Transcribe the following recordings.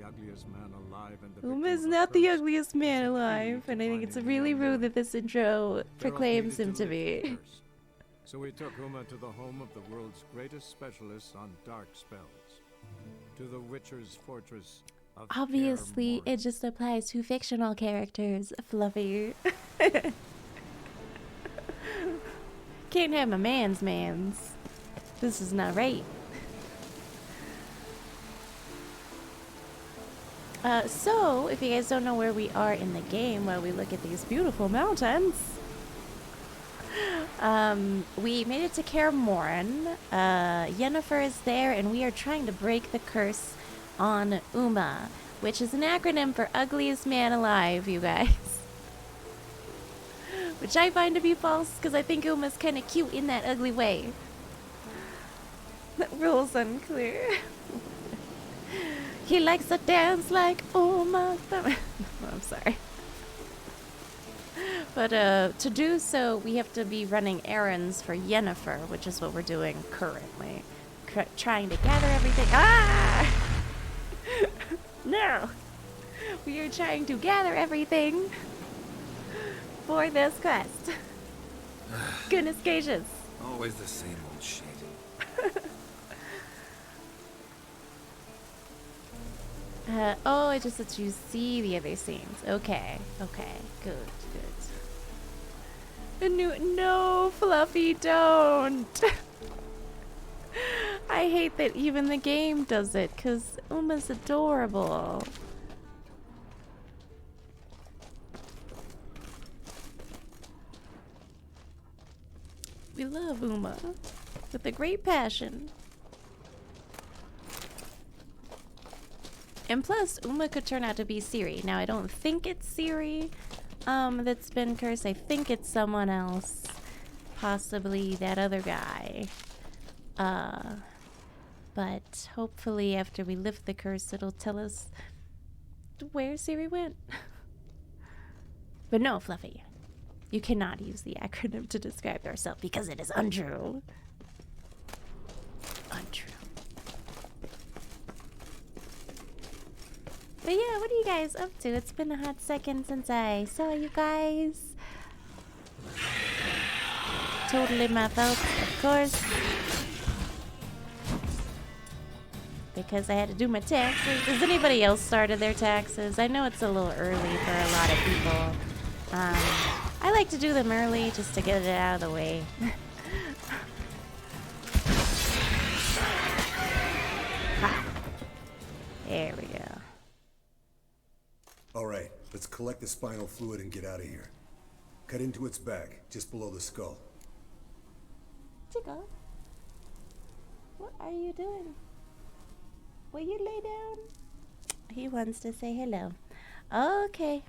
ugliest man alive and the Uma is not the ugliest man alive, and I think it's really rude that this intro proclaims him to be. So we took Uma to the home of the world's greatest specialists on dark spells. To the Witcher's fortress of Obviously, it just applies to fictional characters, Fluffy. Can't have my mans. This is not right. So, if you guys don't know where we are in the game while we look at these beautiful mountains, we made it to Kaer Morhen. Yennefer is there, and we are trying to break the curse on Uma, which is an acronym for Ugliest Man Alive, you guys. Which I find to be false, because I think Uma's kind of cute in that ugly way. The rule's unclear. He likes to dance like Uma. I'm sorry. But to do so, we have to be running errands for Yennefer, which is what we're doing currently. Trying to gather everything. Ah! No! We are trying to gather everything for this quest. Goodness gracious. Always the same old shit. Oh, it just lets you see the other scenes. Okay, good. No, Fluffy, don't. I hate that even the game does it, because Uma's adorable. We love Uma with a great passion. And plus, Uma could turn out to be Ciri. Now, I don't think it's Ciri that's been cursed. I think it's someone else. Possibly that other guy. But hopefully after we lift the curse, it'll tell us where Ciri went. But no, Fluffy. You cannot use the acronym to describe yourself because it is untrue. Untrue. But yeah, what are you guys up to? It's been a hot second since I saw you guys. Totally my fault, of course. Because I had to do my taxes. Has anybody else started their taxes? I know it's a little early for a lot of people. I like to do them early just to get it out of the way. There we go. Alright, let's collect the spinal fluid and get out of here. Cut into its back, just below the skull. Chico, what are you doing? Will you lay down? He wants to say hello. Okay.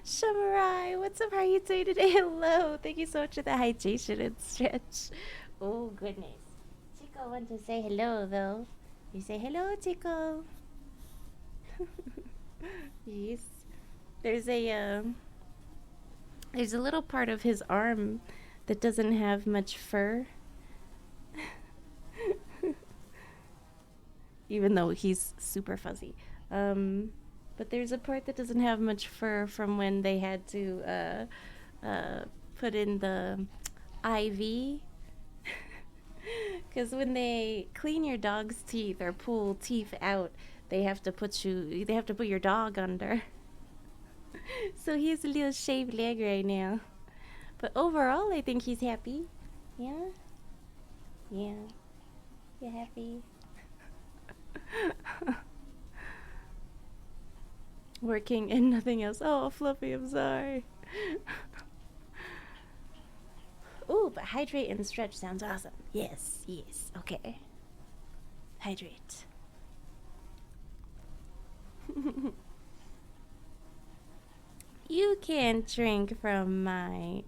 Shamarai, what's up? How are you doing today? Hello. Thank you so much for the hydration and stretch. Oh, goodness. Chico wants to say hello, though. You say hello, Chico. Yes. There's a little part of his arm that doesn't have much fur. Even though he's super fuzzy. But there's a part that doesn't have much fur from when they had to put in the IV. Because when they clean your dog's teeth or pull teeth out, they have to put your dog under. So he has a little shaved leg right now. But overall, I think he's happy. Yeah? Yeah. You happy? Working and nothing else. Oh, Fluffy, I'm sorry. Ooh, but hydrate and stretch sounds awesome. Yes, okay. Hydrate. You can't drink from my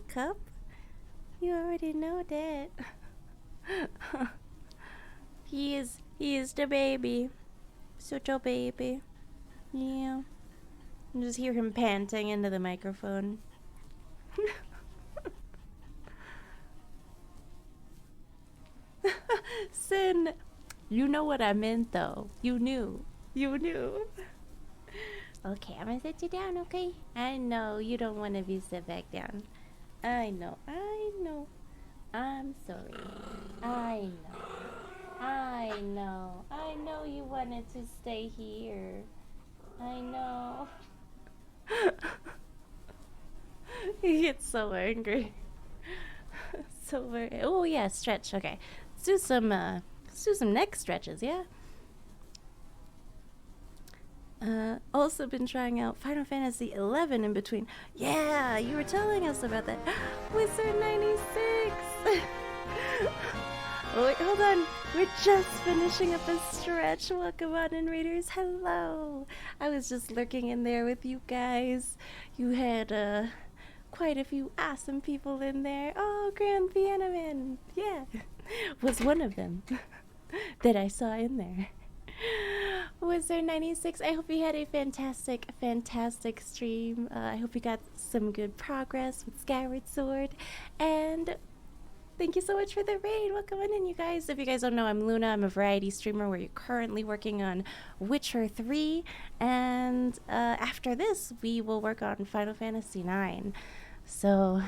cup. You already know that. He is the baby. Such a baby. Yeah. You just hear him panting into the microphone. Sin, You know what I meant, though. You knew. You knew. Okay, I'm gonna sit you down, okay? I know you don't want to be sit back down. I know. I know. I'm sorry. I know. I know. I know you wanted to stay here. I know. He gets so angry. So very. Oh yeah, stretch. Okay, let's do some neck stretches. Yeah. Also been trying out Final Fantasy 11 in between. Yeah, you were telling us about that. Wizard 96. Oh wait, hold on. We're just finishing up a stretch. Welcome on in, Raiders. Hello. I was just lurking in there with you guys. You had quite a few awesome people in there. Oh, Grand Piano Man. Yeah, was one of them that I saw in there. Wizard 96, I hope you had a fantastic stream. I hope you got some good progress with Skyward Sword. And thank you so much for the raid. Welcome on in, you guys. If you guys don't know, I'm Luna. I'm a variety streamer. We're currently working on Witcher 3. And after this, we will work on Final Fantasy 9. So,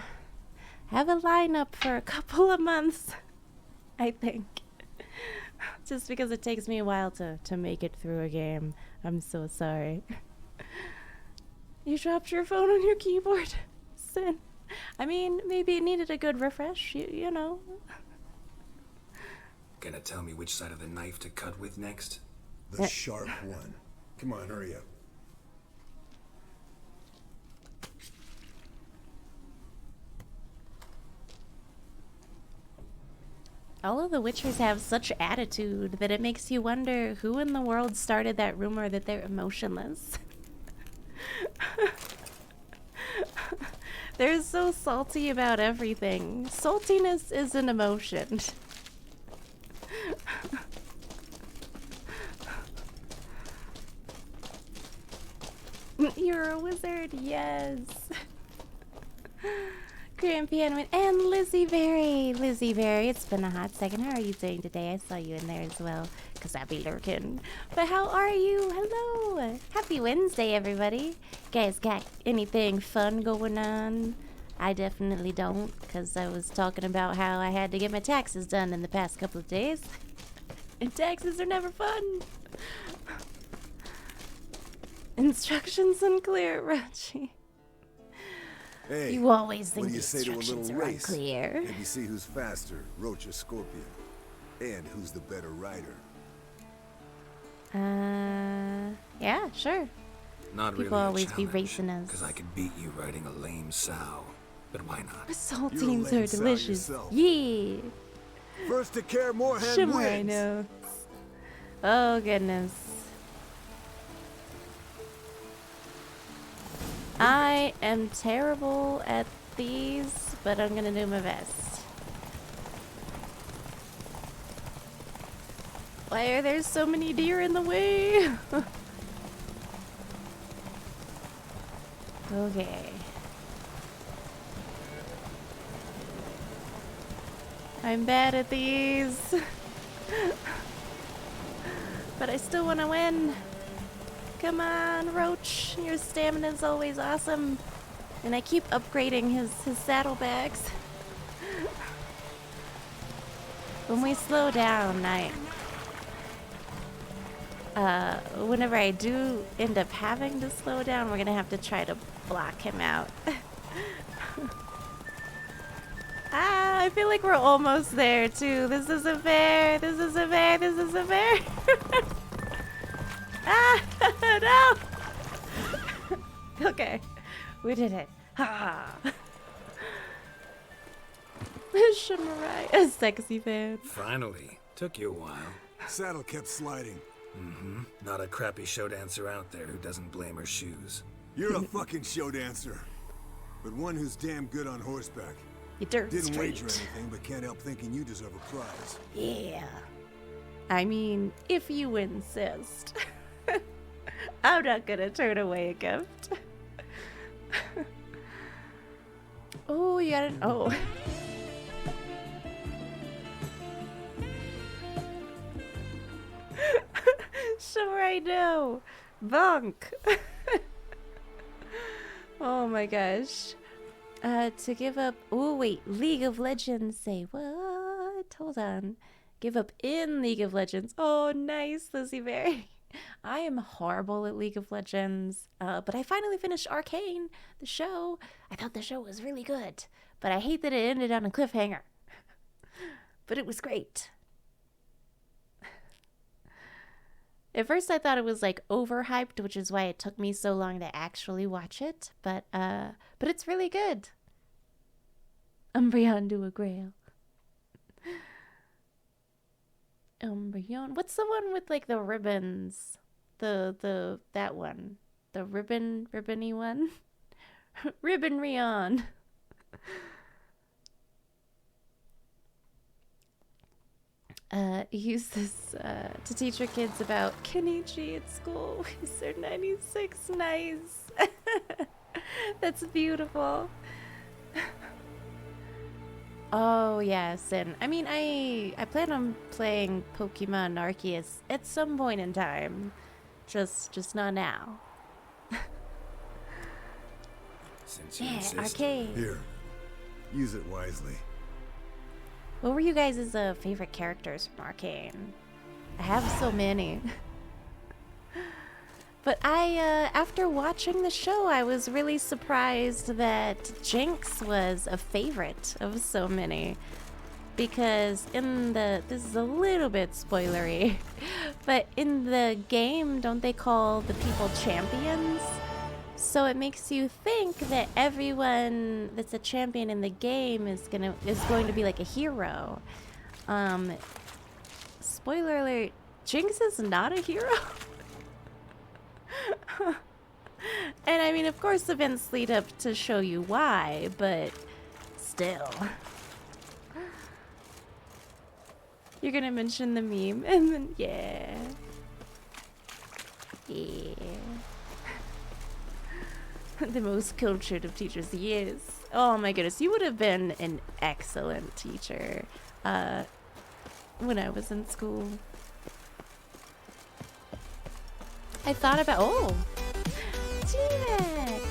have a lineup for a couple of months, I think. Just because it takes me a while to make it through a game. I'm so sorry. You dropped your phone on your keyboard. Sin. I mean, maybe it needed a good refresh, you know. Gonna tell me which side of the knife to cut with next? The sharp one. Come on, hurry up. All of the Witchers have such attitude that it makes you wonder who in the world started that rumor that they're emotionless. They're so salty about everything. Saltiness is an emotion. You're a wizard, yes. Grand Piano and Lizzie Berry. Lizzie Berry, it's been a hot second. How are you doing today? I saw you in there as well, because I be lurking. But how are you? Hello. Happy Wednesday, everybody. You guys got anything fun going on? I definitely don't, because I was talking about how I had to get my taxes done in the past couple of days. And taxes are never fun. Instructions unclear, Rachi. Hey, You always think what do the you say to a instructions little are race? unclear. Maybe see who's faster, Roach or Scorpion. And who's the better rider. Yeah, sure. Not People really always a be challenge, racing us. because I could beat you riding a lame sow. But why not? Saltines lame are sow delicious. yourself. Yeah. First to care more hand Shimmer, I wins. know. Oh, goodness. I am terrible at these, but I'm gonna do my best. Why are there so many deer in the way? Okay. I'm bad at these. But I still want to win. Come on, Roach. Your stamina's always awesome. And I keep upgrading his saddlebags. When we slow down, whenever I do end up having to slow down, we're gonna have to try to block him out. Ah, I feel like we're almost there too. This isn't fair. This isn't fair. This isn't fair. Ah, no. Okay, we did it. Ha. Shamarai, a sexy fan. Finally. Took you a while. Saddle kept sliding. Mm-hmm. Not a crappy show dancer out there who doesn't blame her shoes. You're a fucking show dancer. But one who's damn good on horseback. You dirt Didn't straight. wager anything, but can't help thinking you deserve a prize. Yeah. I mean, if you insist. I'm not gonna turn away a gift. Oh, you got it. Oh. sure I know. Bonk. Oh my gosh. To give up. Oh wait, League of Legends. Say what? Hold on. Give up in League of Legends. Oh, nice, Lizzie Berry. I am horrible at League of Legends, but I finally finished Arcane, the show. I thought the show was really good, but I hate that it ended on a cliffhanger. But it was great. At first I thought it was like overhyped, which is why it took me so long to actually watch it, but it's really good. Umbreon to a Grail. Umbreon. What's the one with like the ribbons? That one. The ribbony one? Ribbon Rion. Use this to teach your kids about Kenichi at school. They're 96. Nice. That's beautiful. Oh yes, and I mean I plan on playing Pokemon Arceus at some point in time. Just not now. Since you Yeah, insist. Arcane. Here. Use it wisely. What were you guys' favorite characters from Arcane? I have so many. But after watching the show, I was really surprised that Jinx was a favorite of so many. Because this is a little bit spoilery, but in the game, don't they call the people champions? So it makes you think that everyone that's a champion in the game is going to be like a hero. Spoiler alert, Jinx is not a hero. And I mean, of course, events lead up to show you why, but still. You're gonna mention the meme, and then, yeah. Yeah. The most cultured of teachers, yes. Oh my goodness, you would have been an excellent teacher when I was in school. I thought about, oh, G-Mac.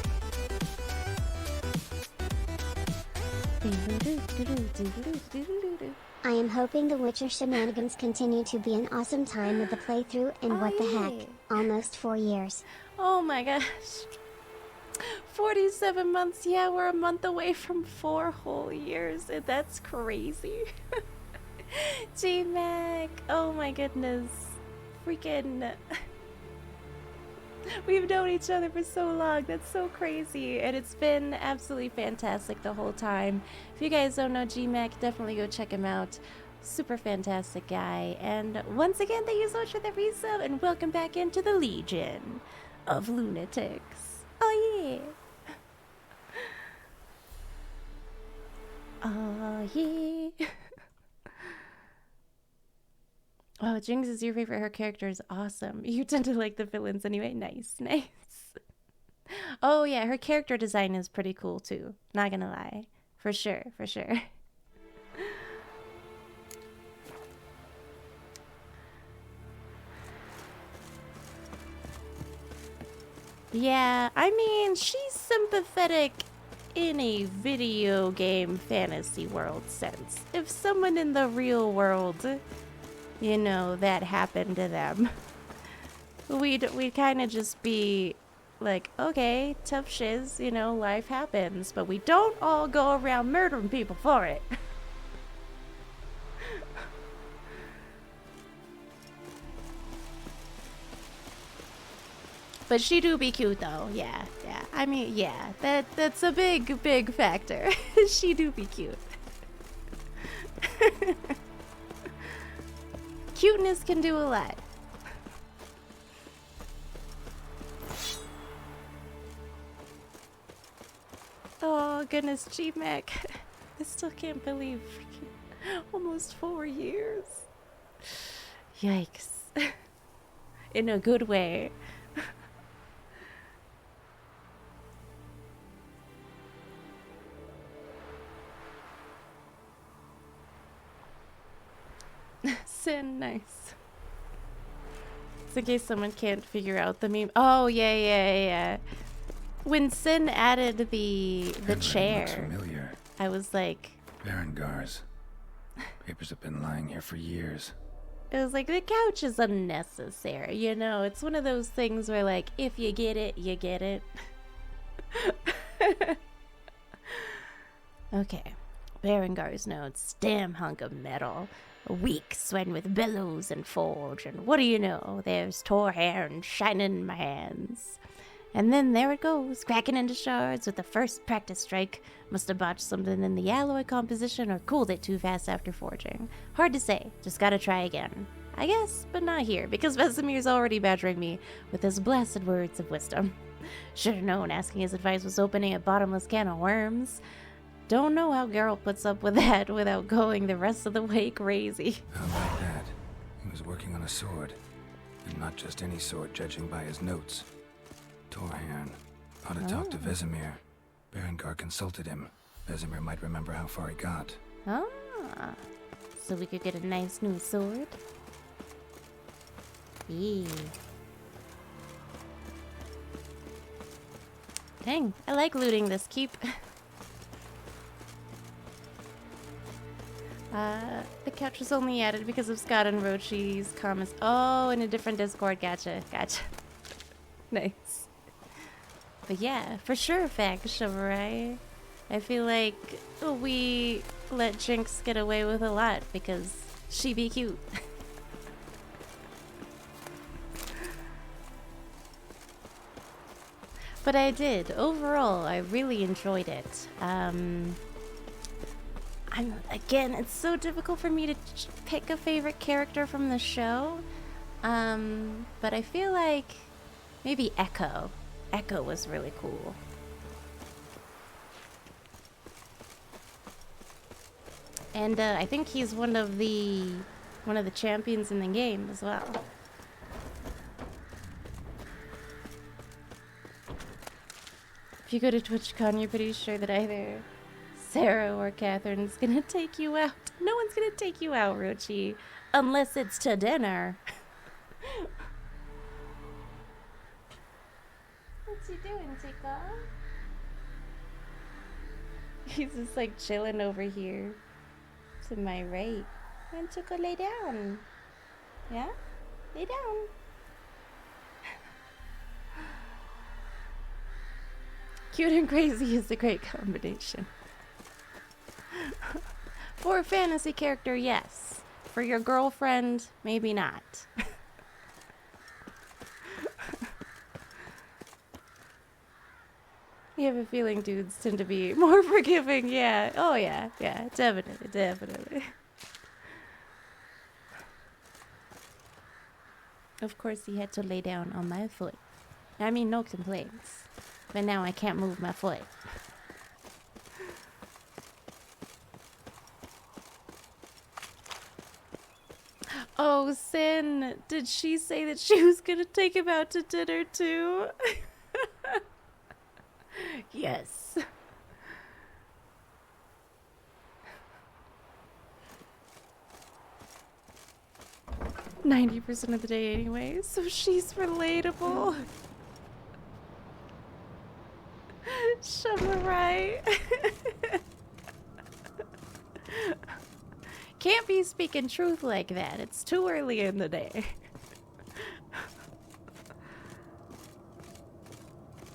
I am hoping the Witcher shenanigans continue to be an awesome time with the playthrough and Oh, what the yeah. heck, almost 4 years. Oh my gosh. 47 months, yeah, we're a month away from 4 whole years. That's crazy. G-Mac, oh my goodness. Freaking... We've known each other for so long. That's so crazy. And it's been absolutely fantastic the whole time. If you guys don't know G-Mac, definitely go check him out. Super fantastic guy. And once again, thank you so much for the resub and welcome back into the Legion of Lunatics. Oh yeah. Oh yeah. Oh, Jinx is your favorite. Her character is awesome. You tend to like the villains anyway. Nice, nice. Oh yeah, her character design is pretty cool too. Not gonna lie. For sure, for sure. Yeah, I mean, she's sympathetic in a video game fantasy world sense. If someone in the real world, you know, that happened to them, we'd kind of just be like, okay, tough shiz, you know, life happens, but we don't all go around murdering people for it. But she do be cute though, yeah, yeah. I mean, yeah, that's a big factor. She do be cute. Cuteness can do a lot. Oh goodness, G-Mac. I still can't believe freaking almost 4 years. Yikes. In a good way. Sin, nice. in case someone can't figure out the meme. Oh, yeah. When Sin added the chair, Looks familiar. I was like... Berengars. Papers have been lying here for years. It was like, the couch is unnecessary, you know? It's one of those things where, like, if you get it, you get it. Okay. Berengar's notes. Damn hunk of metal. A week sweating with bellows and forge, and what do you know? There's Torhairn shining in my hands. And then there it goes, cracking into shards with the first practice strike. Must have botched something in the alloy composition or cooled it too fast after forging. Hard to say, just gotta try again. I guess, but not here, because Vesemir's already badgering me with his blasted words of wisdom. Should've known asking his advice was opening a bottomless can of worms. Don't know how Geralt puts up with that without going the rest of the way crazy. How about that? He was working on a sword. And not just any sword, judging by his notes. Torhairn. Ought to talk to Vesemir. Berengar consulted him. Vesemir might remember how far he got. Ah, so we could get a nice new sword? Eee. Dang, I like looting this keep. The couch was only added because of Scott and Rochi's comments. Oh, in a different Discord. Gotcha. Nice. But yeah, for sure, Chivalry. I feel like we let Jinx get away with a lot because she be cute. But I did. Overall, I really enjoyed it. Again, it's so difficult for me to pick a favorite character from the show. But I feel like maybe Echo. Echo was really cool. And I think he's one of the champions in the game as well. If you go to TwitchCon, you're pretty sure that either Sarah or Catherine's gonna take you out. No one's gonna take you out, Rochi. Unless it's to dinner. What's he doing, Chica? He's just like chilling over here. To my right. And Chica, lay down. Yeah? Lay down. Cute and crazy is a great combination. For a fantasy character, yes. For your girlfriend, maybe not. You have a feeling dudes tend to be more forgiving, yeah. Oh yeah, definitely. Of course he had to lay down on my foot. I mean, no complaints. But now I can't move my foot. Oh, Sin, did she say that she was gonna take him out to dinner too? Yes. 90% of the day anyway, so she's relatable. Chivalry. Can't be speaking truth like that. It's too early in the day.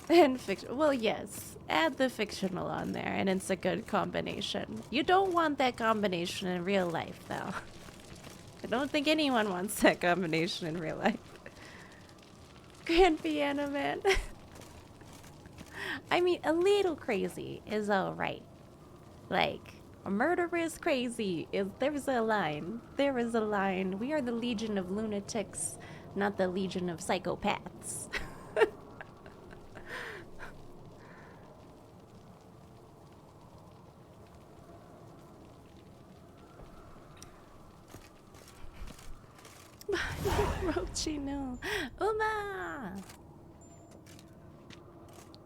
And fiction. Well, yes. Add the fictional on there, and it's a good combination. You don't want that combination in real life, though. I don't think anyone wants that combination in real life. Grand Piano Man. I mean, a little crazy is alright. Like, a murderous crazy is. There's a line. There is a line. We are the legion of lunatics, not the legion of psychopaths. Rochi, no. Uma!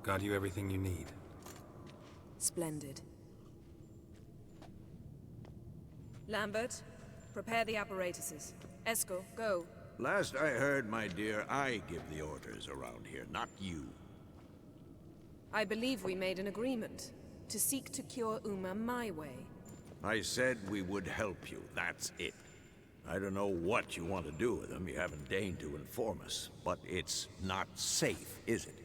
Got you everything you need. Splendid. Lambert, prepare the apparatuses. Esco, go. Last I heard, my dear, I give the orders around here, not you. I believe we made an agreement to seek to cure Uma my way. I said we would help you, that's it. I don't know what you want to do with them, you haven't deigned to inform us, but it's not safe, is it?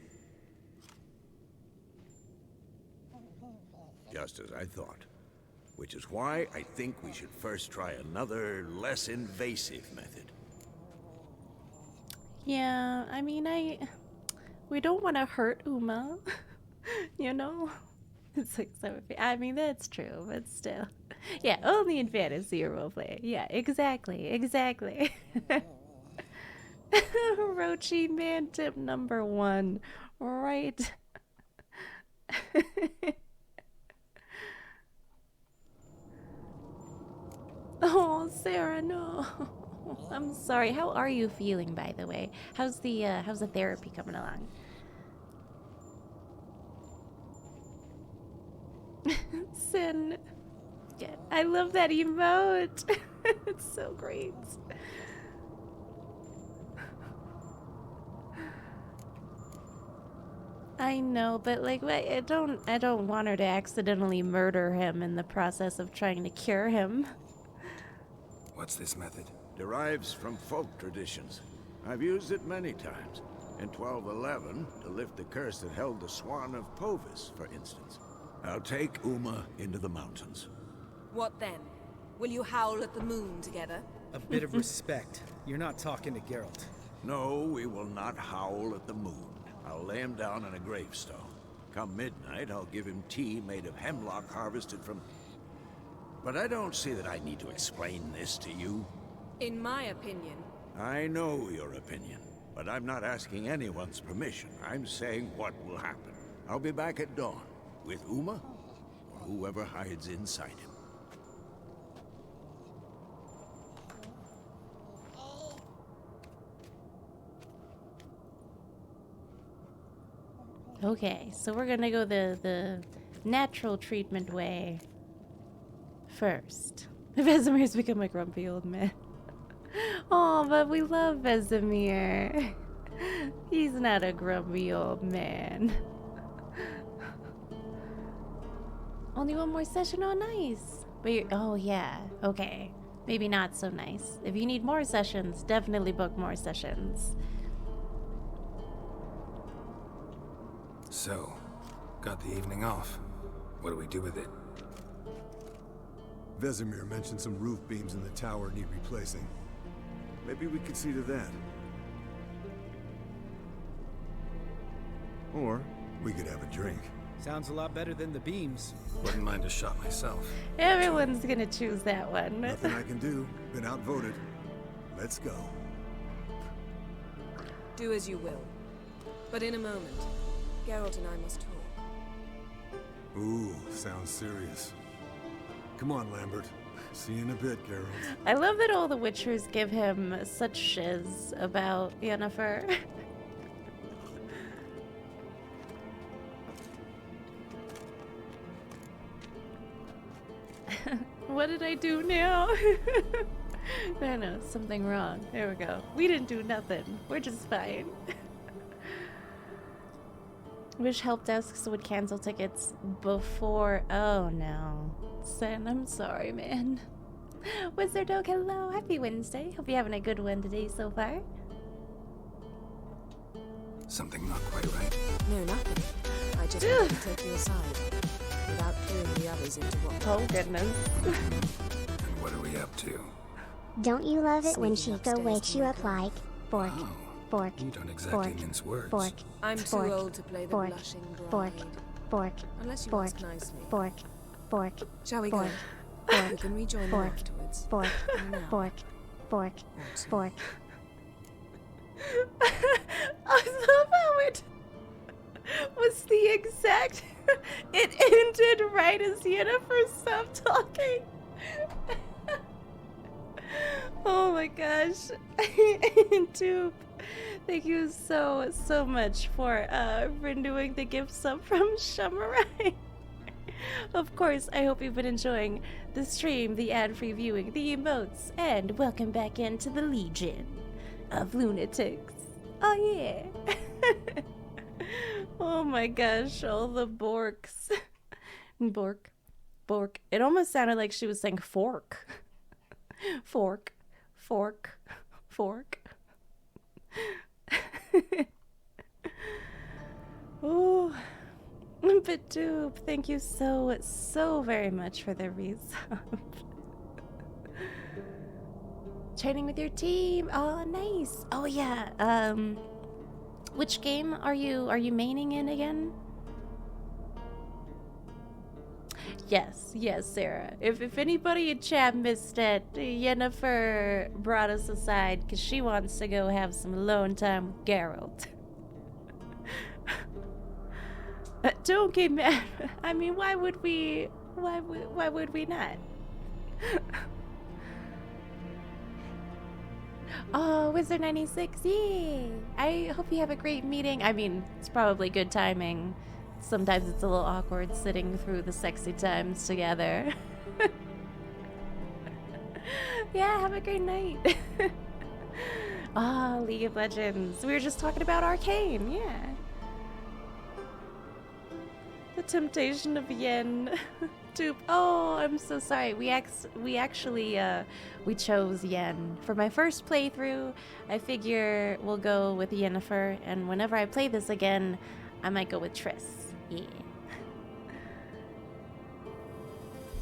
Just as I thought. Which is why I think we should first try another, less invasive method. Yeah, I mean, we don't want to hurt Uma, you know? It's like, so, I mean, that's true, but still. Yeah, only in fantasy or roleplay. Yeah, exactly, exactly. Rochi man tip number 1, right? Oh, Sarah, no. I'm sorry. How are you feeling, by the way? How's the therapy coming along? Sin. Yeah, I love that emote. It's so great. I know, but like, I don't want her to accidentally murder him in the process of trying to cure him. What's this method? Derives from folk traditions. I've used it many times. In 1211, to lift the curse that held the Swan of Povis, for instance. I'll take Uma into the mountains. What then? Will you howl at the moon together? A bit of respect. You're not talking to Geralt. No, we will not howl at the moon. I'll lay him down on a gravestone. Come midnight, I'll give him tea made of hemlock harvested from... But I don't see that I need to explain this to you. In my opinion. I know your opinion, but I'm not asking anyone's permission. I'm saying what will happen. I'll be back at dawn, with Uma, or whoever hides inside him. Okay, so we're gonna go the natural treatment way first. Vesemir's become a grumpy old man. Oh, but we love Vesemir. He's not a grumpy old man. Only one more session? Oh, nice. But you're, oh, yeah. Okay. Maybe not so nice. If you need more sessions, definitely book more sessions. So, got the evening off. What do we do with it? Vesemir mentioned some roof beams in the tower need replacing. Maybe we could see to that. Or we could have a drink. Sounds a lot better than the beams. Wouldn't mind a shot myself. Everyone's gonna choose that one. Nothing I can do. Been outvoted. Let's go. Do as you will. But in a moment, Geralt and I must talk. Ooh, sounds serious. Come on, Lambert. See you in a bit, Geralt. I love that all the Witchers give him such shiz about Yennefer. What did I do now? I know, something wrong. There we go. We didn't do nothing. We're just fine. Wish help desks would cancel tickets before... Oh no. Sen, I'm sorry, man. Wizard Dog, hello. Happy Wednesday. Hope you're having a good one today so far. Something not quite right? No, nothing. I just wanted to take you aside, without peering the others into what... Oh, goodness. And what are we up to? Don't you love it when Sneaking Chico upstairs wakes to you my up girl. like fork, Wow. fork, You don't exactly fork, mince words. fork, I'm too fork, old to play the fork, blushing bride. fork, fork, Unless you fork, ask nicely. fork, fork, Shall we fork, go? fork, You can rejoin them fork, afterwards. fork, Now. fork, fork, Or two. fork. I love how it was the exact... It ended right as Yennefer stopped talking. Oh my gosh. Dupe, thank you so much for renewing the gift sub from Shamarai. Of course, I hope you've been enjoying the stream, the ad-free viewing, the emotes, and welcome back into the Legion. of lunatics. Oh yeah. Oh my gosh, all the Borks. Bork. Bork. It almost sounded like she was saying fork. Fork. Fork. Fork. Oh, Bidoob, thank you so very much for the resub. Training with your team. Oh, nice. Oh yeah. Which game are you maining in again? Yes, Sarah. If anybody in chat missed it, Yennefer brought us aside because she wants to go have some alone time with Geralt. Don't get mad. I mean, why would we not? Oh, Wizard 96, yay! I hope you have a great meeting. I mean, it's probably good timing. Sometimes it's a little awkward sitting through the sexy times together. Yeah, have a great night. Oh, League of Legends. We were just talking about Arcane, yeah. The temptation of Yen. Dupe. Oh, I'm so sorry. We actually we chose Yen. For my first playthrough, I figure we'll go with Yennefer, and whenever I play this again, I might go with Triss. Yeah.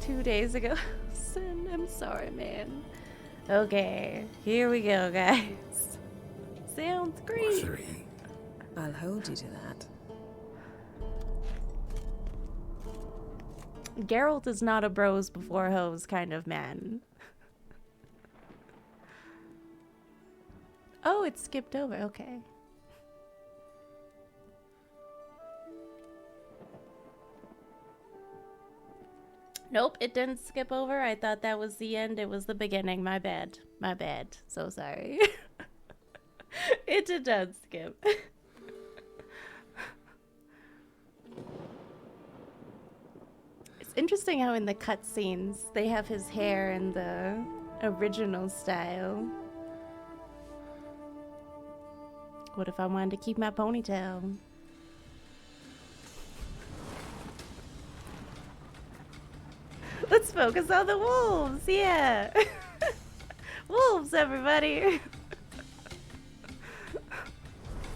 2 days ago. Sin, I'm sorry, man. Okay, here we go, guys. Sounds great. 3. I'll hold you to that. Geralt is not a bros before hoes kind of man. Oh, it skipped over. Okay. Nope, it didn't skip over. I thought that was the end. It was the beginning. My bad. My bad. So sorry. It did not skip. It's interesting how in the cutscenes they have his hair in the original style. What if I wanted to keep my ponytail? Let's focus on the wolves, yeah. Wolves, everybody.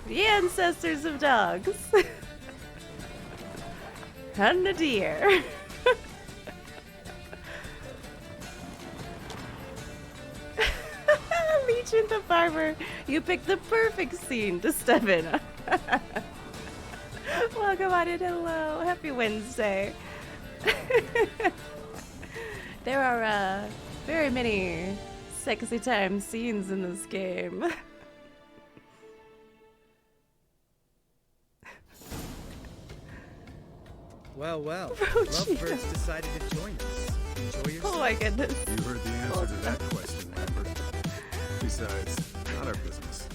The ancestors of dogs. And a deer. Legion the farmer, you picked the perfect scene to step in. Welcome on in, hello. Happy Wednesday. There are very many sexy time scenes in this game. Well, Lovebirds decided to join us. Enjoy yourself. Oh my goodness. You heard the answer to that question, Lambert. Besides, not our business.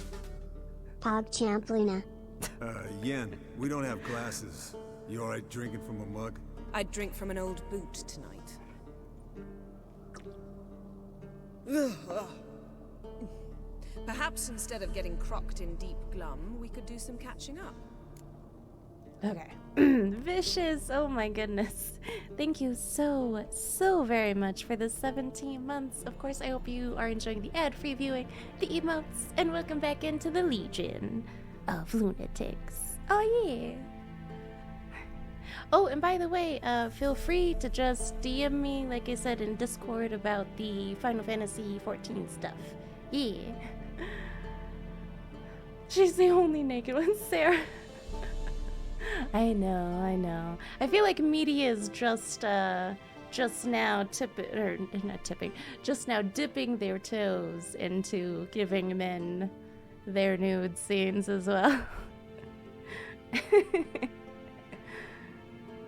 PogChamp Luna. Yen, we don't have glasses. You alright drinking from a mug? I'd drink from an old boot tonight. Perhaps instead of getting crocked in deep glum, we could do some catching up. Okay. Vicious, oh my goodness. Thank you so very much for the 17 months. Of course, I hope you are enjoying the ad-free viewing, the emotes, and welcome back into the Legion of Lunatics. Oh yeah. Oh, and by the way, feel free to just DM me, like I said, in Discord about the Final Fantasy 14 stuff. Yeah. She's the only naked one, Sarah. I know. I feel like media is just now dipping their toes into giving men their nude scenes as well.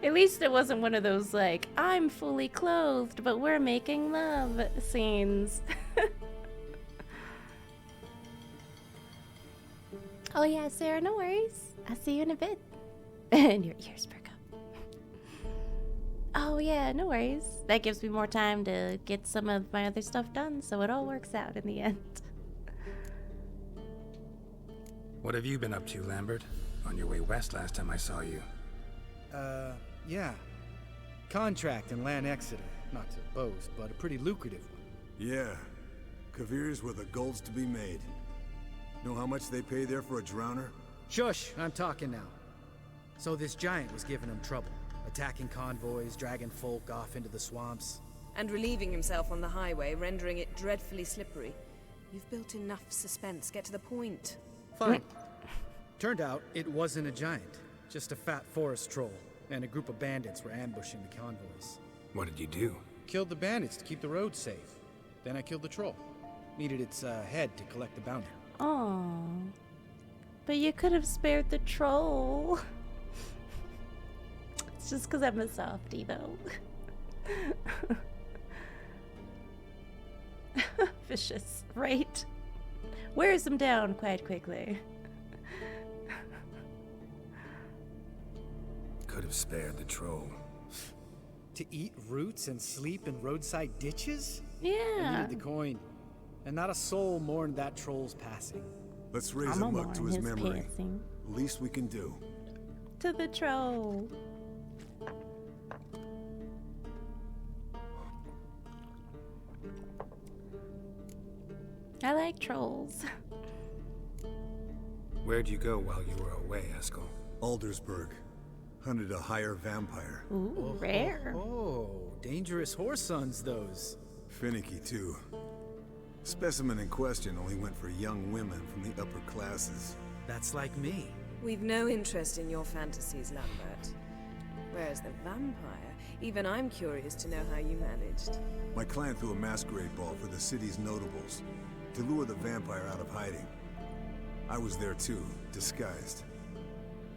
At least it wasn't one of those, like, I'm fully clothed, but we're making love scenes. Oh yeah, Sarah, no worries. I'll see you in a bit. And your ears perk up. Oh yeah, no worries. That gives me more time to get some of my other stuff done, so it all works out in the end. What have you been up to, Lambert? On your way west last time I saw you. Yeah. Contract in Lan Exeter. Not to boast, but a pretty lucrative one. Yeah. Kavir's where the gold's to be made. Know how much they pay there for a drowner? Shush, I'm talking now. So this giant was giving him trouble. Attacking convoys, dragging folk off into the swamps. And relieving himself on the highway, rendering it dreadfully slippery. You've built enough suspense. Get to the point. Fine. Turned out it wasn't a giant. Just a fat forest troll. And a group of bandits were ambushing the convoys. What did you do? Killed the bandits to keep the roads safe. Then I killed the troll. Needed its head to collect the bounty. Oh, but you could have spared the troll. It's just because I'm a softie, though. Vicious, right? Wears him down quite quickly. Could have spared the troll. To eat roots and sleep in roadside ditches? I Yeah. needed the coin. And not a soul mourned that troll's passing. Let's raise I'm a a mug to mourn his his memory. passing. Least we can do. To the troll. I like trolls. Where'd you go while you were away, Eskel? Aldersburg. Hunted a higher vampire. Ooh, rare. Oh, dangerous horse sons, those. Finicky, too. Specimen in question only went for young women from the upper classes. That's like me. We've no interest in your fantasies, Lambert. Whereas the vampire, even I'm curious to know how you managed. My clan threw a masquerade ball for the city's notables to lure the vampire out of hiding. I was there too, disguised.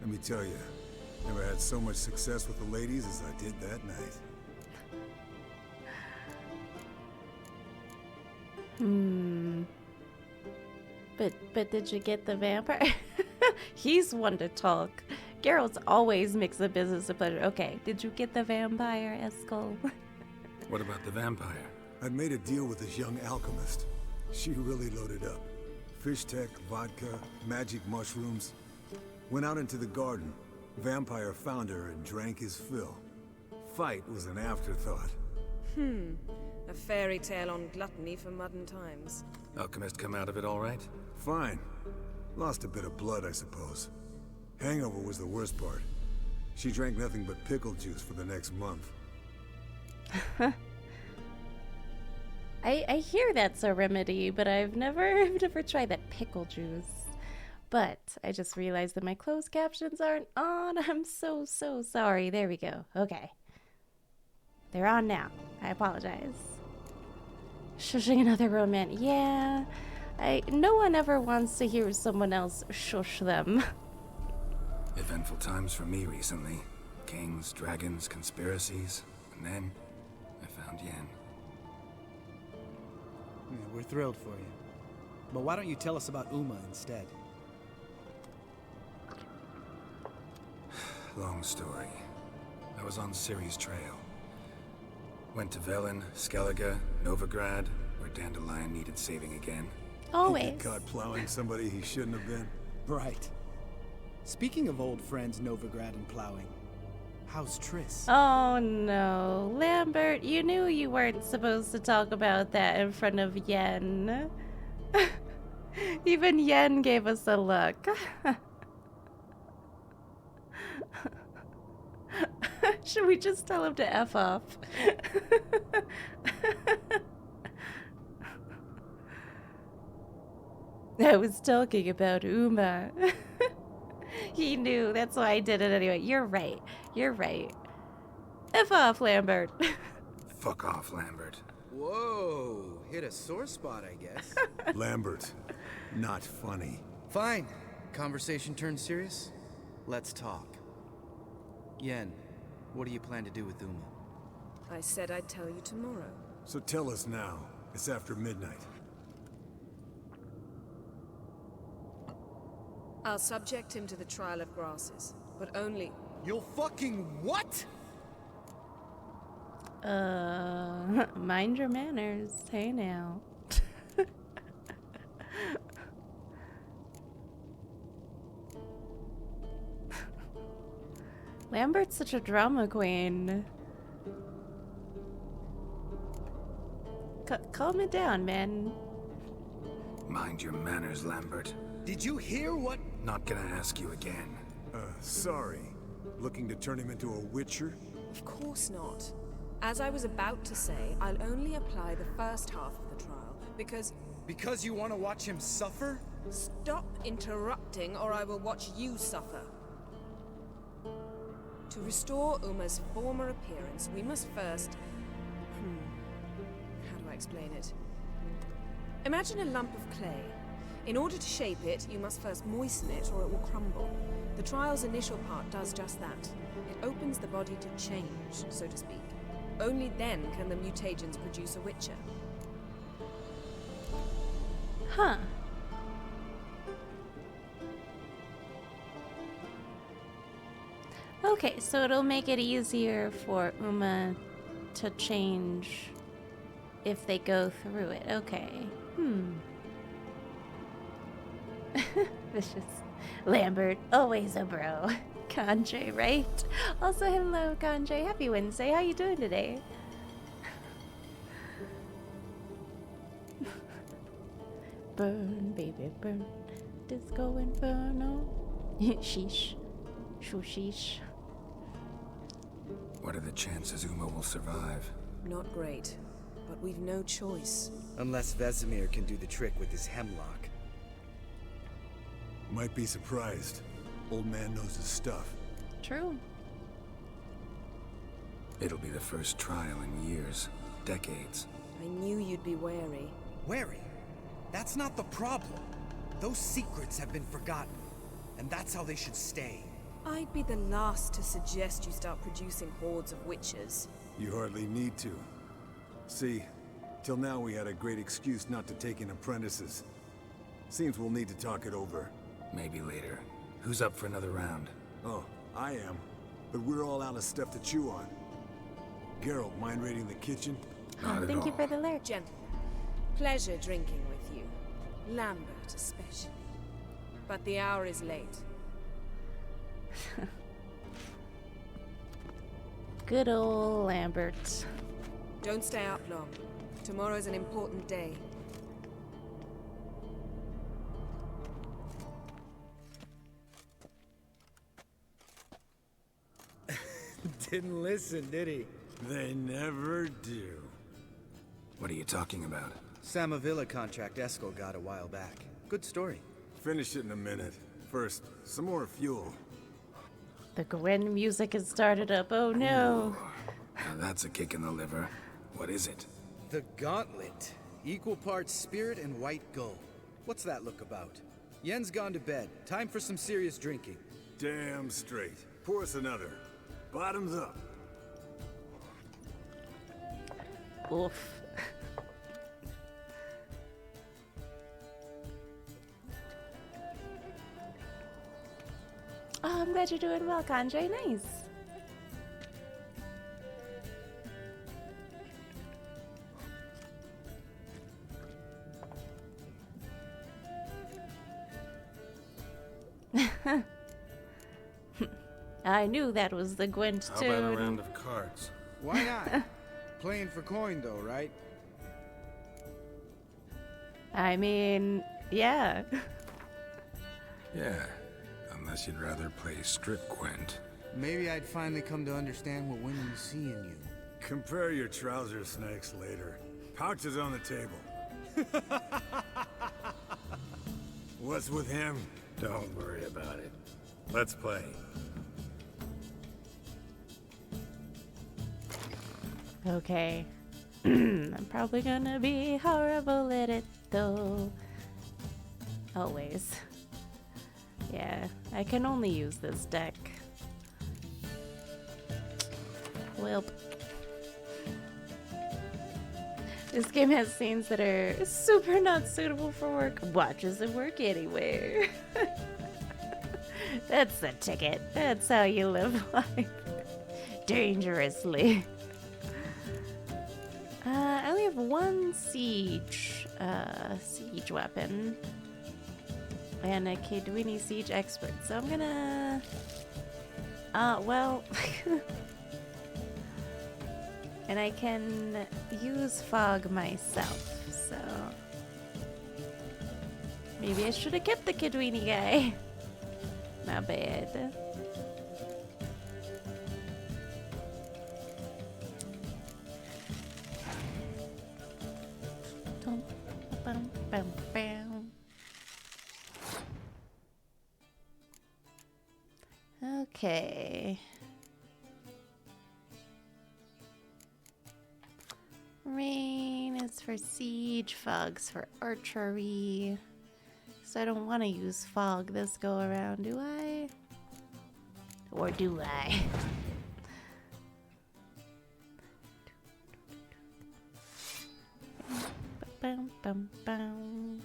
Let me tell you, never had so much success with the ladies as I did that night. But did you get the vampire? He's one to talk. Geralt's always mix of business and pleasure. Okay, did you get the vampire, Eskel? What about the vampire? I'd made a deal with this young alchemist. She really loaded up. Fish tech, vodka, magic mushrooms. Went out into the garden. Vampire found her and drank his fill. Fight was an afterthought. A fairy tale on gluttony for modern times. Alchemist come out of it all right? Fine. Lost a bit of blood, I suppose. Hangover was the worst part. She drank nothing but pickle juice for the next month. I hear that's a remedy, but I've never tried that pickle juice. But I just realized that my closed captions aren't on. I'm so sorry. There we go. Okay. They're on now. I apologize. Shushing another romance. Yeah. No one ever wants to hear someone else shush them. Eventful times for me recently. Kings, dragons, conspiracies. And then I found Yen. Yeah, we're thrilled for you. But why don't you tell us about Uma instead? Long story. I was on Ciri's trail. Went to Velen, Skellige, Novigrad, where Dandelion needed saving again. He Always. get caught plowing somebody he shouldn't have been. Right. Speaking of old friends Novigrad and plowing, how's Triss? Oh no. Lambert, you knew you weren't supposed to talk about that in front of Yen. Even Yen gave us a look. Should we just tell him to F off? I was talking about Uma. He knew. That's why I did it anyway. You're right. You're right. F off, Lambert. Fuck off, Lambert. Whoa, hit a sore spot, I guess. Lambert, not funny. Fine. Conversation turned serious? Let's talk. Yen, what do you plan to do with Uma? I said I'd tell you tomorrow. So tell us now. It's after midnight. I'll subject him to the trial of grasses, but only... You'll fucking what? Mind your manners. Hey now. Lambert's such a drama queen. Calm it down, man. Mind your manners, Lambert. Did you hear what? Not gonna ask you again. Sorry. Looking to turn him into a witcher? Of course not. As I was about to say, I'll only apply the first half of the trial, because... Because you want to watch him suffer? Stop interrupting, or I will watch you suffer. To restore Uma's former appearance, we must first... How do I explain it? Imagine a lump of clay. In order to shape it, you must first moisten it, or it will crumble. The trial's initial part does just that. It opens the body to change, so to speak. Only then can the mutagens produce a witcher. Huh. Okay, so it'll make it easier for Uma to change if they go through it. Okay. Vicious. Lambert, always a bro. Kanjay, right? Also, hello, Kanjay. Happy Wednesday. How you doing today? Burn, baby, burn. Disco Inferno. Sheesh. Shushish. What are the chances Uma will survive? Not great, but we've no choice. Unless Vesemir can do the trick with his hemlock. Might be surprised. Old man knows his stuff. True. It'll be the first trial in years, decades. I knew you'd be wary. Wary? That's not the problem. Those secrets have been forgotten, and that's how they should stay. I'd be the last to suggest you start producing hordes of witches. You hardly need to. See, till now we had a great excuse not to take in apprentices. Seems we'll need to talk it over. Maybe later. Who's up for another round? Oh, I am. But we're all out of stuff to chew on. Geralt, mind raiding the kitchen? Not at Thank you all. for the alert. Gentlemen, pleasure drinking with you. Lambert especially. But the hour is late. Good old Lambert. Don't stay up long. Tomorrow's an important day. Didn't listen, did he? They never do. What are you talking about? Samavilla contract Eskel got a while back. Good story. Finish it in a minute. First, some more fuel. The Gwen music has started up. Oh no. Now that's a kick in the liver. What is it? The Gauntlet. Equal parts spirit and white gold. What's that look about? Yen's gone to bed. Time for some serious drinking. Damn straight. Pour us another. Bottoms up. Oof. Oh, I'm glad you're doing well, Kanjay. Nice. I knew that was the Gwent How about a tune. round of cards? Why not? Playing for coin though, right? I mean, yeah. Yeah, unless you'd rather play strip Gwent. Maybe I'd finally come to understand what women see in you. Compare your trouser snakes later. Pouch is on the table. What's with him? Don't worry about it. Let's play. Okay. I'm probably gonna be horrible at it, though. Always. Yeah, I can only use this deck. Welp. This game has scenes that are super not suitable for work. Watches it work anywhere. That's the ticket. That's how you live life. Dangerously. I only have one siege weapon. And a Kidwini siege expert. So I'm gonna Well... and I can use fog myself, so... maybe I should have kept the Kidweenie guy. My bad. Okay. Rain is for siege, fog's for archery. So I don't want to use fog this go around, do I? Or do I? Bum, bum, bum.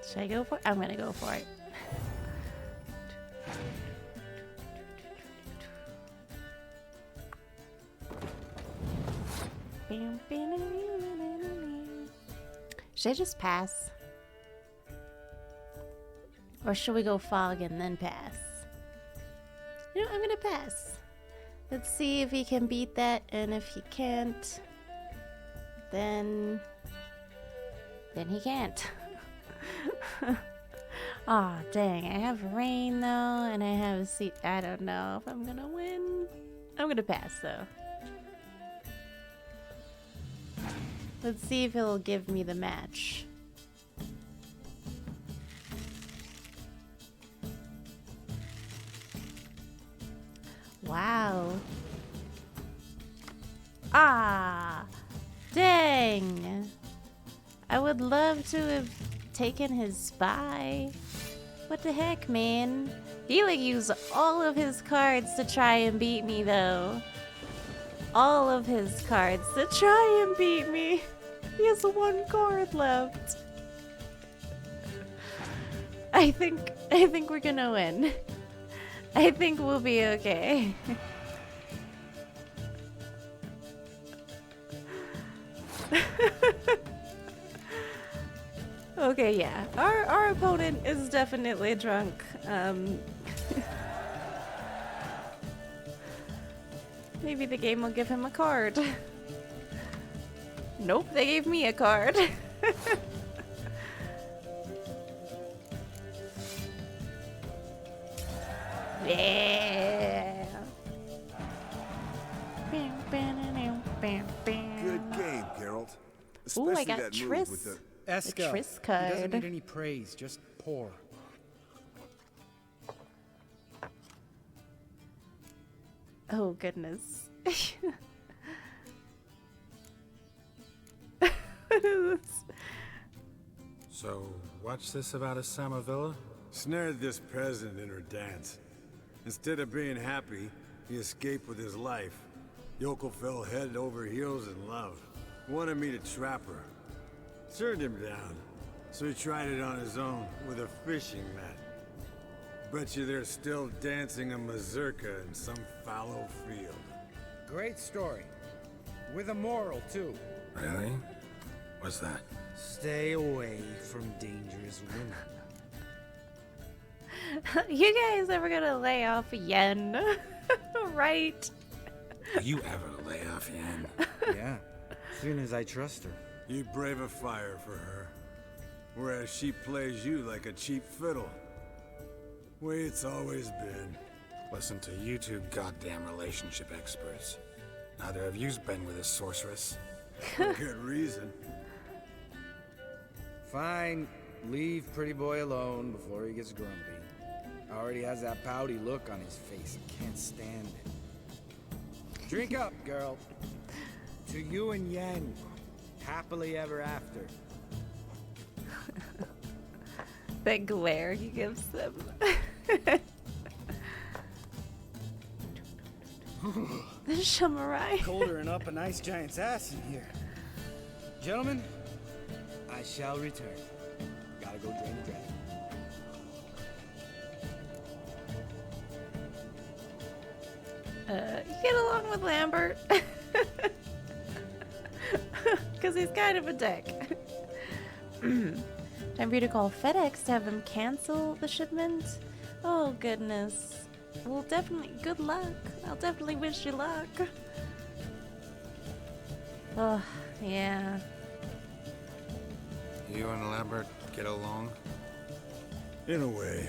Should I go for it? I'm gonna go for it. Should I just pass? Or should we go fog and then pass? You know, I'm gonna pass. Let's see if he can beat that, and if he can't, then he can't. Aw, dang, I have rain though, and I have a seat. I don't know if I'm gonna win. I'm gonna pass though. Let's see if he'll give me the match. Wow. Ah, dang. I would love to have taken his spy. What the heck, man? He like used all of his cards to try and beat me though. All of his cards to try and beat me. He has one card left. I think we're gonna win. I think we'll be okay. Okay, yeah. Our opponent is definitely drunk. Maybe the game will give him a card. Nope, they gave me a card. Yeah. Good game, Geralt. Ooh, I Especially got that move Triss. with the Esco. Triss He doesn't card. need any praise, just pour. Oh, goodness. So, what's this about a Samavilla? snared this peasant in her dance. Instead of being happy, he escaped with his life. Yoko fell head over heels in love. Wanted me to trap her. Turned him down. So he tried it on his own with a fishing net. Bet you they're still dancing a mazurka in some fallow field. Great story. With a moral, too. Really? What's that? Stay away from dangerous women. You guys ever gonna lay off Yen? Right? Will you ever lay off Yen? Yeah, soon as I trust her. You brave a fire for her. Whereas she plays you like a cheap fiddle. Way it's always been. Listen to you two goddamn relationship experts. Neither of you's been with a sorceress. Good reason. Fine, leave pretty boy alone before he gets grumpy. Already has that pouty look on his face. I can't stand it. Drink up, girl. To you and Yen. Happily ever after. That glare he gives them. The samurai. Coldering up a nice giant's ass in here. Gentlemen, I shall return. Gotta go drain the dragon. You get along with Lambert. Because he's kind of a dick. Time for you to call FedEx to have them cancel the shipment. Oh, goodness. Well, definitely, good luck. I'll definitely wish you luck. Oh, yeah. You and Lambert get along? In a way.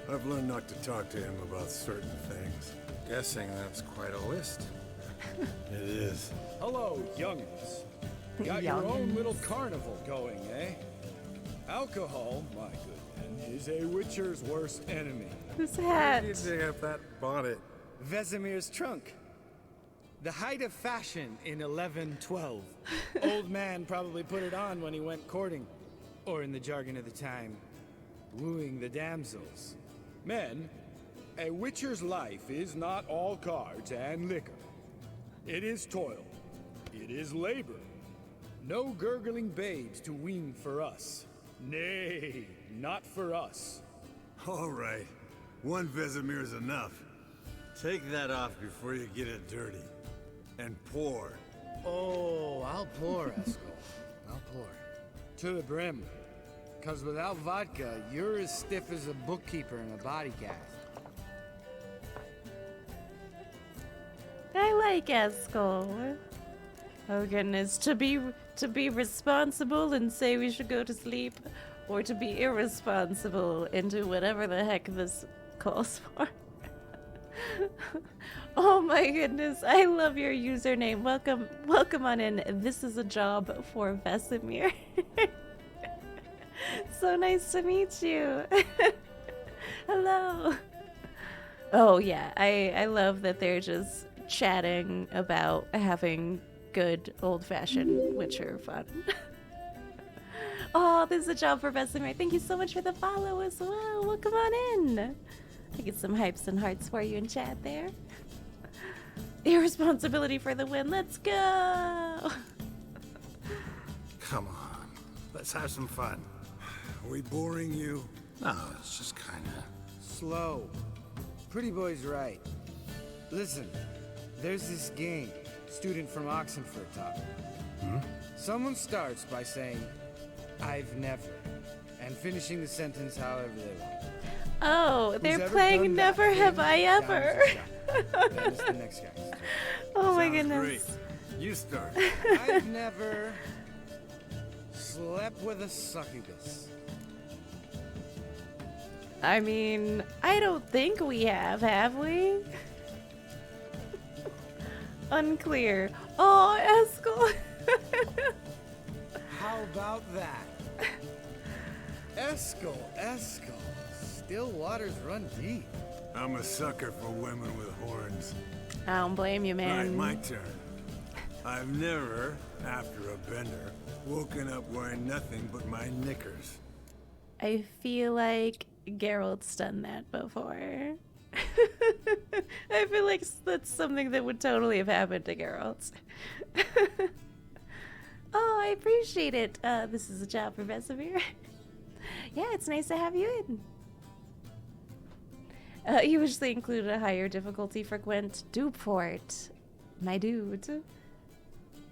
I've learned not to talk to him about certain things. Guessing that's quite a list. It is. Hello, youngins. Got your own little carnival going, eh? Alcohol, my good man, is a witcher's worst enemy. Who's hat? You dig up that bonnet? Vesemir's trunk. The height of fashion in 1112. Old man probably put it on when he went courting. Or in the jargon of the time, wooing the damsels. Men, a witcher's life is not all cards and liquor. It is toil. It is labor. No gurgling babes to wean for us. Nay, not for us. All right. One Vesemir's enough. Take that off before you get it dirty. And pour. Oh, I'll pour, Eskel. I'll pour. To the brim. 'Cause without vodka, you're as stiff as a bookkeeper in a body cast. I like Eskel. Oh goodness, to be responsible and say we should go to sleep, or to be irresponsible and do whatever the heck this calls for. Oh my goodness, I love your username. Welcome on in. This is a job for Vesemir. So nice to meet you. Hello. Oh yeah, I love that they're just chatting about having good old-fashioned Witcher fun. Oh, this is a job for Vesemir. Thank you so much for the follow as well. Welcome on in. I get some hypes and hearts for you in chat there. Irresponsibility for the win. Let's go. Come on. Let's have some fun. Are we boring you? No, it's just kinda... Slow. Pretty boy's right. Listen, there's this game. Student from Oxenford taught me. Someone starts by saying, "I've never," and finishing the sentence however they want. Oh, they're Who's ever playing done Never that Have thing I down Ever. to shut. That is the next guy's turn. Oh my Sounds goodness. great. You start. I've never slept with a succubus. I mean, I don't think we have we? Unclear. Oh, Eskel. How about that? Eskel. Still waters run deep. I'm a sucker for women with horns. I don't blame you, All right, man. my turn. I've never, after a bender, woken up wearing nothing but my knickers. I feel like Geralt's done that before. I feel like that's something that would totally have happened to Geralt. Oh, I appreciate it. This is a job for Vesemir. Yeah, it's nice to have you in. You usually include a higher difficulty for Gwent. Duport, my dude.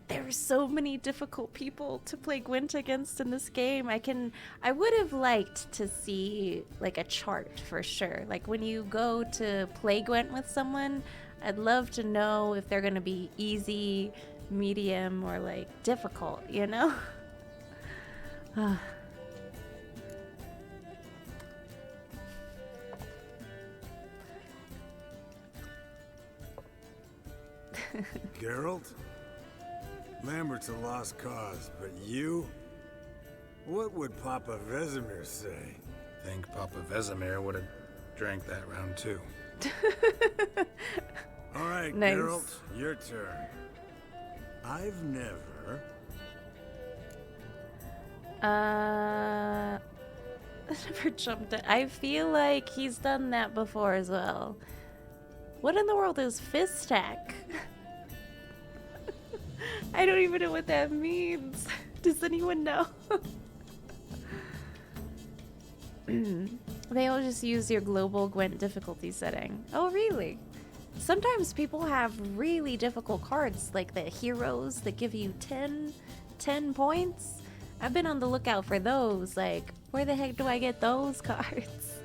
There are so many difficult people to play Gwent against in this game. I would have liked to see like a chart for sure. Like when you go to play Gwent with someone, I'd love to know if they're gonna be easy, medium, or like difficult, you know? Geralt? Lambert's a lost cause, but you? What would Papa Vesemir say? Think Papa Vesemir would have drank that round too. All right, Nice. Geralt, your turn. I've never... Never jumped it. I feel like he's done that before as well. What in the world is Fistak? I don't even know what that means. Does anyone know? They all just use your global Gwent difficulty setting. Oh, really? sometimes people have really difficult cards, like the heroes that give you 10 points. I've been on the lookout for those. Like, where the heck do I get those cards?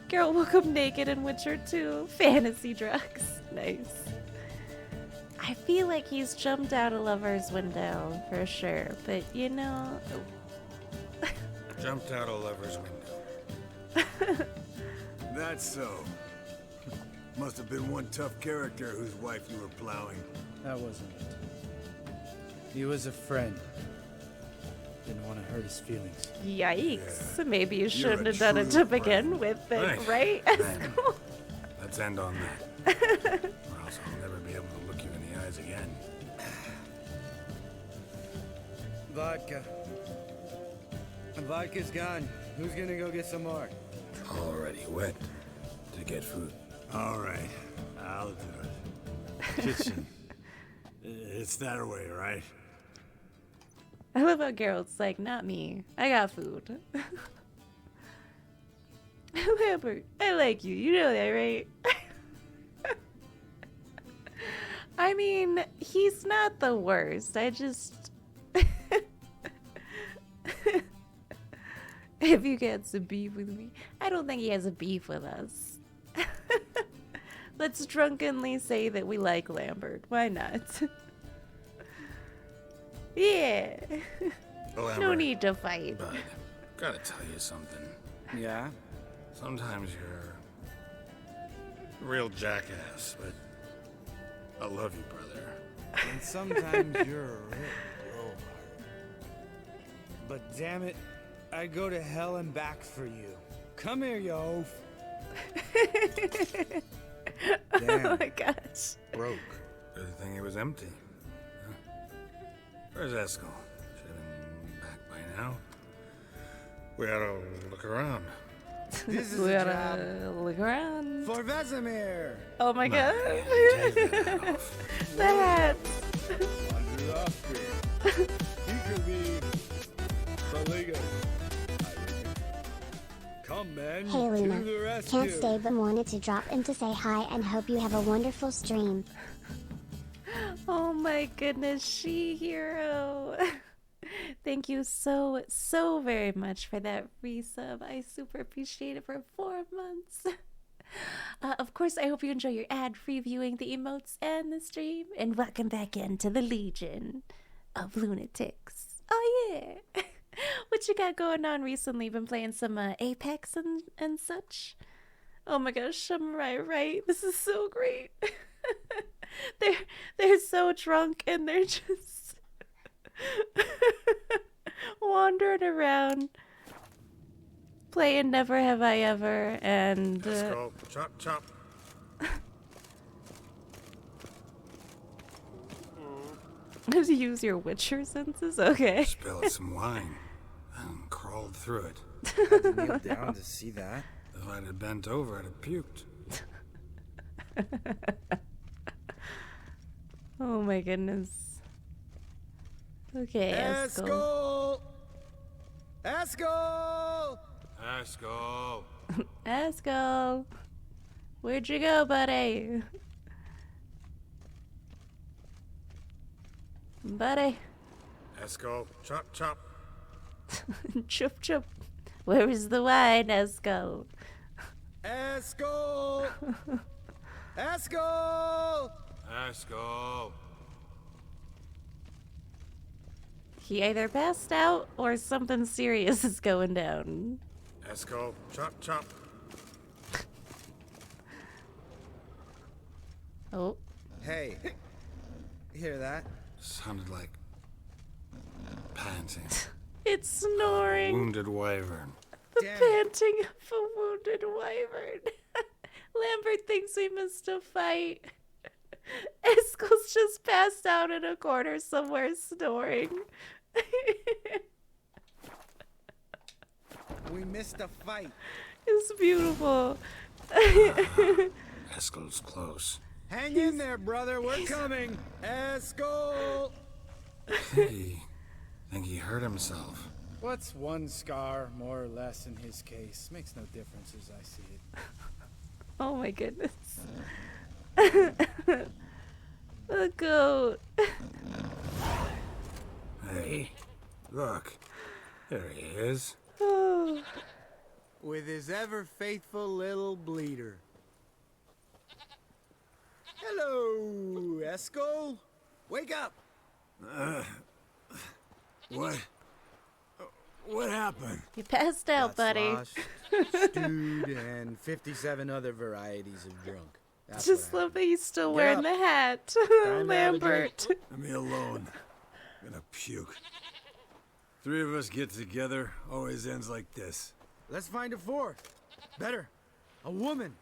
Girl woke up naked in Witcher 2. Fantasy drugs. Nice. I feel like he's jumped out a lover's window for sure, but you know. Jumped out a lover's window. That's so. Must have been one tough character whose wife you were plowing. That wasn't it. He was a friend. Didn't want to hurt his feelings. Yikes. Yeah. Maybe you You're shouldn't a have done it true to begin friend. with, then, Right. right? Man, let's end on that. Or else I'll never be able to look you in the eyes again. Vodka. Vodka's gone. Who's gonna go get some more? Already wet to get food. All right, I'll do it. Kitchen. It's that way, right? I love how Geralt's like, not me. I got food. Lambert, I like you. You know that, right? I mean, he's not the worst. I just... If you get some beef with me. I don't think he has a beef with us. Let's drunkenly say that we like Lambert. Why not? Yeah. No Lambert, need to fight. Bud, gotta tell you something. Yeah? Sometimes you're a real jackass, but I love you, brother. And sometimes you're a real blowhard. But damn it, I'd go to hell and back for you. Come here, you oaf. Oh my gosh. Broke. Good thing it was empty. Huh? Where's Eskel? Should have been back by now. We ought to look around. This is We a gotta job look around. for Vesemir. Oh my god. Take that hat off. The hat. Wander off here. He could be beleaguered. Come, men. Hey To Luna, the rescue. can't stay but wanted to drop in to say hi and hope you have a wonderful stream. Oh my goodness, she-hero. Thank you so very much for that resub. I super appreciate it for 4 months. Of course, I hope you enjoy your ad-free viewing, the emotes, and the stream. And welcome back into the Legion of Lunatics. Oh yeah. What you got going on recently? Been playing some Apex and such? Oh my gosh, I'm right. This is so great. They're so drunk and they're just wandering around playing Never Have I Ever and Let's go. Chop, chop. use your Witcher senses. Okay. Spilled some wine and crawled through it. Had to kneel down to see that. If I'd have bent over, I'd have puked. Oh my goodness. Okay, Eskel. Eskel! Eskel! Eskel. Where'd you go, buddy? Buddy. Eskel, chop, chop. Chup chup. Where is the wine, Eskel? Eskel! Eskel! Eskel! He either passed out or something serious is going down. Eskel, chop, chop. Oh. Hey, hear that? Sounded like panting. It's snoring. Wounded wyvern. The Damn it. panting of a wounded wyvern. Lambert thinks we missed a fight. Eskel's just passed out in a corner somewhere snoring. We missed a fight. It's beautiful. Eskel's close. Hang in there, brother. We're coming. Eskel! Think he hurt himself. What's one scar, more or less, in his case? Makes no difference as I see it. Oh my goodness. The goat. Hey, look. There he is. Oh. With his ever-faithful little bleeder. Hello, Eskel. Wake up! What happened? You passed out, Got buddy. sloshed, stewed, and 57 other varieties of drunk. That's Just what love that he's still Get wearing up. the hat. to have a Lambert. Leave me alone. I'm gonna puke. Three of us get together, always ends like this. Let's find a fourth. Better. A woman.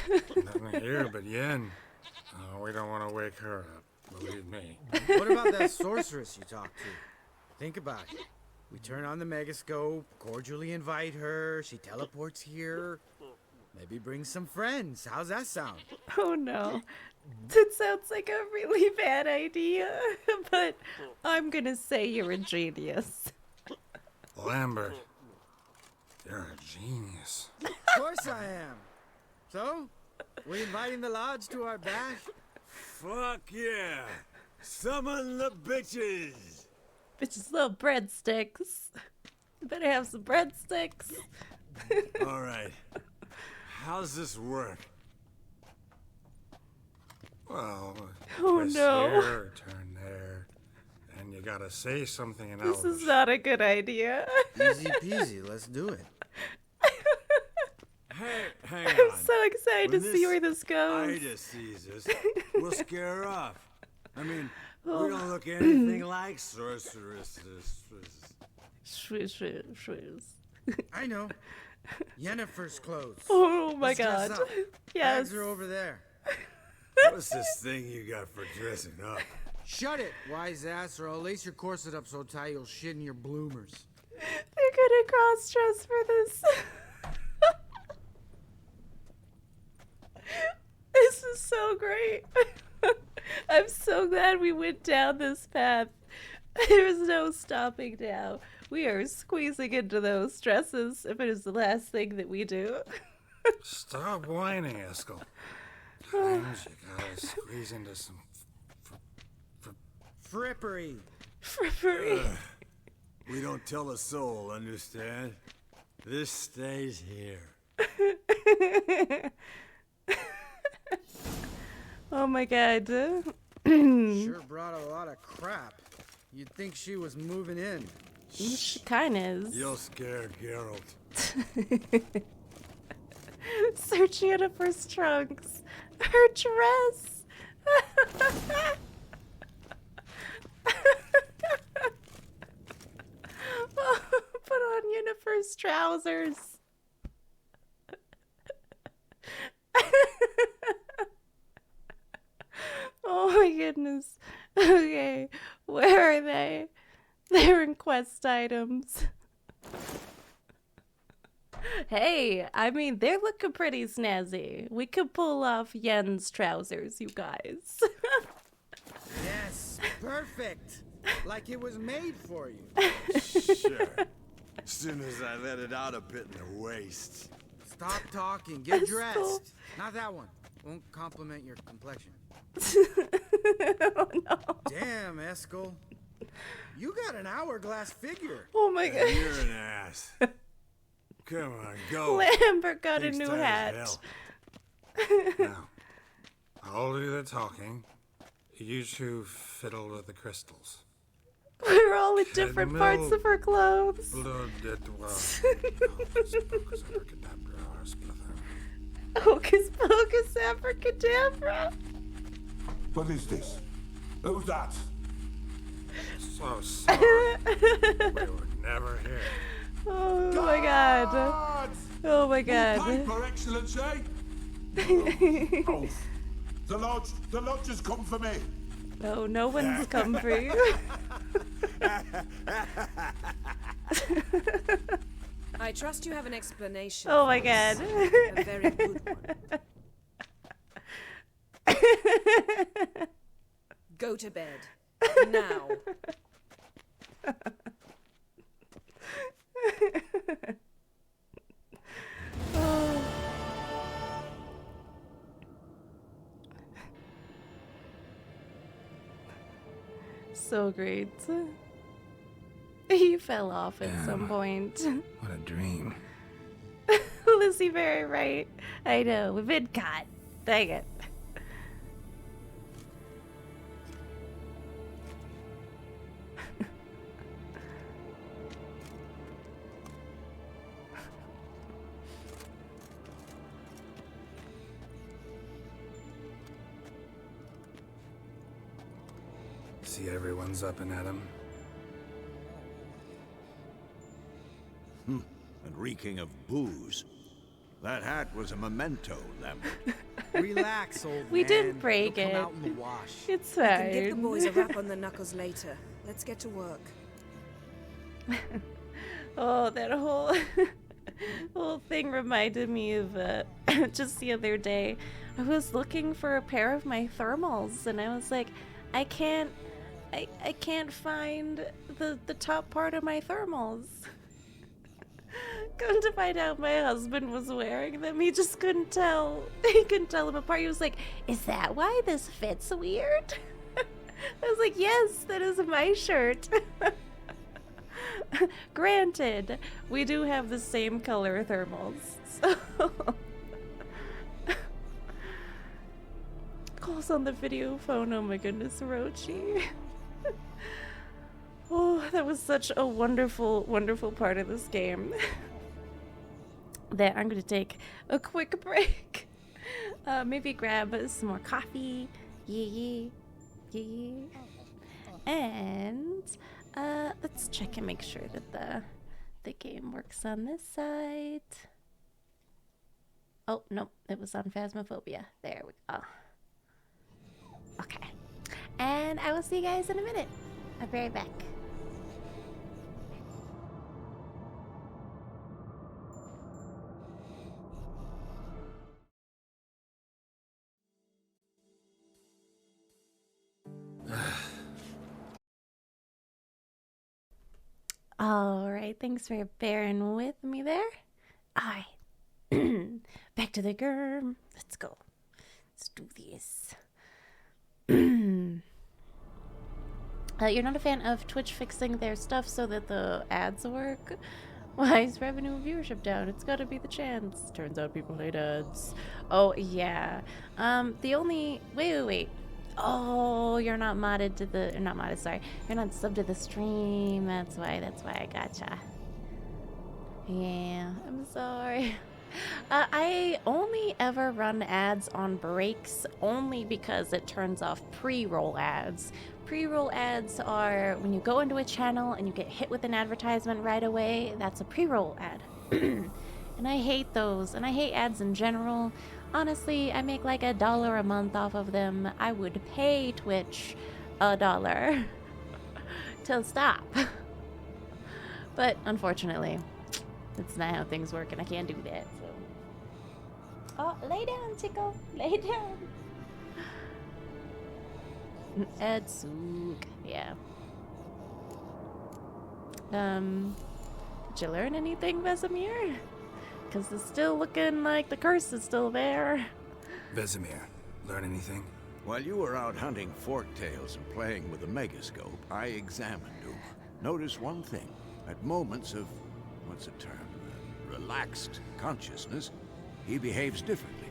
Nothing here but Yen. Oh, we don't want to wake her up. Believe me. What about that sorceress you talked to? Think about it. We turn on the megascope, cordially invite her, she teleports here. Maybe bring some friends. How's that sound? Oh no. That sounds like a really bad idea. But I'm gonna say you're a genius. Lambert, you're a genius. Of course I am. So, we inviting the lodge to our bash? Fuck yeah! Summon the bitches! Bitches love breadsticks. You better have some breadsticks. Alright. How's this work? Well, Oh, twist no. here, turn there, and you gotta say something in This Elvish. is not a good idea. Easy peasy, let's do it. Hey, hang I'm on. so excited When to see where this goes. Ida sees us, we'll scare her off. I mean, we don't look anything like sorceresses. Shwiz. I know. Yennefer's clothes. Oh my Let's dress god. up. Yes. Bags are over there. What's this thing you got for dressing up? Shut it, wise ass, or I'll lace your corset up so tight you'll shit in your bloomers. They're gonna cross dress for this. This is so great. I'm so glad we went down this path. There's no stopping now. We are squeezing into those dresses if it is the last thing that we do. Stop whining, Eskel. Times you gotta squeeze into some Frippery. Frippery. We don't tell a soul, understand? This stays here. Oh my god. Sure brought a lot of crap. You'd think she was moving in. She kinda is. You'll scare Geralt. Searching at Jennifer's trunks. Her dress. Put on Jennifer's trousers. Oh my goodness. Okay, where are they? They're in quest items. Hey, I mean, they're looking pretty snazzy. We could pull off Yen's trousers, you guys. Yes, perfect. Like it was made for you. Sure. As soon as I let it out a bit in the waist. Stop talking. Get That's dressed. cool. Not that one. Won't compliment your complexion. Oh no. Damn, Eskel. You got an hourglass figure. Oh my god. You're an ass. Come on, go. Lambert got a Things new tight as hat. hell. Now, I'll do the talking. You two fiddle with the crystals. We're all in different parts Caramel of her clothes. Blood dead well. Hocus pocus abracadabra. What is this? Who's that? So sorry. We were never here. Oh my god. Guards! Oh my More god. paper, Excellency! Oh, the lodge has come for me. Oh, no one's come for you. I trust you have an explanation. Oh for my this. god. A very good one. Go to bed. Now. So great. He fell off at some point. What a dream. Lizzie, very right. I know, we've been caught. Dang it. See, everyone's up and at 'em. And reeking of booze. That hat was a memento, Lambert. Relax, old man. We didn't break It'll it. come out in the wash. It's You can give the fine. boys a rap on the knuckles later. Let's get to work. Oh, that whole whole thing reminded me of just the other day. I was looking for a pair of my thermals, and I was like, I can't find the top part of my thermals. Come to find out, my husband was wearing them. He just couldn't tell. He couldn't tell them apart. He was like, "Is that why this fits weird?" I was like, "Yes, that is my shirt." Granted, we do have the same color thermals. So calls on the video phone. Oh my goodness, Rochi. Oh, that was such a wonderful, wonderful part of this game. That I'm going to take a quick break. Maybe grab some more coffee. Yeah. And let's check and make sure that the game works on this side. Oh, nope, it was on Phasmophobia. There we go. Okay. And I will see you guys in a minute. I'll be right back. Alright, thanks for bearing with me there. Alright. Back to the germ. Let's go. Let's do this. You're not a fan of Twitch fixing their stuff so that the ads work? Why is revenue and viewership down? It's gotta be the chance. Turns out people hate ads. Oh, yeah. The only... Wait. Oh, you're not modded to the... Not modded, sorry. You're not subbed to the stream. That's why I gotcha. Yeah, I'm sorry. I only ever run ads on breaks only because it turns off pre-roll ads. Pre-roll ads are when you go into a channel and you get hit with an advertisement right away. That's a pre-roll ad. And I hate those, and I hate ads in general. Honestly, I make like $1 a month off of them. I would pay Twitch $1 to stop. But unfortunately, that's not how things work, and I can't do that. So. Oh, lay down, Chico. Lay down. Adsuk. Yeah. Did you learn anything, Vesemir? Because it's still looking like the curse is still there. Vesemir, learn anything? While you were out hunting forktails and playing with the megascope, I examined Uma. Noticed one thing. At moments of, what's the term? Relaxed consciousness, he behaves differently.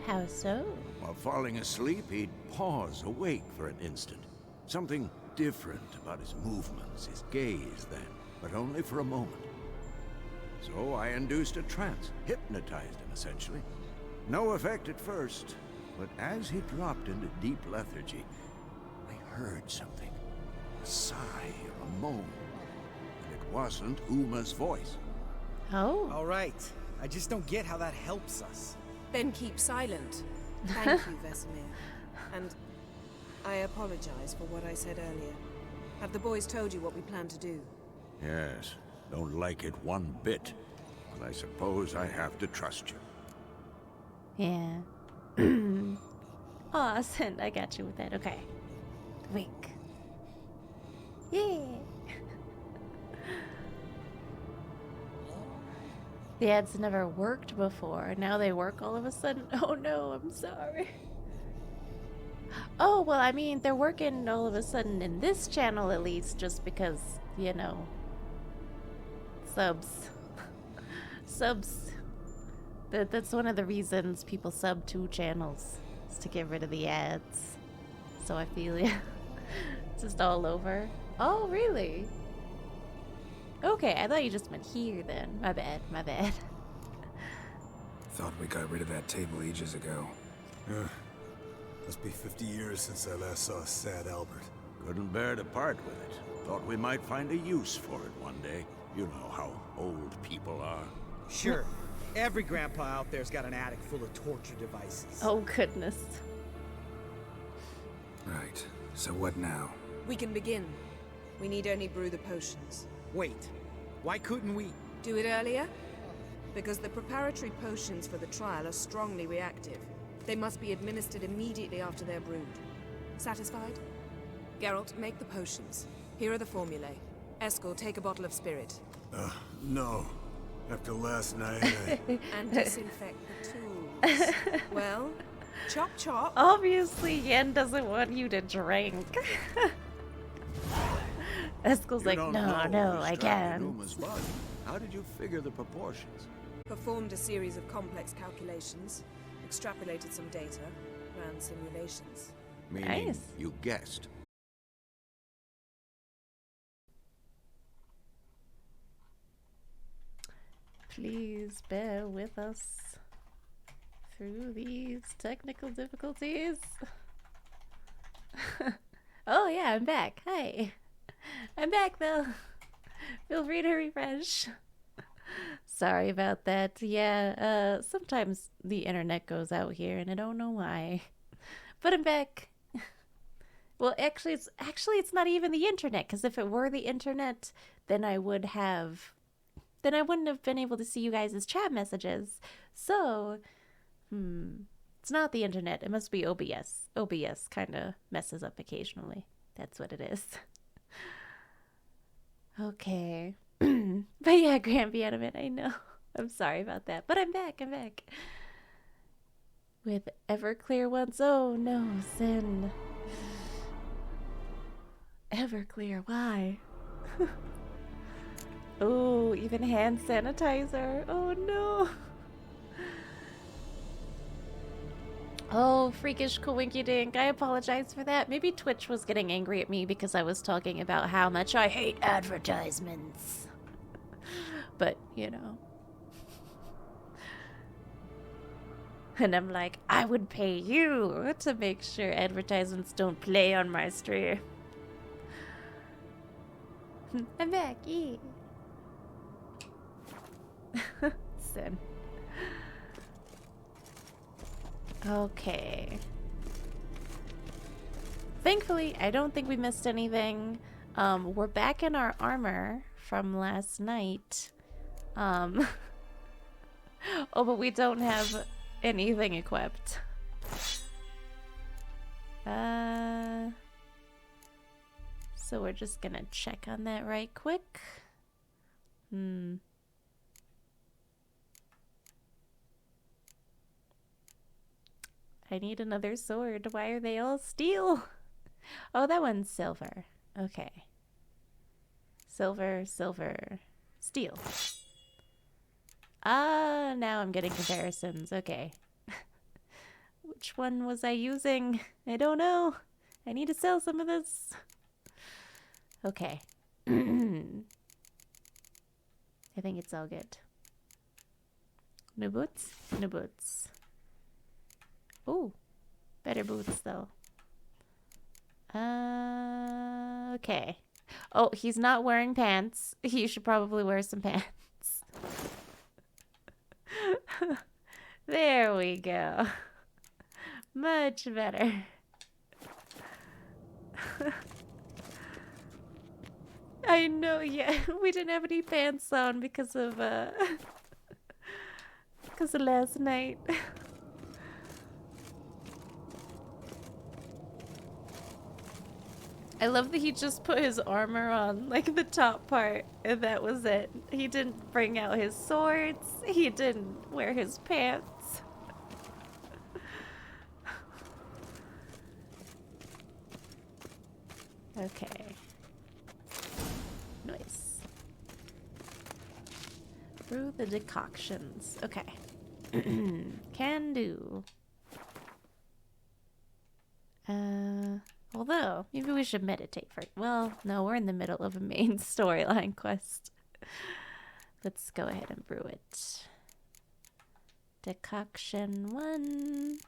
How so? While falling asleep, he'd pause awake for an instant. Something different about his movements, his gaze then, but only for a moment. So I induced a trance, hypnotized him essentially. No effect at first, but as he dropped into deep lethargy, I heard something. A sigh or a moan. And it wasn't Uma's voice. Oh. All right. I just don't get how that helps us. Then keep silent. Thank you, Vesemir. And I apologize for what I said earlier. Have the boys told you what we plan to do? Yes, don't like it one bit. But I suppose I have to trust you. Yeah. Awesome. I got you with that. Okay. Wink. Yeah. The ads never worked before. Now they work all of a sudden. Oh no, I'm sorry. Oh, well, I mean, they're working all of a sudden in this channel at least just because, you know, subs. Subs. That's one of the reasons people sub 2 channels, is to get rid of the ads. So I feel ya. Just all over. Oh, really? Okay, I thought you just meant here then. My bad, my bad. Thought we got rid of that table ages ago. Yeah. Must be 50 years since I last saw sad Albert. Couldn't bear to part with it. Thought we might find a use for it one day. You know how old people are. Sure. Every grandpa out there's got an attic full of torture devices. Oh, goodness. Right. So what now? We can begin. We need only brew the potions. Wait. Why couldn't we? Do it earlier? Because the preparatory potions for the trial are strongly reactive. They must be administered immediately after they're brewed. Satisfied? Geralt, make the potions. Here are the formulae. Eskel, take a bottle of spirit. No. After last night, And disinfect the tools. Well, chop chop. Obviously, Yen doesn't want you to drink. Eskel's like, no, I can't. How did you figure the proportions? Performed a series of complex calculations, extrapolated some data, ran simulations. Meaning Nice. you guessed. Please bear with us through these technical difficulties. Oh yeah, I'm back. Hi. I'm back though. Feel free to refresh. Sorry about that. Yeah, sometimes the internet goes out here and I don't know why. But I'm back. Well, actually it's not even the internet, because if it were the internet, then I wouldn't have been able to see you guys' chat messages. So, it's not the internet. It must be OBS. OBS kind of messes up occasionally. That's what it is. Okay. But yeah, Grampy Animate, I know. I'm sorry about that. But I'm back. With Everclear ones. Oh no, Sin. Everclear, why? Oh, even hand sanitizer. Oh no. Oh, freakish coinky dink. I apologize for that. Maybe Twitch was getting angry at me because I was talking about how much I hate advertisements. But, you know. And I'm like, I would pay you to make sure advertisements don't play on my stream. I'm back, yeah. Sin. Okay. Thankfully, I don't think we missed anything. We're back in our armor from last night. Oh, but we don't have anything equipped. So we're just gonna check on that right quick. I need another sword. Why are they all steel? Oh, that one's silver. Okay. Silver, silver, steel. Ah, now I'm getting comparisons. Okay. Which one was I using? I don't know. I need to sell some of this. Okay. I think it's all good. New boots? New boots. Ooh, better boots though. Okay. Oh, he's not wearing pants. You should probably wear some pants. There we go. Much better. I know, yeah. We didn't have any pants on because of last night. I love that he just put his armor on, like the top part, and that was it. He didn't bring out his swords. He didn't wear his pants. Okay. Nice. Brew the decoctions. Okay. Can do. Although, maybe we should meditate first. Well, no, we're in the middle of a main storyline quest. Let's go ahead and brew it. Decoction 1.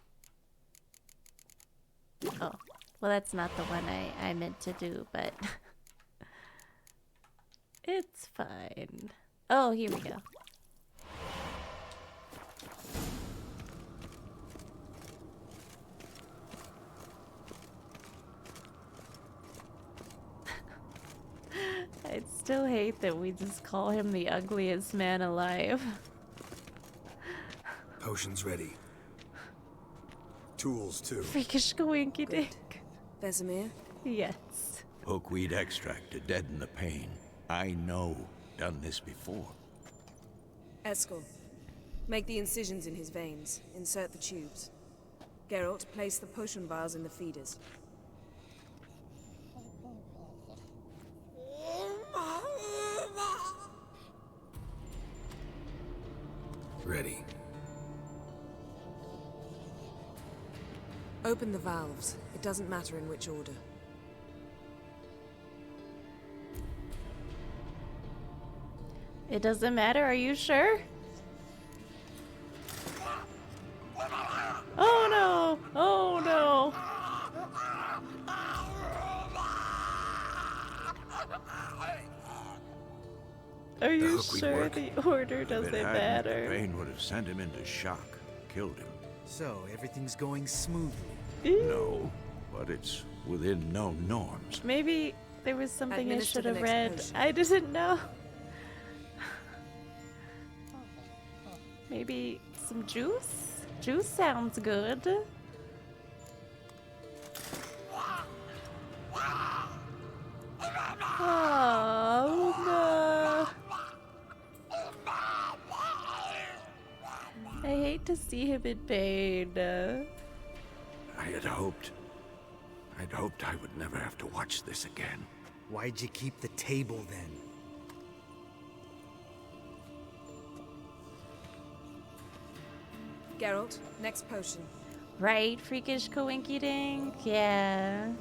Oh, well, that's not the one I meant to do, but it's fine. Oh, here we go. I'd still hate that we just call him the ugliest man alive. Potion's ready. Tools, too. Freakish goinky dink. Vesemir? Yes. Hookweed extract to deaden the pain. I know. Done this before. Eskel, make the incisions in his veins. Insert the tubes. Geralt, place the potion vials in the feeders. Ready. Open the valves. It doesn't matter in which order. It doesn't matter, are you sure? Oh no! Oh no! Are you sure the order doesn't matter? The pain would have sent him into shock, killed him. So, everything's going smoothly. No, but it's within known norms. Maybe there was something I Administer should the have next read. potion. I didn't know. Maybe some juice? Juice sounds good. Oh, no. I hate to see him in pain. I'd hoped I would never have to watch this again. Why'd you keep the table then? Geralt, next potion. Right, freakish coinky dink? Yeah.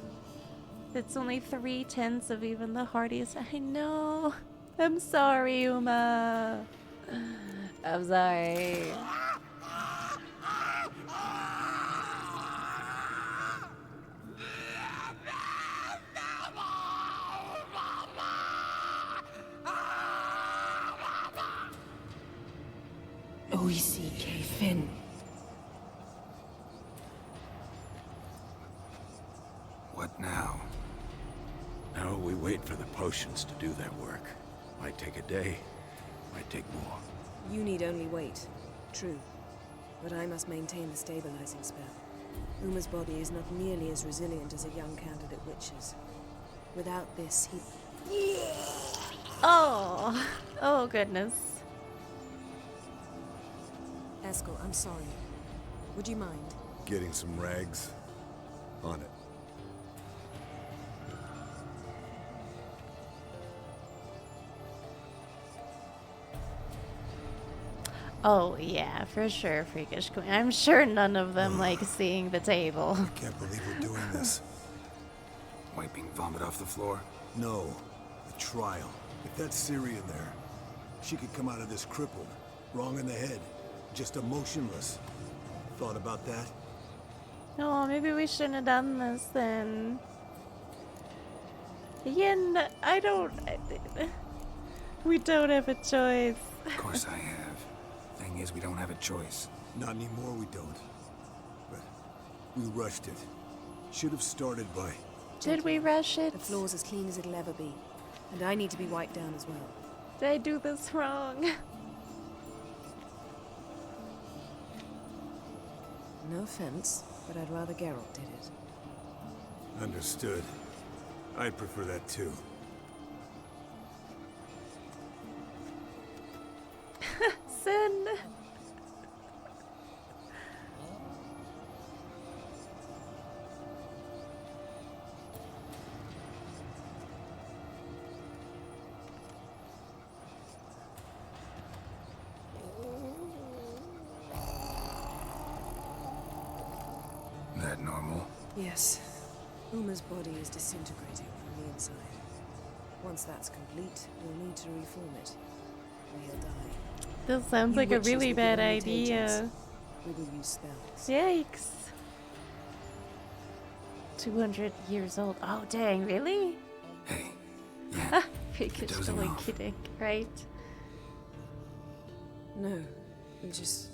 It's only 3/10 of even the hardiest. I know. I'm sorry, Uma. I'm sorry. O-E-C-K, Finn. What now? Now we wait for the potions to do their work. Might take a day, might take more. You need only wait. True. But I must maintain the stabilizing spell. Uma's body is not nearly as resilient as a young candidate witch's. Without this, he... Oh. Oh, goodness. Eskel, I'm sorry. Would you mind? Getting some rags? On it. Oh, yeah, for sure, freakish queen. I'm sure none of them like seeing the table. I can't believe we're doing this. Wiping vomit off the floor? No. The trial. If that's Ciri in there, she could come out of this crippled. Wrong in the head. Just emotionless. Thought about that? No, maybe we shouldn't have done this then. Again, I don't... We don't have a choice. Of course I have. Thing is, we don't have a choice. Not anymore, we don't. But we rushed it. Should have started by... Did we rush it? The floor's as clean as it'll ever be. And I need to be wiped down as well. Did I do this wrong? No offense, but I'd rather Geralt did it. Understood. I'd prefer that too. Sin. Yes. Uma's body is disintegrating from the inside. Once that's complete, we'll need to reform it. Or he'll die. This sounds You like a witches really will be bad the mutagens. idea. We will use spells. Yikes. 200 years old. Oh, dang, really? Hey, yeah. Freakish, dozing totally off. kidding, right? No, I'm just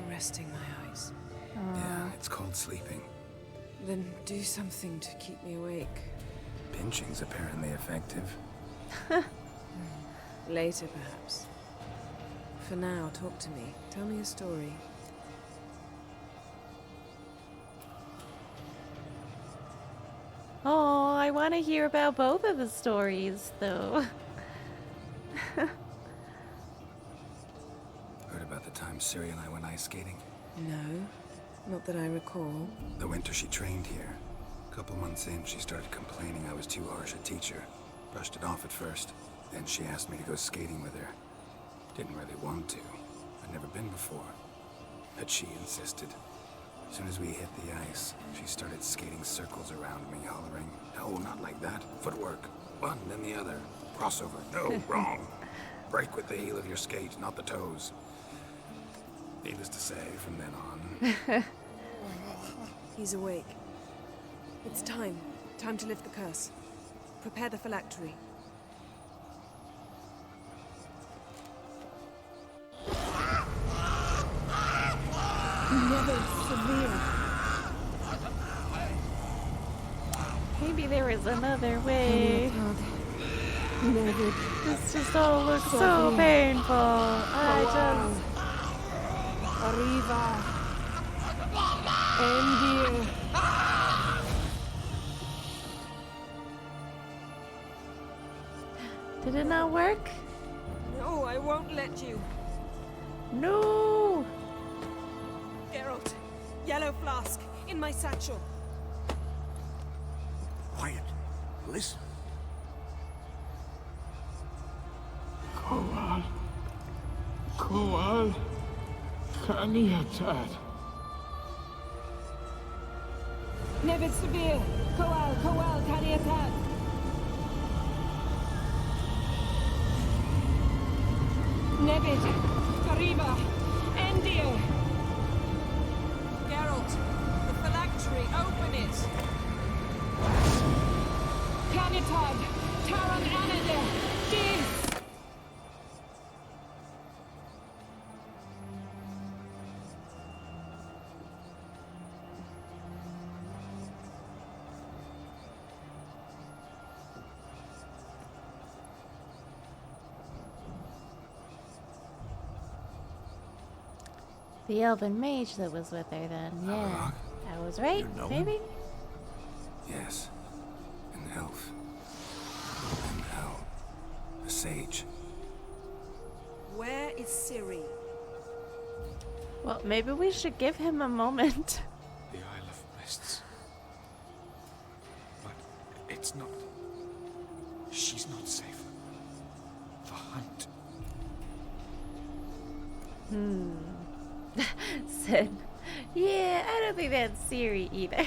resting my eyes. Yeah, it's called sleeping. Then do something to keep me awake. Pinching's apparently effective. Later, perhaps. For now, talk to me. Tell me a story. Oh, I want to hear about both of the stories, though. Heard about the time Siri and I went ice skating? No, not that I recall. The winter she trained here. A couple months in, she started complaining I was too harsh a teacher. Brushed it off at first. Then she asked me to go skating with her. Didn't really want to. I'd never been before. But she insisted. As soon as we hit the ice, she started skating circles around me, hollering, "No, not like that. Footwork. One, then the other. Crossover. No, wrong. Break with the heel of your skate, not the toes." Needless to say, from then on... He's awake. It's time. Time to lift the curse. Prepare the phylactery. Never severe. Maybe there is another way. This just all looks so painful. I just... Arriva. Endir. Did it not work? No, I won't let you. No! Geralt, yellow flask, in my satchel. Quiet. Listen. Kowal. Kowal. Kaniatad. Nevid Sabir. Kowal, Kaniatad. Nevid. Kariba. Endir. Geralt, the phylactery, open it. Kanitad. Taran Anadir. Dis. The elven mage that was with her then, yeah. I was right, You know maybe? him? Yes. An elf. An elf. A sage. Where is Ciri? Well, maybe we should give him a moment. The Isle of Mists. But it's not... She's not safe. The hunt. Said, yeah, I don't think that's Siri either.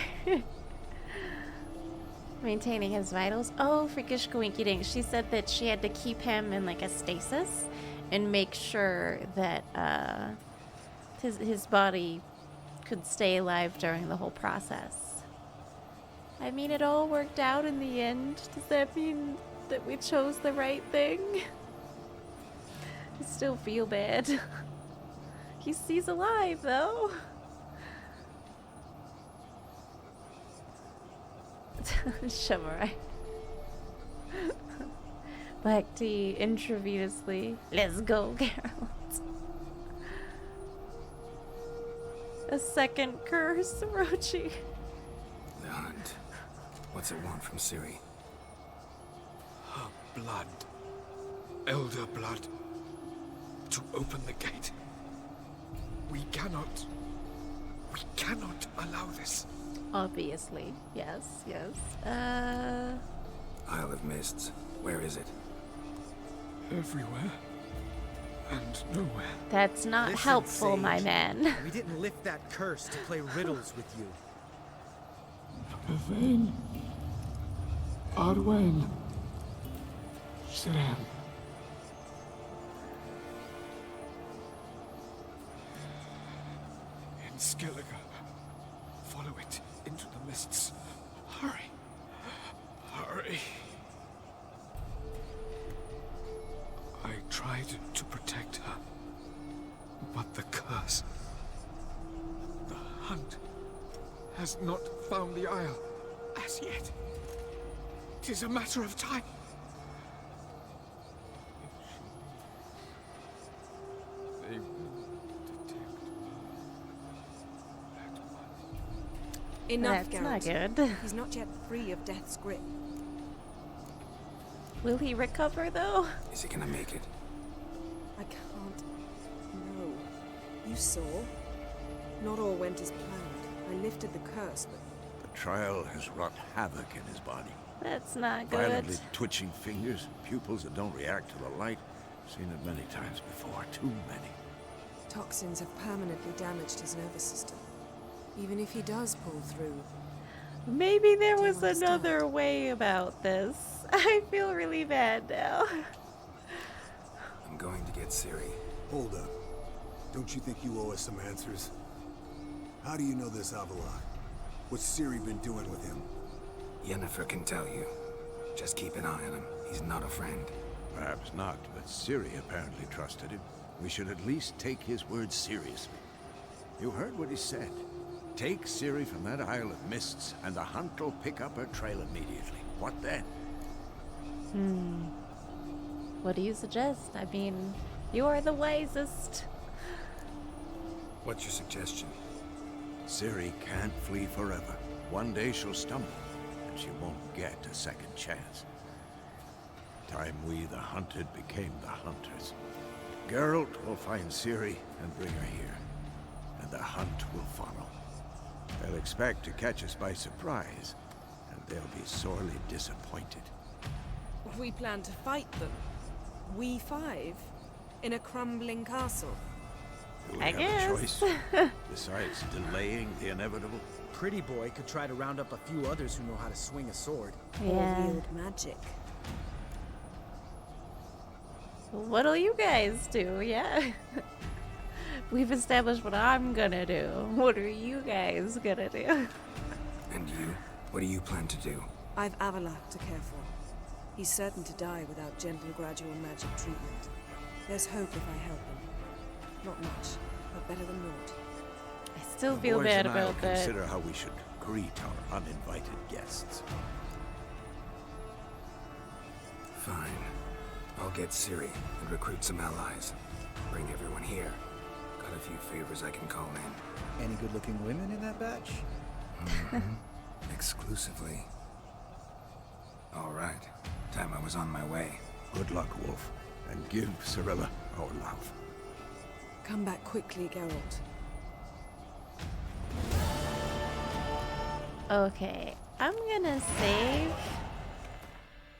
Maintaining his vitals. Oh, freakish coinky dink. She said that she had to keep him in like a stasis and make sure that his body could stay alive during the whole process. I mean, it all worked out in the end. Does that mean that we chose the right thing? I still feel bad. He's alive, though. Samurai. Black tea intravenously. Let's go, Geralt. A second curse, Rochi. The hunt. What's it want from Ciri? Her blood. Elder blood. To open the gate. We cannot allow this. Obviously. Yes, yes. Isle of Mists. Where is it? Everywhere. And nowhere. That's not Listen, helpful, my Sage. man. We didn't lift that curse to play riddles with you. Yvain. Arwen. Siren. In Skellige. Follow it into the mists. Hurry. Hurry. I tried to protect her. But the curse. The hunt has not found the Isle as yet. It is a matter of time. They will detect at once. Enough, That's not Geralt. good. He's not yet free of death's grip. Will he recover though? Is he gonna make it? I can't. No. You saw? Not all went as planned. I lifted the curse, but The trial has wrought havoc in his body. That's not good. Violently twitching fingers, pupils that don't react to the light. Seen it many times before, too many. toxins have permanently damaged his nervous system. Even if he does pull through. Maybe there was another way about this. I feel really bad now. I'm going to get Ciri. Hold up. Don't you think you owe us some answers? How do you know this Avila? What's Ciri been doing with him? Yennefer can tell you. Just keep an eye on him. He's not a friend. Perhaps not, but Ciri apparently trusted him. We should at least take his words seriously. You heard what he said. Take Ciri from that Isle of Mists, and the hunt will pick up her trail immediately. What then? What do you suggest? I mean, you are the wisest. What's your suggestion? Ciri can't flee forever. One day she'll stumble, and she won't get a second chance. Time we, the hunted, became the hunters. Geralt will find Ciri and bring her here, and the hunt will follow. They'll expect to catch us by surprise, and they'll be sorely disappointed. We plan to fight them. We five? In a crumbling castle? Do we I have guess. a choice? Besides delaying the inevitable? Pretty boy could try to round up a few others who know how to swing a sword. Or Yeah. wield magic. What'll you guys do? Yeah. We've established what I'm gonna do. What are you guys gonna do? And you? What do you plan to do? I've Avila to care for. He's certain to die without gentle, gradual magic treatment. There's hope if I help him. Not much, but better than naught. I still The feel boys bad and I'll about that. consider how we should greet our uninvited guests. Fine. I'll get Ciri and recruit some allies. Bring everyone here. Got a few favors I can call in. Any good-looking women in that batch? Exclusively. All right. Time I was on my way. Good luck, Wolf, and give Cirilla our love. Come back quickly, Geralt. Okay, I'm gonna save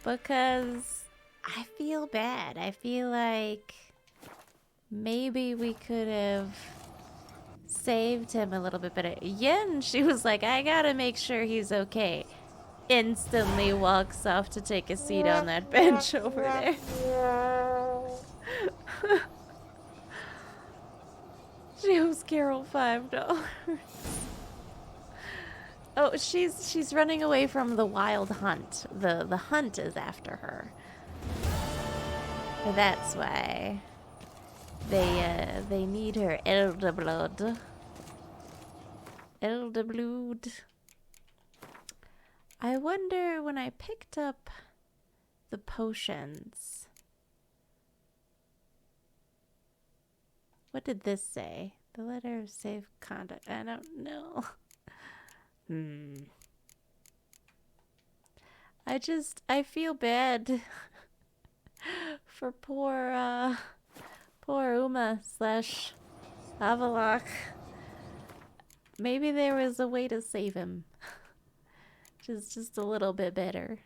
because I feel bad. I feel like maybe we could have saved him a little bit better. Yen, she was like, I gotta make sure he's okay. Instantly walks off to take a seat on that bench over there. She owes Carol $5. Oh, she's running away from the wild hunt. The hunt is after her. That's why they need her elder blood. Elder blood. I wonder when I picked up the potions. What did this say? The letter of safe conduct. I don't know. I feel bad for poor Uma / Avalok. Maybe there was a way to save him. Just a little bit better.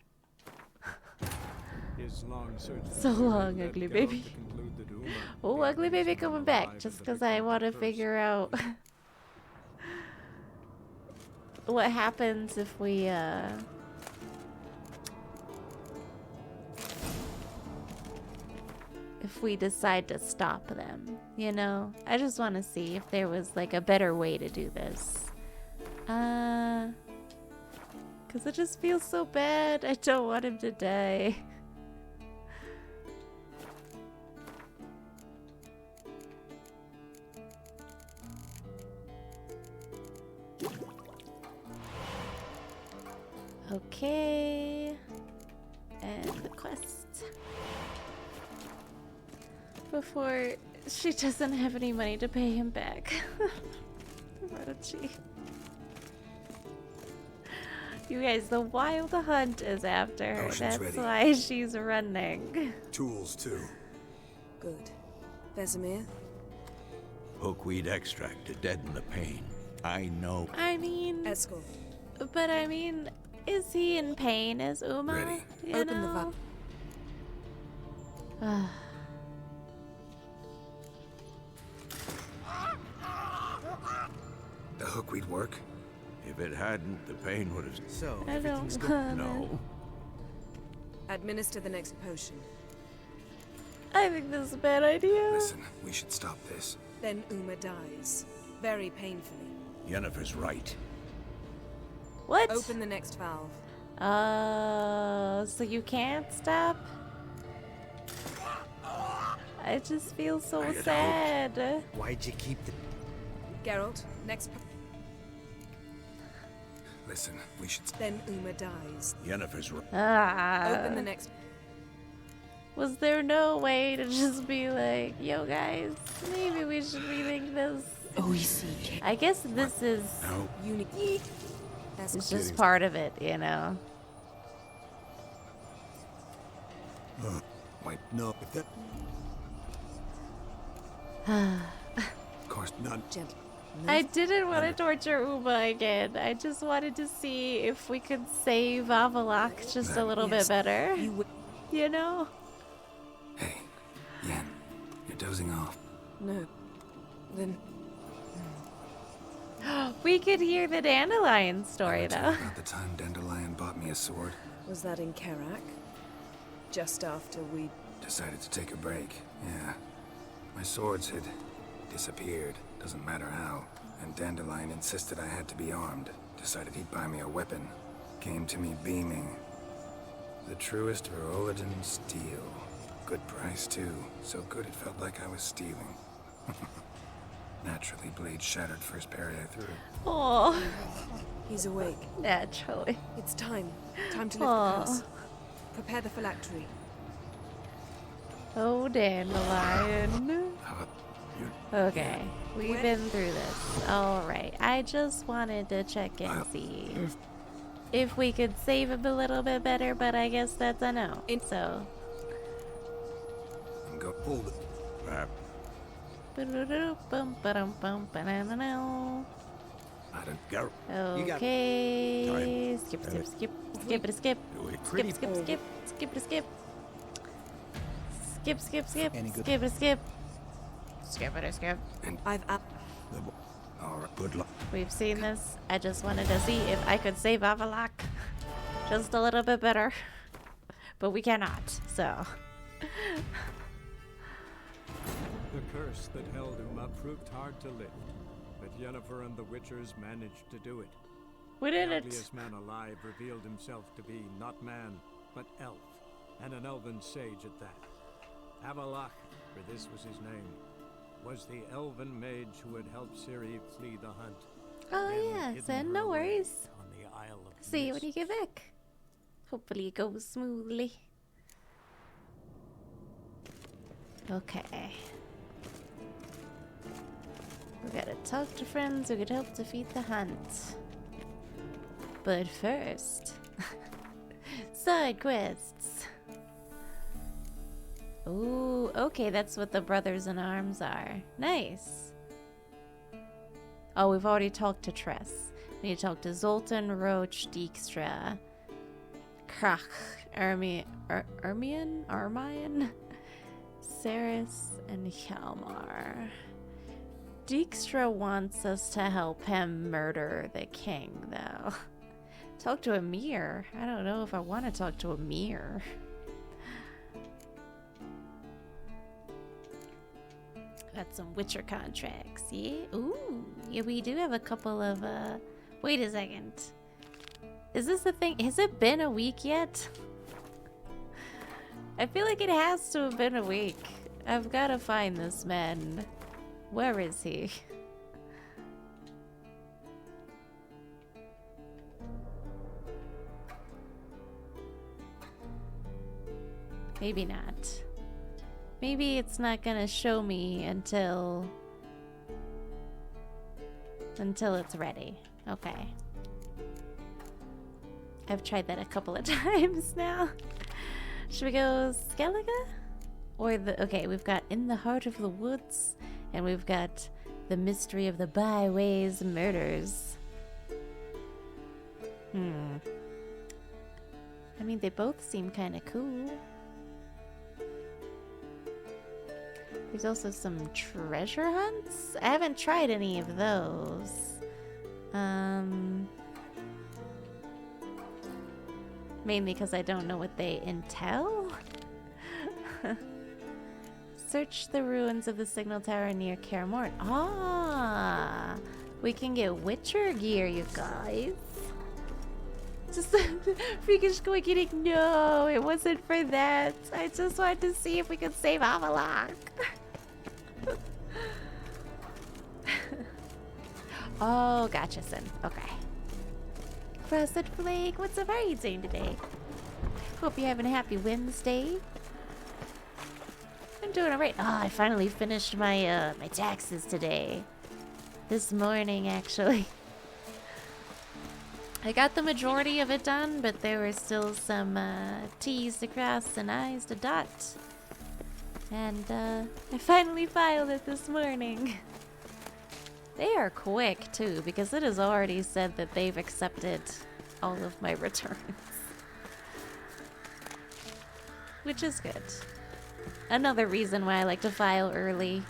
His long search for So Ciri long, led ugly Geralt baby. to conclude that Uma Oh, being ugly baby someone coming back alive just at the because I beginning want to of the figure out. what happens if we decide to stop them, you know? I just want to see if there was like a better way to do this. Cause it just feels so bad. I don't want him to die. Okay. And the quest. Before she doesn't have any money to pay him back. Rochi. You guys, the wild hunt is after her. Ocean's That's ready. why she's running. Tools, too. Good. Vesemir? Hookweed extract to deaden the pain. I know. I mean... Escort. But I mean, is he in pain as Uma? Ready. You Open the know? valve. The hookweed work? If it hadn't, the pain would have... So, I everything's don't good. wanna. No. Administer the next potion. I think this is a bad idea. Listen, we should stop this. Then Uma dies. Very painfully. Yennefer's right. What? Open the next valve. So you can't stop? I just feel so I had sad. Why'd you keep the... Geralt, next Listen, we should... Then Uma dies. Yennefer's right. Open the next... Was there no way to just be like, yo guys, maybe we should rethink this? I guess this is No. Unity. it's just part of it, you know. Wait, no. If that... Of course, not... Gentle. I didn't want to torture Uma again. I just wanted to see if we could save Avalok just a little bit better. You know? Hey, Yen, you're dozing off. No. Then... We could hear the dandelion story, Ever tell though. you about the time Dandelion bought me a sword? Was that in Karak? Just after we... Decided to take a break, yeah. My swords had disappeared, doesn't matter how. And Dandelion insisted I had to be armed. Decided he'd buy me a weapon. Came to me beaming. The truest Verolidan steel. Good price, too. So good it felt like I was stealing. Naturally, blade shattered first parry I threw. Oh, He's awake. naturally. It's time. Time to lift Aw. the curse. Prepare the phylactery. Oh, dandelion. How about Okay, we've been through this. Alright, I just wanted to check and see if we could save him a little bit better, but I guess that's a no. So. and go hold it? Perhaps. I don't Geralt. Okay. Skip, skip, skip. Skip it, skip. Do it. Skip, skip, skip. Skip it, skip. Skip, skip, skip. Any good- Skip it, skip. Skip it, skip. I've up. Alright, good luck. We've seen this. I just wanted to see if I could save Avalok just a little bit better. But we cannot, so. The curse that held Uma proved hard to lift, but Yennefer and the Witchers managed to do it. We did The it. ugliest man alive revealed himself to be not man, but elf, and an elven sage at that. Avalok, for this was his name, was the elven mage who had helped Ciri flee the hunt. Oh, then yes, hidden and her no away worries. On the Isle of See you when Mist. you get back. Hopefully it goes smoothly. Okay. We gotta talk to friends who could help defeat the hunt. But first, side quests. Ooh, okay, that's what the brothers in arms are. Nice. Oh, we've already talked to Tress. We need to talk to Zoltan, Roach, Dijkstra, Krach, Ermion, Saris, and Hjalmar. Dijkstra wants us to help him murder the king, though. Talk to a mirror. I don't know if I want to talk to a mirror. Got some Witcher contracts, yeah? Ooh, yeah, we do have a couple of, wait a second. Is this the thing? Has it been a week yet? I feel like it has to have been a week. I've got to find this man. Where is he? Maybe not. Maybe it's not gonna show me until it's ready. Okay. I've tried that a couple of times now. Should we go Skellige? Or the... Okay, we've got In the Heart of the Woods, and we've got The Mystery of the Byways Murders. I mean, they both seem kind of cool. There's also some treasure hunts. I haven't tried any of those. Mainly because I don't know what they entail. Search the ruins of the signal tower near Kaer Morhen. Ah, we can get Witcher gear, you guys. Just freaking squeaking. No, it wasn't for that. I just wanted to see if we could save Avalok. Oh, gotcha, son. Okay. Frosted Flake, what's up? How are you doing today? Hope you're having a happy Wednesday. I'm doing alright. Oh, I finally finished my my taxes today. This morning, actually. I got the majority of it done, but there were still some T's to cross and I's to dot. And I finally filed it this morning. They are quick, too, because it has already said that they've accepted all of my returns. Which is good. Another reason why I like to file early.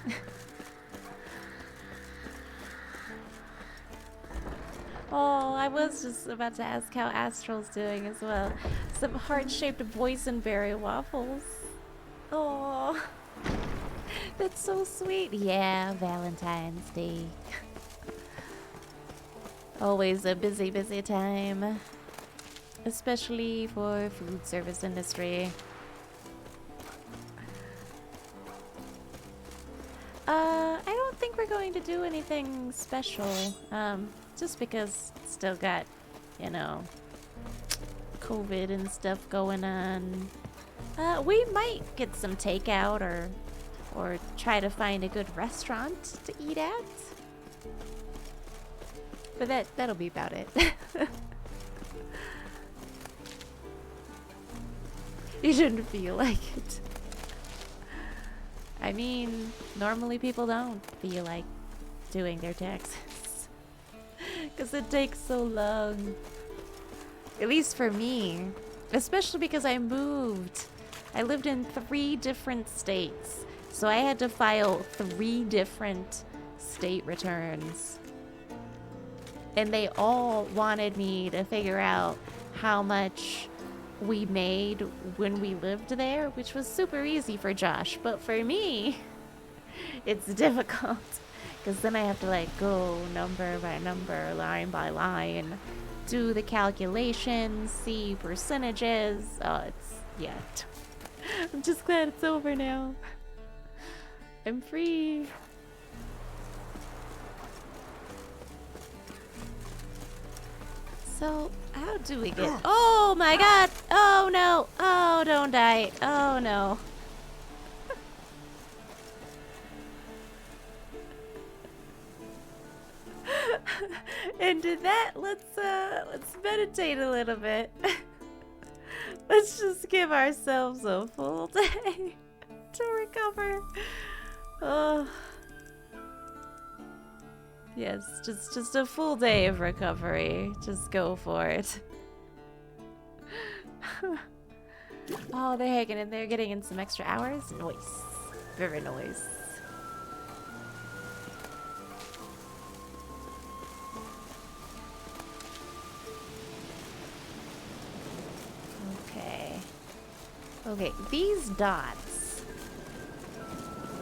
Oh, I was just about to ask how Astral's doing as well. Some heart-shaped boysenberry waffles. Oh, that's so sweet. Yeah, Valentine's Day. Always a busy, busy time. Especially for food service industry. I don't think we're going to do anything special. Just because still got, you know, COVID and stuff going on. We might get some takeout or try to find a good restaurant to eat at. But that'll be about it. You shouldn't feel like it. I mean, normally people don't feel like doing their taxes. Because it takes so long. At least for me. Especially because I moved. I lived in 3 different states. So I had to file 3 different state returns. And they all wanted me to figure out how much we made when we lived there, which was super easy for Josh. But for me, it's difficult. Because then I have to like go number by number, line by line, do the calculations, see percentages. Oh, it's, yeah. I'm just glad it's over now. I'm free. So, how do we get... Oh my god! Oh no! Oh, don't die. Oh no. And to that, let's meditate a little bit. Let's just give ourselves a full day to recover. Oh. Yes, just a full day of recovery. Just go for it. Oh, they're hanging in there, getting in some extra hours. Nice. Very nice. Okay, these dots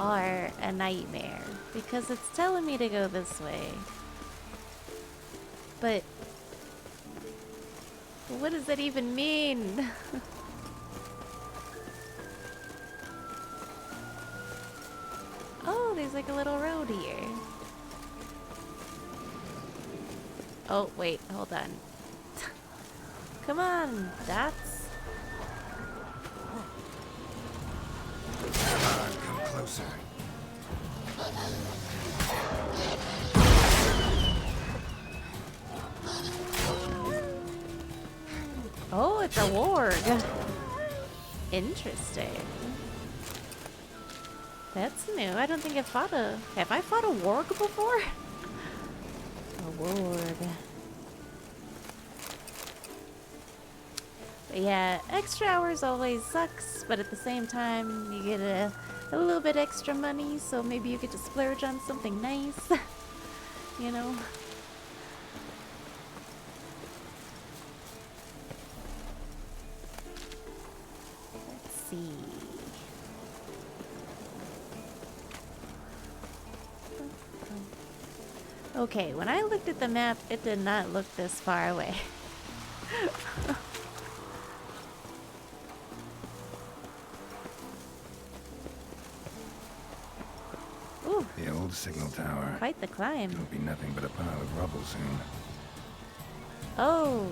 are a nightmare because it's telling me to go this way. But what does that even mean? Oh, there's like a little road here. Oh, wait, hold on. Come on, dots. Come on, come closer. Oh, it's a warg. Interesting. That's new. I don't think I've fought a... Have I fought a warg before? A warg. But yeah, extra hours always sucks, but at the same time, you get a little bit extra money, so maybe you get to splurge on something nice. You know? Let's see. Okay, when I looked at the map, it did not look this far away. Ooh, The old signal tower. quite the climb. It'll be nothing but a pile of rubble soon. Oh.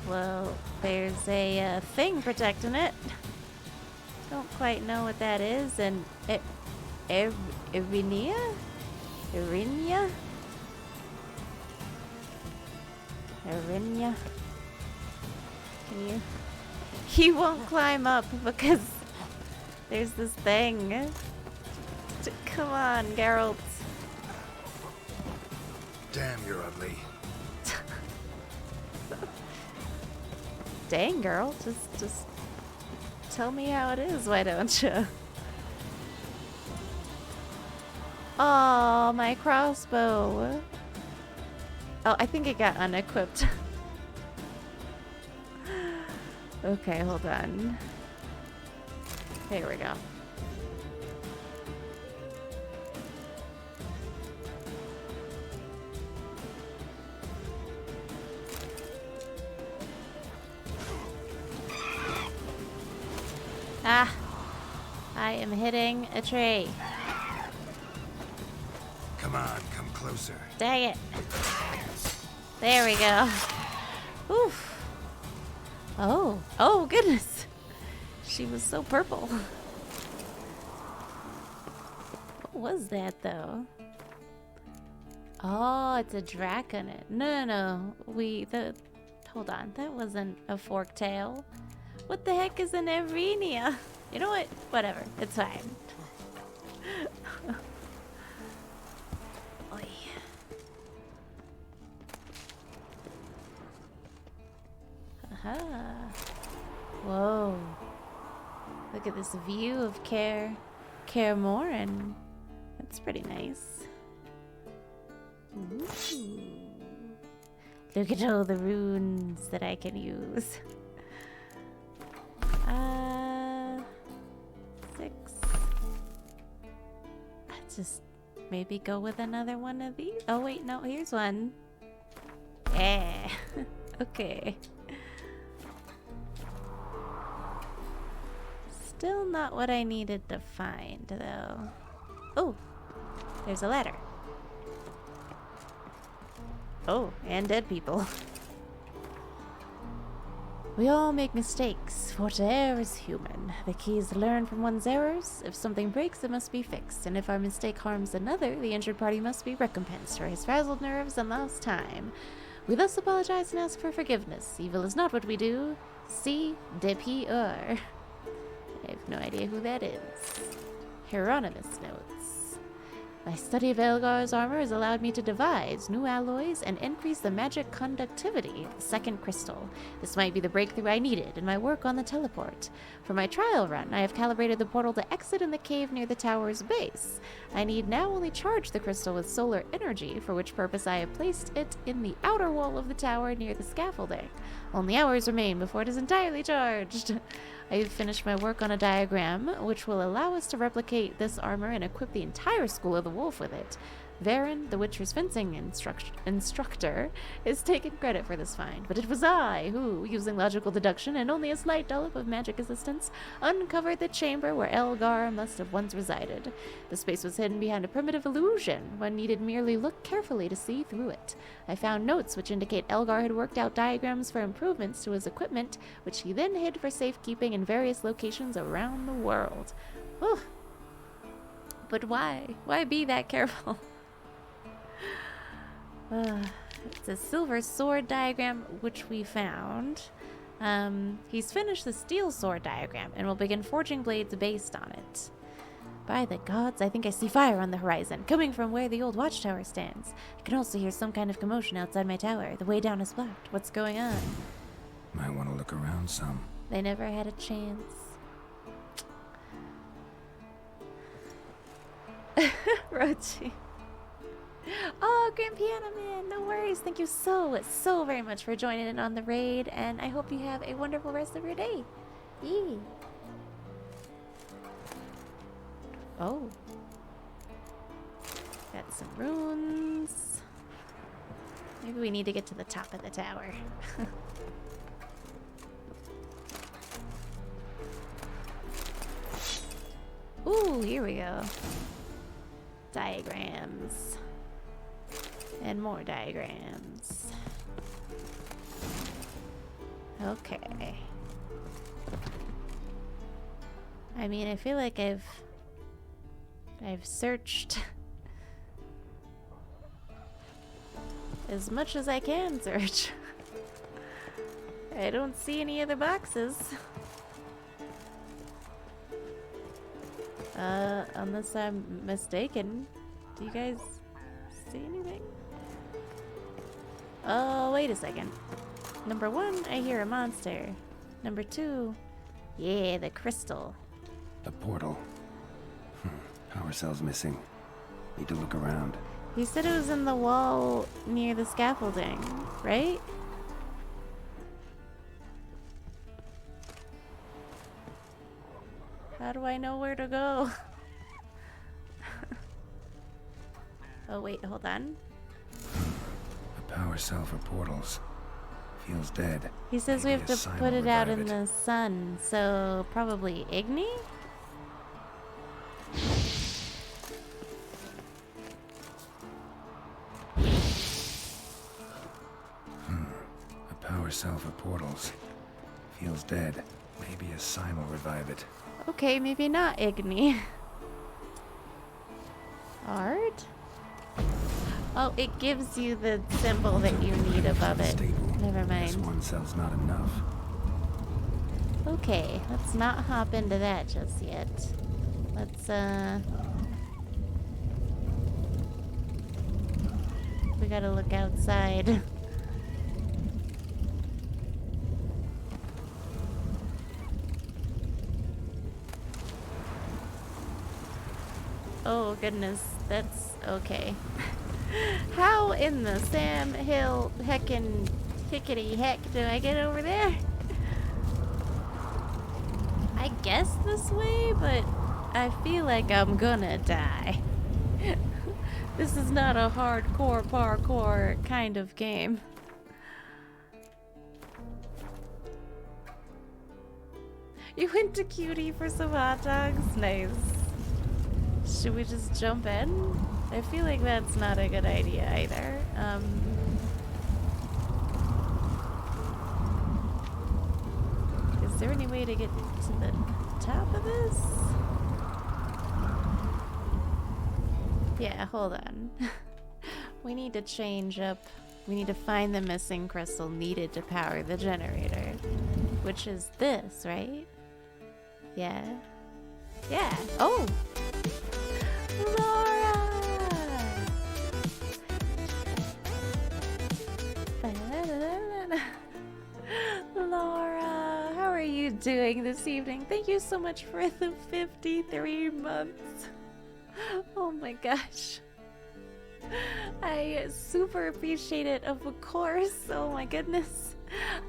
Well, there's a thing protecting it. Don't quite know what that is. And Irinia? Irinia? Irinia? Can you? He won't climb up because there's this thing. Come on, Geralt. Damn, you're ugly. Dang, girl. Just tell me how it is, why don't you? Oh, my crossbow. Oh, I think it got unequipped. Okay, hold on. Here we go. Ah, I am hitting a tree. Come on, come closer. Dang it. There we go. Oof. Oh goodness. She was so purple. What was that though? Oh, it's a draconid. No. Hold on, that wasn't a fork tail. What the heck is an Erinia? You know what? Whatever. It's fine. Oy. Aha. Whoa. Look at this view of Kaer Morhen. That's pretty nice. Ooh. Look at all the runes that I can use. 6. Just maybe go with another one of these. Oh wait, no, here's one. Yeah. Okay. Still not what I needed to find though. Oh, there's a ladder. Oh, and dead people. We all make mistakes, for to err is human. The key is to learn from one's errors. If something breaks, it must be fixed, and if our mistake harms another, the injured party must be recompensed for his frazzled nerves and lost time. We thus apologize and ask for forgiveness. Evil is not what we do. See, depuis I have no idea who that is. Hieronymus notes. My study of Elgar's armor has allowed me to devise new alloys and increase the magic conductivity of the second crystal. This might be the breakthrough I needed in my work on the teleport. For my trial run, I have calibrated the portal to exit in the cave near the tower's base. I need now only charge the crystal with solar energy, for which purpose I have placed it in the outer wall of the tower near the scaffolding. Only hours remain before it is entirely charged. I've finished my work on a diagram, which will allow us to replicate this armor and equip the entire School of the Wolf with it. Varen, the Witcher's fencing instructor, is taking credit for this find, but it was I who, using logical deduction and only a slight dollop of magic assistance, uncovered the chamber where Elgar must have once resided. The space was hidden behind a primitive illusion. One needed merely look carefully to see through it. I found notes which indicate Elgar had worked out diagrams for improvements to his equipment, which he then hid for safekeeping in various locations around the world. Whew. But why? Why be that careful? It's a silver sword diagram, which we found. He's finished the steel sword diagram and will begin forging blades based on it. By the gods, I think I see fire on the horizon, coming from where the old watchtower stands. I can also hear some kind of commotion outside my tower. The way down is blocked. What's going on? Might want to look around some. They never had a chance. Rochi. Oh, Grand Piano Man, no worries. Thank you so very much for joining in on the raid, and I hope you have a wonderful rest of your day. Yee. Oh. Got some runes. Maybe we need to get to the top of the tower. Ooh, here we go. Diagrams. And more diagrams. Okay. I mean, I feel like I've searched as much as I can search. I don't see any other boxes. Unless I'm mistaken. Do you guys see anything? Oh, wait a second. Number 1, I hear a monster. Number 2, yeah, the crystal. A portal. Power cell's missing. Need to look around. He said it was in the wall near the scaffolding, right? How do I know where to go? Oh, wait, hold on. A power cell for portals. Feels dead. He says we Maybe have a to sign put will it out revive in the sun, so probably Igni? A power cell for portals. Feels dead. Maybe a sign will revive it. Okay, maybe not Igni. Art? Oh, it gives you the symbol that you need above it. Never This mind. one cell's not enough. Okay, let's not hop into that just yet. Let's, we gotta look outside. Oh goodness, that's okay. How in the Sam Hill heckin' hickety heck do I get over there? I guess this way, but I feel like I'm gonna die. This is not a hardcore parkour kind of game. You went to Cutie for some hot dogs? Nice. Should we just jump in? I feel like that's not a good idea either. Is there any way to get to the top of this? Yeah, hold on. We need to change up. We need to find the missing crystal needed to power the generator. Which is this, right? Yeah. Yeah. Oh! Laura! Laura, how are you doing this evening? Thank you so much for the 53 months. Oh my gosh. I super appreciate it, of course. Oh my goodness.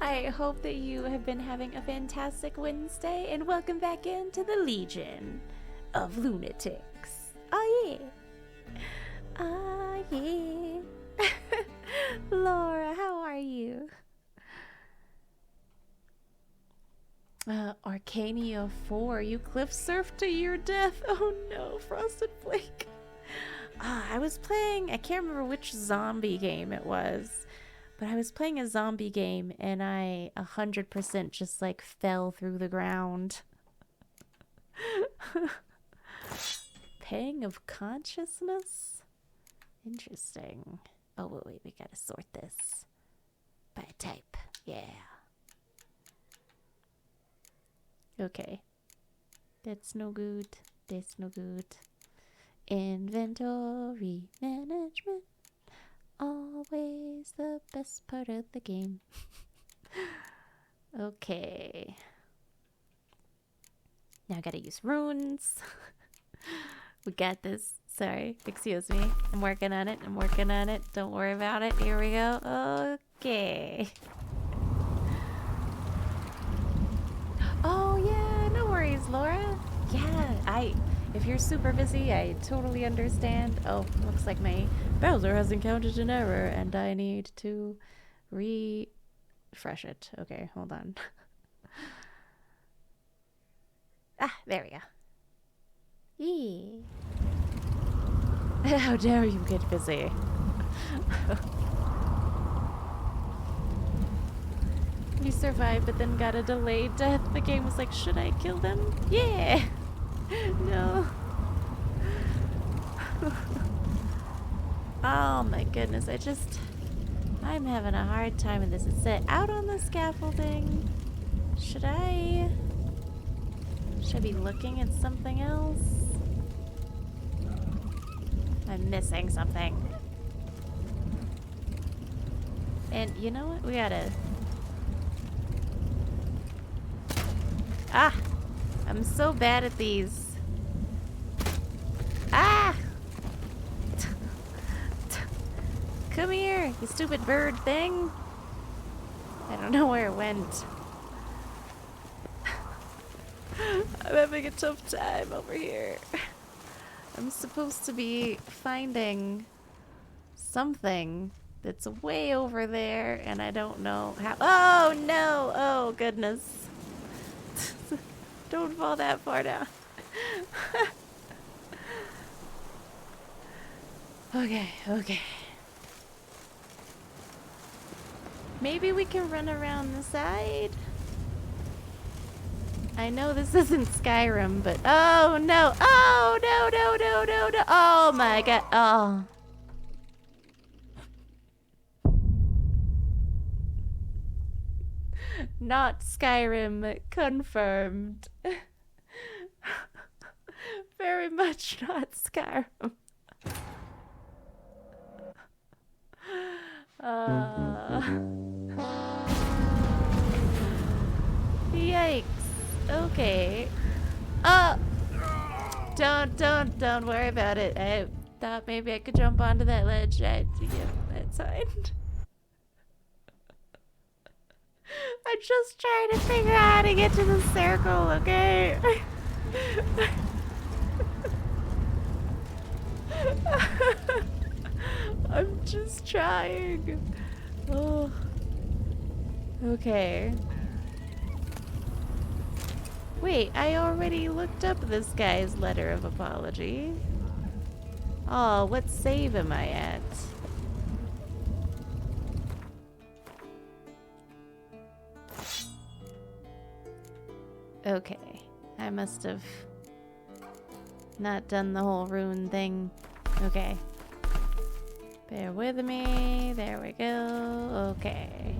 I hope that you have been having a fantastic Wednesday, and welcome back into the Legion of Lunatics. Oh yeah. Oh yeah. Laura, how are you? Arcania 4, you cliff surfed to your death. Oh no, Frosted Flake. I was playing, I can't remember which zombie game it was, but I was playing a zombie game and I 100% just like fell through the ground. Pang of consciousness? Interesting. Oh wait, we gotta sort this by type. Yeah. Okay. That's no good. That's no good. Inventory management. Always the best part of the game. Okay. Now I gotta use runes. We got this. Sorry. Excuse me. I'm working on it. I'm working on it. Don't worry about it. Here we go. Okay. Oh yeah, no worries, Laura. Yeah, if you're super busy, I totally understand. Oh, looks like my browser has encountered an error and I need to refresh it. Okay, hold on. There we go. Yee. How dare you get busy? You survived, but then got a delayed death. The game was like, should I kill them? Yeah! No. Oh my goodness, I'm having a hard time with this. It said out on the scaffolding. Should I be looking at something else? I'm missing something. And you know what? We gotta... I'm so bad at these. Come here, you stupid bird thing. I don't know where it went. I'm having a tough time over here. I'm supposed to be finding something that's way over there, and I don't know how. Oh no! Oh goodness. Don't fall that far down. Okay. Maybe we can run around the side? I know this isn't Skyrim, but oh no! Oh no! Oh my god! Oh. Not Skyrim, confirmed. Very much not Skyrim. Yikes. Okay. Don't worry about it. I thought maybe I could jump onto that ledge. Yeah, that's fine. I'm just trying to figure out how to get to the circle, okay? I'm just trying. Oh. Okay. Wait, I already looked up this guy's letter of apology. Oh, what save am I at? Okay, I must have not done the whole rune thing. Okay. Bear with me. There we go. Okay.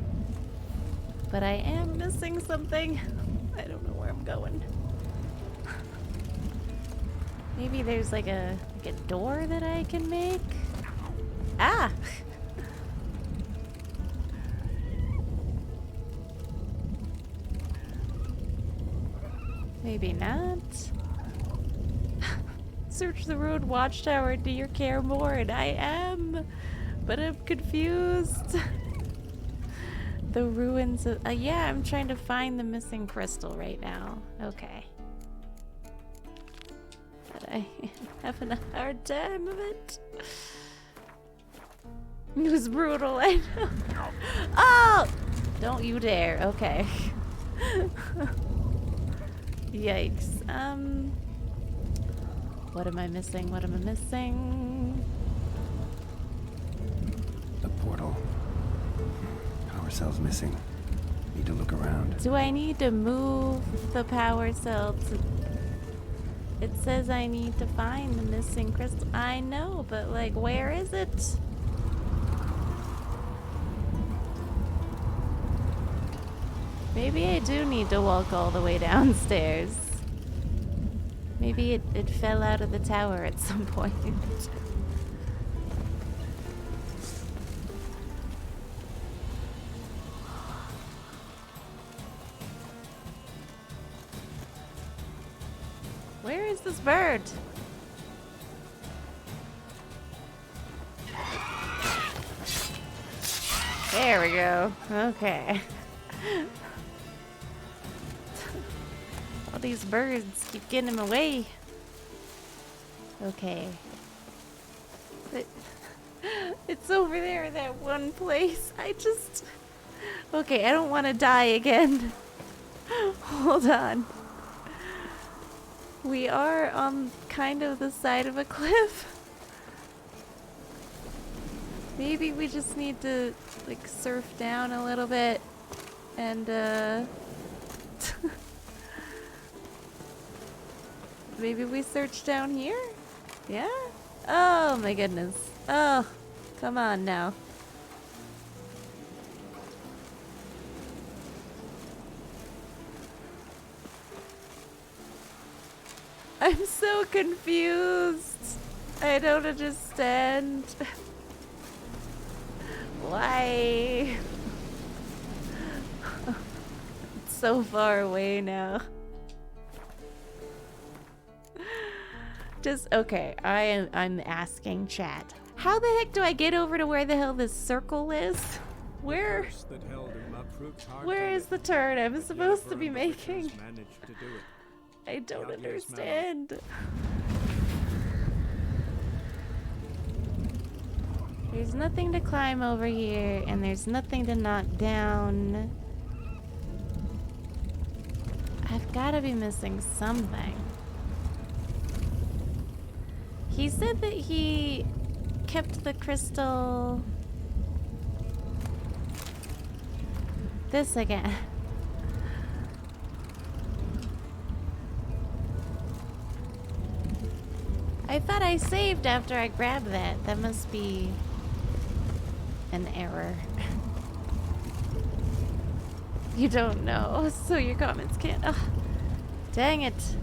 But I am missing something. I don't know where I'm going. Maybe there's like a door that I can make? Ah! Maybe not. Search the road watchtower. Do you care more? And I am, but I'm confused. The ruins of... yeah, I'm trying to find the missing crystal right now. Okay. But I am having a hard time of it. It was brutal, I know. Oh! Don't you dare. Okay. Yikes. What am I missing? What am I missing? The portal. Power cell's missing. Need to look around. Do I need to move the power cell to... It says I need to find the missing crystal. I know, but like, where is it? Maybe I do need to walk all the way downstairs. Maybe it fell out of the tower at some point. Where is this bird? There we go. Okay. All these birds keep getting him away. Okay. But it's over there in that one place. I just... Okay, I don't want to die again. Hold on. We are on kind of the side of a cliff. Maybe we just need to, like, surf down a little bit and, maybe we search down here? Yeah? Oh my goodness. Oh, come on now. I'm so confused. I don't understand. Why? It's so far away now. Just okay. I'm asking chat. How the heck do I get over to where the hell this circle is? Where is the turn I'm supposed to be making? I don't understand. There's nothing to climb over here, and there's nothing to knock down. I've got to be missing something. He said that he kept the crystal... This again. I thought I saved after I grabbed that. That must be an error. You don't know, so your comments can't. Oh, dang it.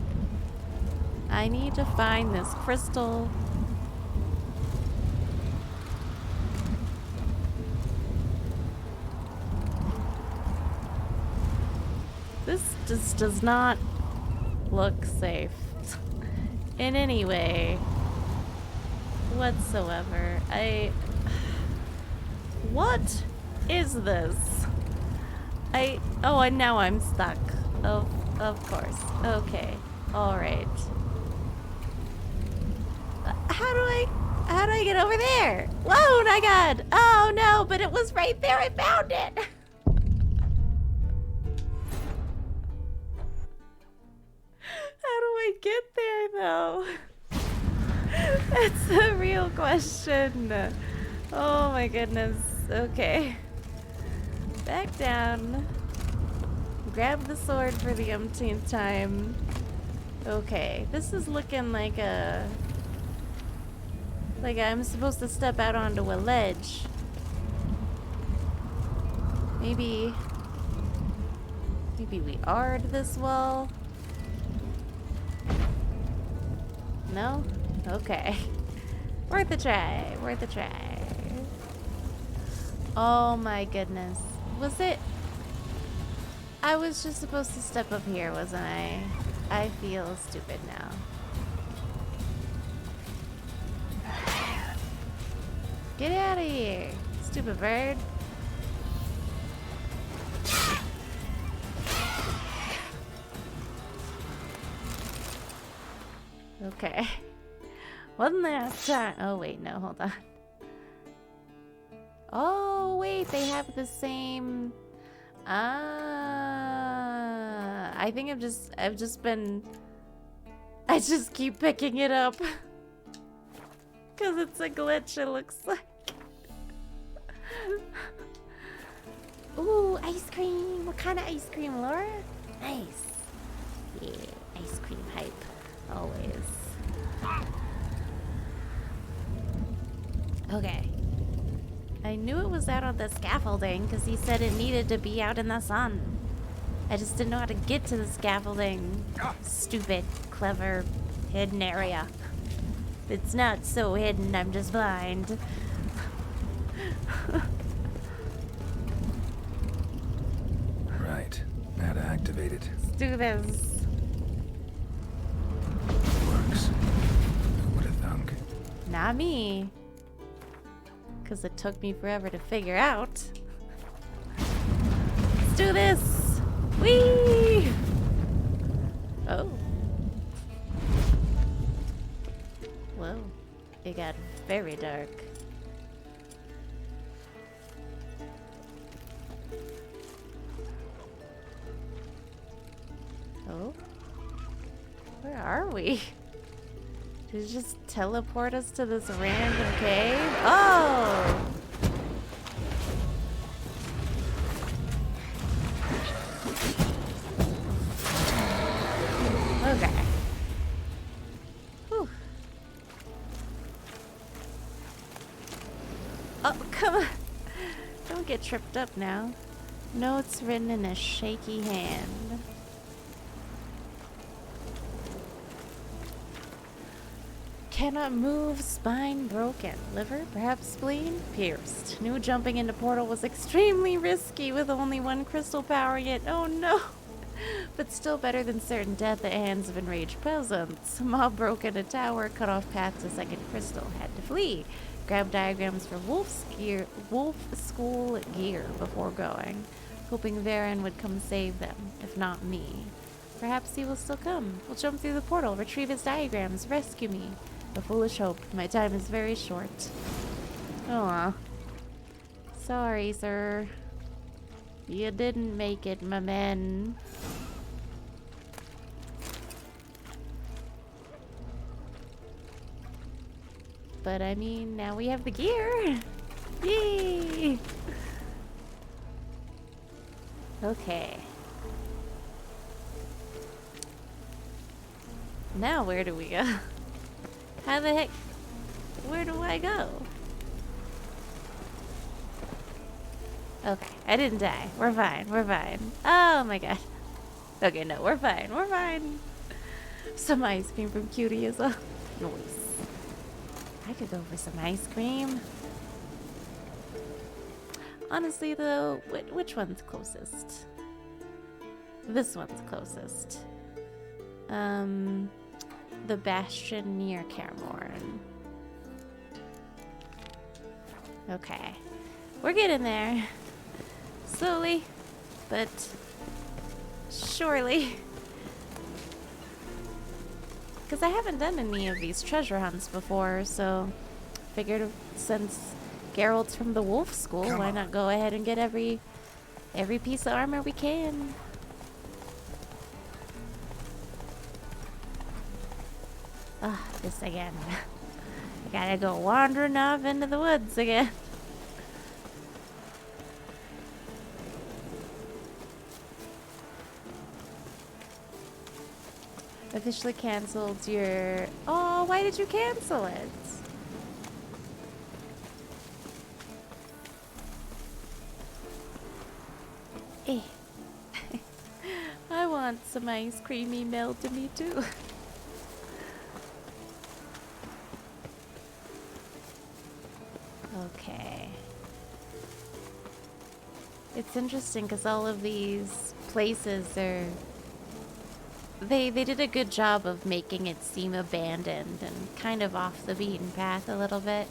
I need to find this crystal. This just does not look safe. In any way whatsoever. What is this? Oh, and now I'm stuck. Oh, of course. Okay. All right. How do I get over there? Whoa, my God. Oh no, but it was right there. I found it. How do I get there, though? That's the real question. Oh my goodness. Okay. Back down. Grab the sword for the umpteenth time. Okay. This is looking like I'm supposed to step out onto a ledge. Maybe we are this wall. No? Okay. Worth a try. Worth a try. Oh my goodness. Was it? I was just supposed to step up here, wasn't I? I feel stupid now. Get out of here, stupid bird. Okay. One last time. Oh, wait, no, hold on. Oh, wait, they have the same... I think I just keep picking it up. Because it's a glitch, it looks like. Ooh, ice cream. What kind of ice cream, Laura? Nice. Yeah, ice cream hype. Always. Okay. I knew it was out on the scaffolding because he said it needed to be out in the sun. I just didn't know how to get to the scaffolding. Stupid, clever, hidden area. It's not so hidden, I'm just blind. Right. Now to activate it. Let's do this. Works. Who would have thunk? Not me. Because it took me forever to figure out. Let's do this! Whee! Oh. Whoa. It got very dark. Oh? Where are we? Did it just teleport us to this random cave? Oh! Okay. Whew. Oh, come on. Don't get tripped up now. Notes written in a shaky hand. Cannot move, spine broken. Liver, perhaps spleen, pierced. Knew jumping into portal was extremely risky with only one crystal powering it. Oh no! But still better than certain death at hands of enraged peasants. Mob broke in a tower, cut off path to second crystal. Had to flee. Grab diagrams for wolf school gear before going. Hoping Varen would come save them, if not me. Perhaps he will still come. We'll jump through the portal, retrieve his diagrams, rescue me. A foolish hope. My time is very short. Aw. Sorry, sir. You didn't make it, my man. But I mean, now we have the gear. Yay! Okay. Now where do we go? How the heck? Where do I go? Okay, I didn't die. We're fine. We're fine. Oh my god. Okay, no, we're fine. We're fine. Some ice cream from Cutie as well. Nice. I could go for some ice cream. Honestly, though, which one's closest? This one's closest. The Bastion near Karamorn. Okay. We're getting there. Slowly, but surely. Because I haven't done any of these treasure hunts before, so figured since Geralt's from the Wolf School, why not go ahead and get every piece of armor we can. Ah, this again. I gotta go wandering off into the woods again. Officially canceled your... Oh, why did you cancel it? Eh. I want some ice cream emailed to me too. Okay. It's interesting because all of these places are... They did a good job of making it seem abandoned and kind of off the beaten path a little bit.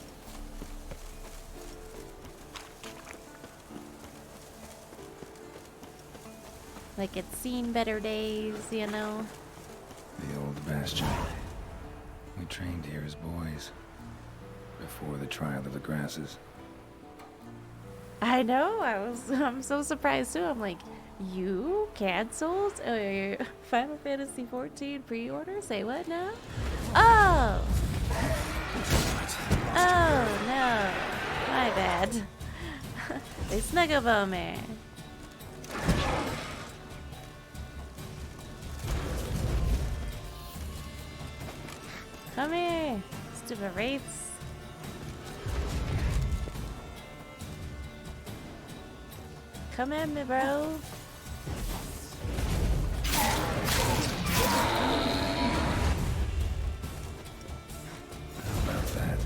Like it's seen better days, you know? The old bastion. We trained here as boys. Before the trial of the grasses. I know. I'm so surprised too. I'm like, you canceled Final Fantasy 14 pre-order? Say what now? Oh. Oh no. My bad. They snuck up on me. Come here, stupid wraiths. Come at me, bro. About that.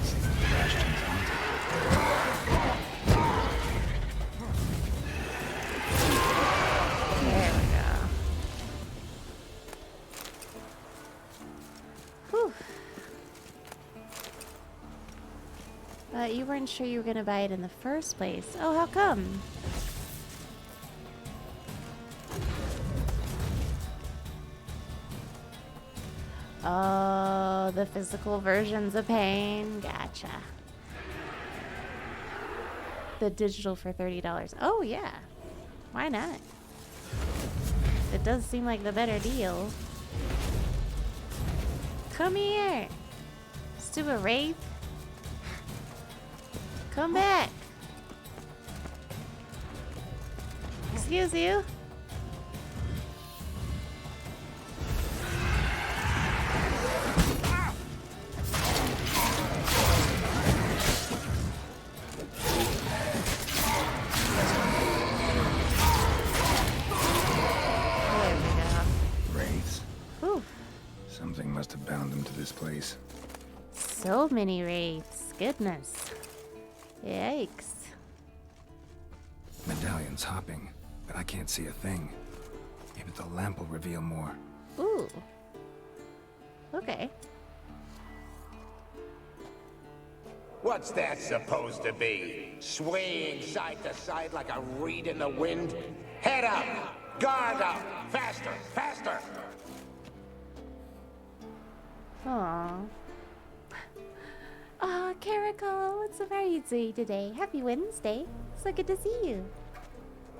Seems the bastion's haunted. There we go. Whew. But you weren't sure you were gonna buy it in the first place. Oh, how come? Oh, the physical version's a pain. Gotcha. The digital for $30. Oh, yeah. Why not? It does seem like the better deal. Come here. Stupid wraith. Come back. Excuse you. Something must have bound them to this place. So many wraiths. Goodness. Yikes. Medallion's hopping, but I can't see a thing. Maybe the lamp will reveal more. Ooh. Okay. What's that supposed to be? Swaying side to side like a reed in the wind? Head up! Guard up! Faster! Faster! Aww. Aw, Caracol, what's the matter today? Happy Wednesday. So good to see you.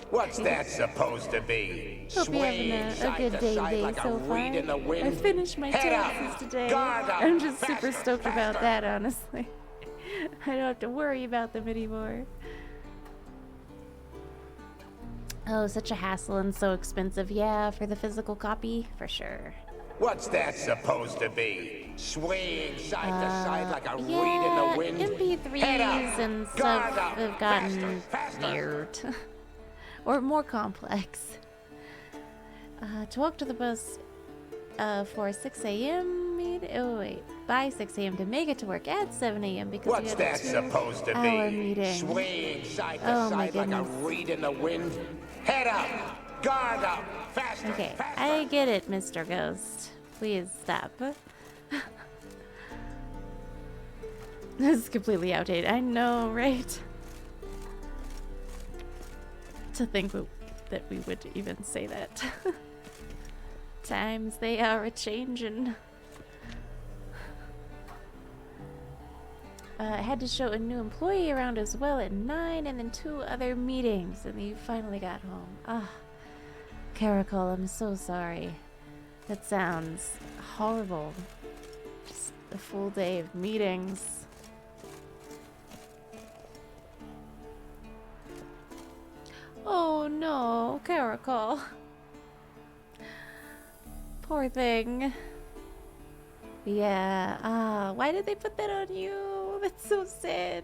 What's that supposed to be? Hope you're having a good day like so far. I finished my taxes today. I'm just super stoked about that, honestly. I don't have to worry about them anymore. Oh, such a hassle and so expensive. Yeah, for the physical copy, for sure. What's that supposed to be? Swaying side to side like a reed in the wind? MP3s and stuff have gotten weird. Or more complex. To walk to the bus for 6 a.m. Oh wait, by 6 a.m. to make it to work at 7 a.m. because what's we had that supposed to be? Meeting. Swaying side to side like a reed in the wind? Head up! Guard up! Faster! Okay, faster. I get it, Mr. Ghost. Please stop. This is completely outdated. I know, right? To think that we would even say that. Times they are a-changin'. I had to show a new employee around as well at 9 and then 2 other meetings, and you finally got home. Ah, Caracol, I'm so sorry. That sounds horrible. Just a full day of meetings. Oh no, Caracol. Poor thing. Yeah, why did they put that on you? That's so sad.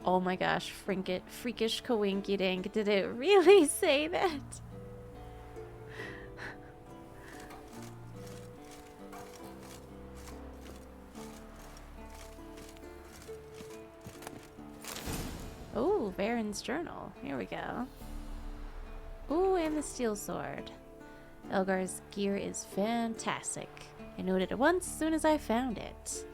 Oh my gosh, freakish coinky dink. Did it really say that? Oh, Baron's journal. Here we go. Ooh, and the steel sword. Elgar's gear is fantastic. I noted it once as soon as I found it.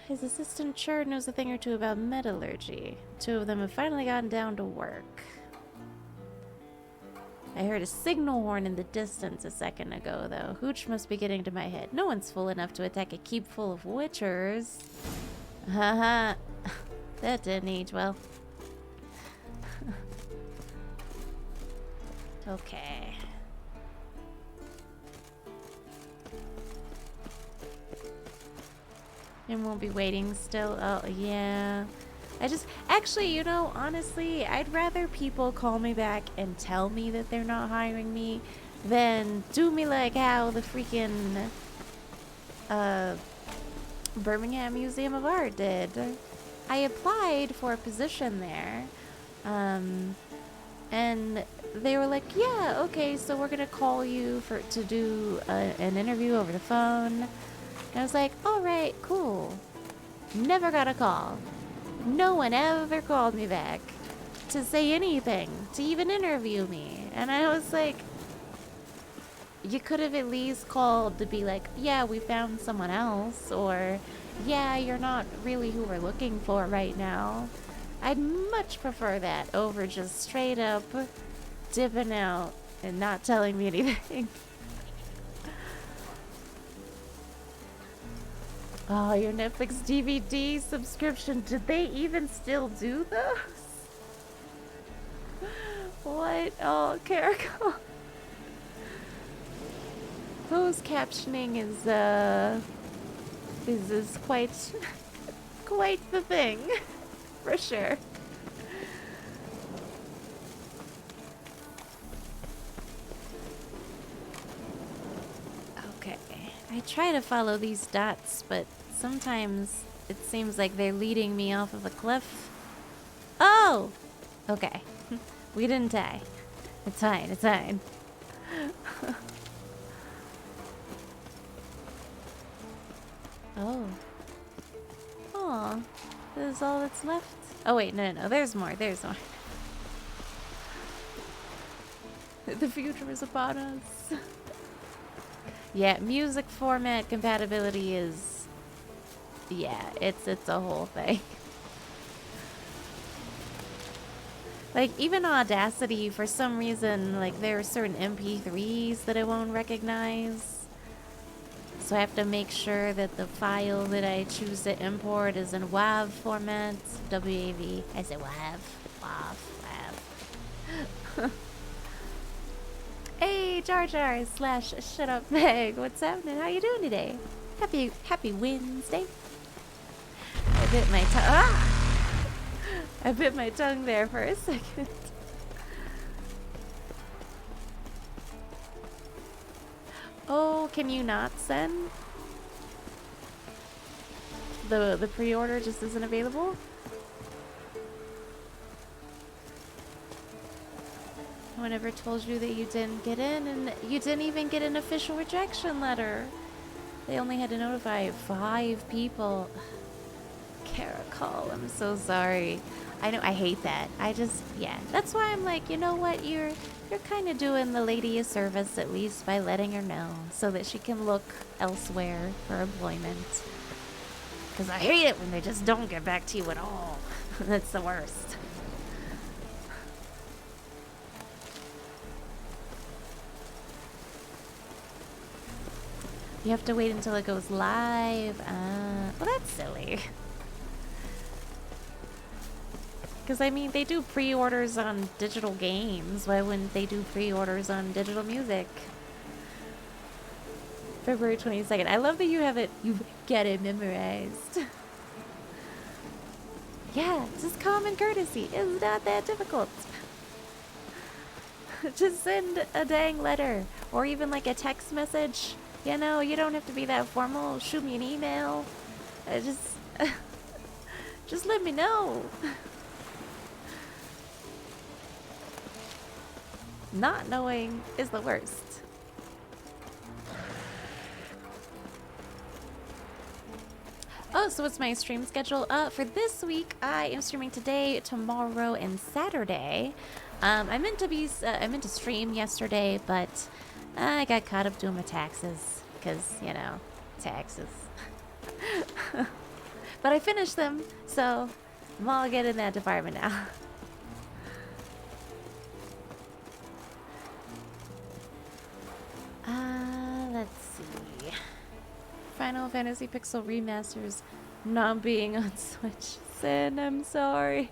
His assistant Cherd knows a thing or two about metallurgy. 2 of them have finally gotten down to work. I heard a signal horn in the distance a second ago, though. Hooch must be getting to my head. No one's fool enough to attack a keep full of witchers. Haha. That didn't age well. Okay. And won't be waiting still. Oh, yeah. Actually, you know, honestly, I'd rather people call me back and tell me that they're not hiring me than do me like how the freaking Birmingham Museum of Art did. I applied for a position there, and they were like, yeah, okay, so we're gonna call you to do an interview over the phone. And I was like, all right, cool. Never got a call. No one ever called me back to say anything, to even interview me. And I was like, you could have at least called to be like, yeah, we found someone else, or yeah, you're not really who we're looking for right now. I'd much prefer that over just straight up dipping out and not telling me anything. Oh, your Netflix DVD subscription. Did they even still do those? What? Oh, Carrico. Closed captioning is quite the thing, for sure. Okay, I try to follow these dots, but sometimes it seems like they're leading me off of a cliff. Oh! Okay. We didn't die. It's fine, it's fine. Oh. Aw. This is all that's left? Oh wait, no, there's more, there's more. The future is upon us. Yeah, music format compatibility is... Yeah, it's a whole thing. Like, even Audacity, for some reason, like, there are certain MP3s that it won't recognize. So I have to make sure that the file that I choose to import is in WAV format. W-A-V. I said WAV. WAV. Hey, Jar Jar / Shut Up Meg. What's happening? How you doing today? Happy Wednesday. I bit my tongue. Ah! I bit my tongue there for a second. Oh, can you not send? The pre-order just isn't available? No one ever told you that you didn't get in, and you didn't even get an official rejection letter. They only had to notify 5 people. Caracol, I'm so sorry. I know, I hate that. Yeah. That's why I'm like, you know what? You're kind of doing the lady a service, at least by letting her know, so that she can look elsewhere for employment. Because I hate it when they just don't get back to you at all. That's the worst. You have to wait until it goes live. Well, that's silly. Because, I mean, they do pre-orders on digital games. Why wouldn't they do pre-orders on digital music? February 22nd. I love that you have it. You get it memorized. Yeah, just common courtesy. It's not that difficult. Just send a dang letter. Or even like a text message. You know, you don't have to be that formal. Shoot me an email. Just let me know. Not knowing is the worst. Oh, so what's my stream schedule? For this week, I am streaming today, tomorrow, and Saturday. I meant to stream yesterday, but I got caught up doing my taxes, because, you know, taxes. But I finished them, so I'm all good in that department now. Final Fantasy Pixel remasters not being on Switch. Sin, I'm sorry.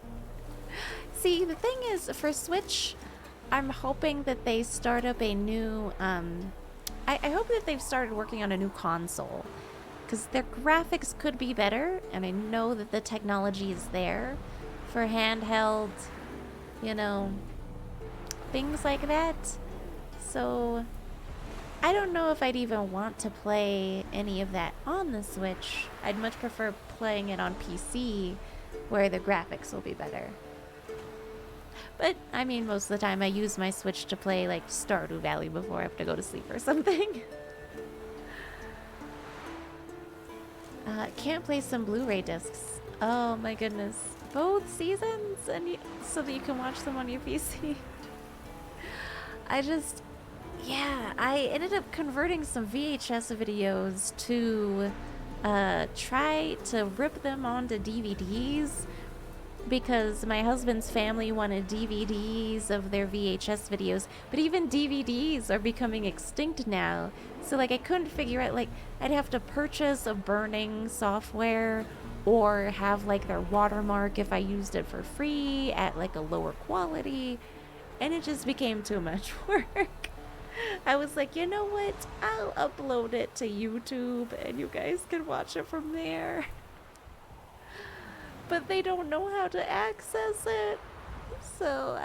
See, the thing is, for Switch, I'm hoping that they start up a new, I hope that they've started working on a new console. Because their graphics could be better, and I know that the technology is there for handheld, you know, things like that. So, I don't know if I'd even want to play any of that on the Switch. I'd much prefer playing it on PC, where the graphics will be better. But, I mean, most of the time I use my Switch to play, like, Stardew Valley before I have to go to sleep or something. Can't play some Blu-ray discs. Oh my goodness. Both seasons? And so that you can watch them on your PC. I ended up converting some VHS videos to try to rip them onto DVDs because my husband's family wanted DVDs of their VHS videos, but even DVDs are becoming extinct now. So like I couldn't figure out, like I'd have to purchase a burning software or have like their watermark if I used it for free at like a lower quality, and it just became too much work. I was like, you know what? I'll upload it to YouTube and you guys can watch it from there. But they don't know how to access it. So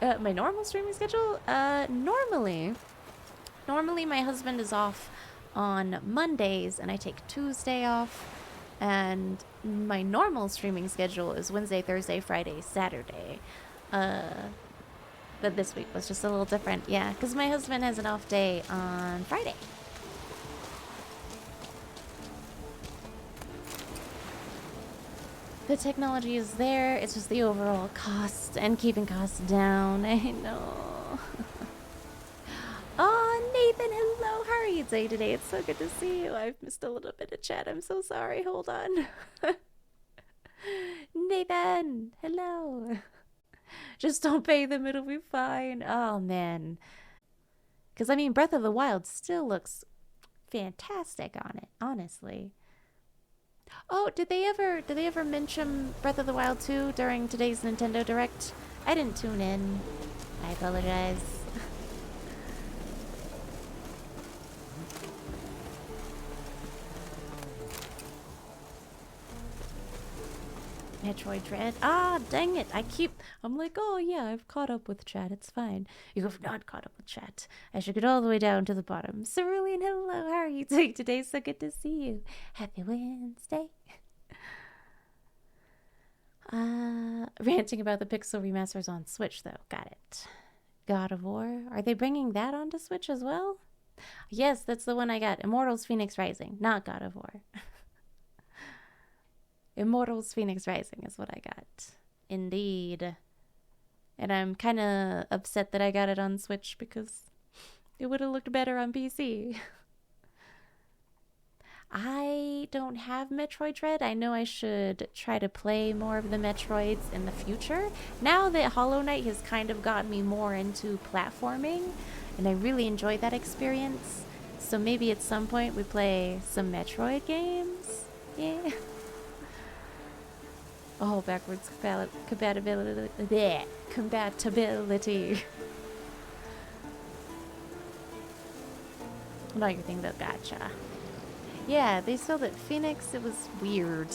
my normal streaming schedule? Normally my husband is off on Mondays and I take Tuesday off. And my normal streaming schedule is Wednesday, Thursday, Friday, Saturday. But this week was just a little different. Yeah, because my husband has an off day on Friday. The technology is there. It's just the overall cost and keeping costs down. I know. Oh, Nathan, hello. How are you today? It's so good to see you. I've missed a little bit of chat. I'm so sorry. Hold on. Nathan, hello. Just don't pay them. It'll be fine. Oh, man. Because, I mean, Breath of the Wild still looks fantastic on it, honestly. Oh, did they ever mention Breath of the Wild 2 during today's Nintendo Direct? I didn't tune in. I apologize. Metroid Dread. Ah, dang it. I'm like, oh yeah, I've caught up with chat. It's fine. You have not caught up with chat. I should get all the way down to the bottom. Cerulean, hello. How are you doing today? So good to see you. Happy Wednesday. Ranting about the Pixel remasters on Switch, though. Got it. God of War. Are they bringing that onto Switch as well? Yes, that's the one I got. Immortals Phoenix Rising, not God of War. Immortals Phoenix Rising is what I got. Indeed. And I'm kind of upset that I got it on Switch because it would have looked better on PC. I don't have Metroid Dread. I know I should try to play more of the Metroids in the future. Now that Hollow Knight has kind of gotten me more into platforming, and I really enjoy that experience. So maybe at some point we play some Metroid games. Yeah. Oh, backwards compatibility. Bleh, compatibility. I know you're thinking about gotcha. Yeah, they sold it Phoenix. It was weird.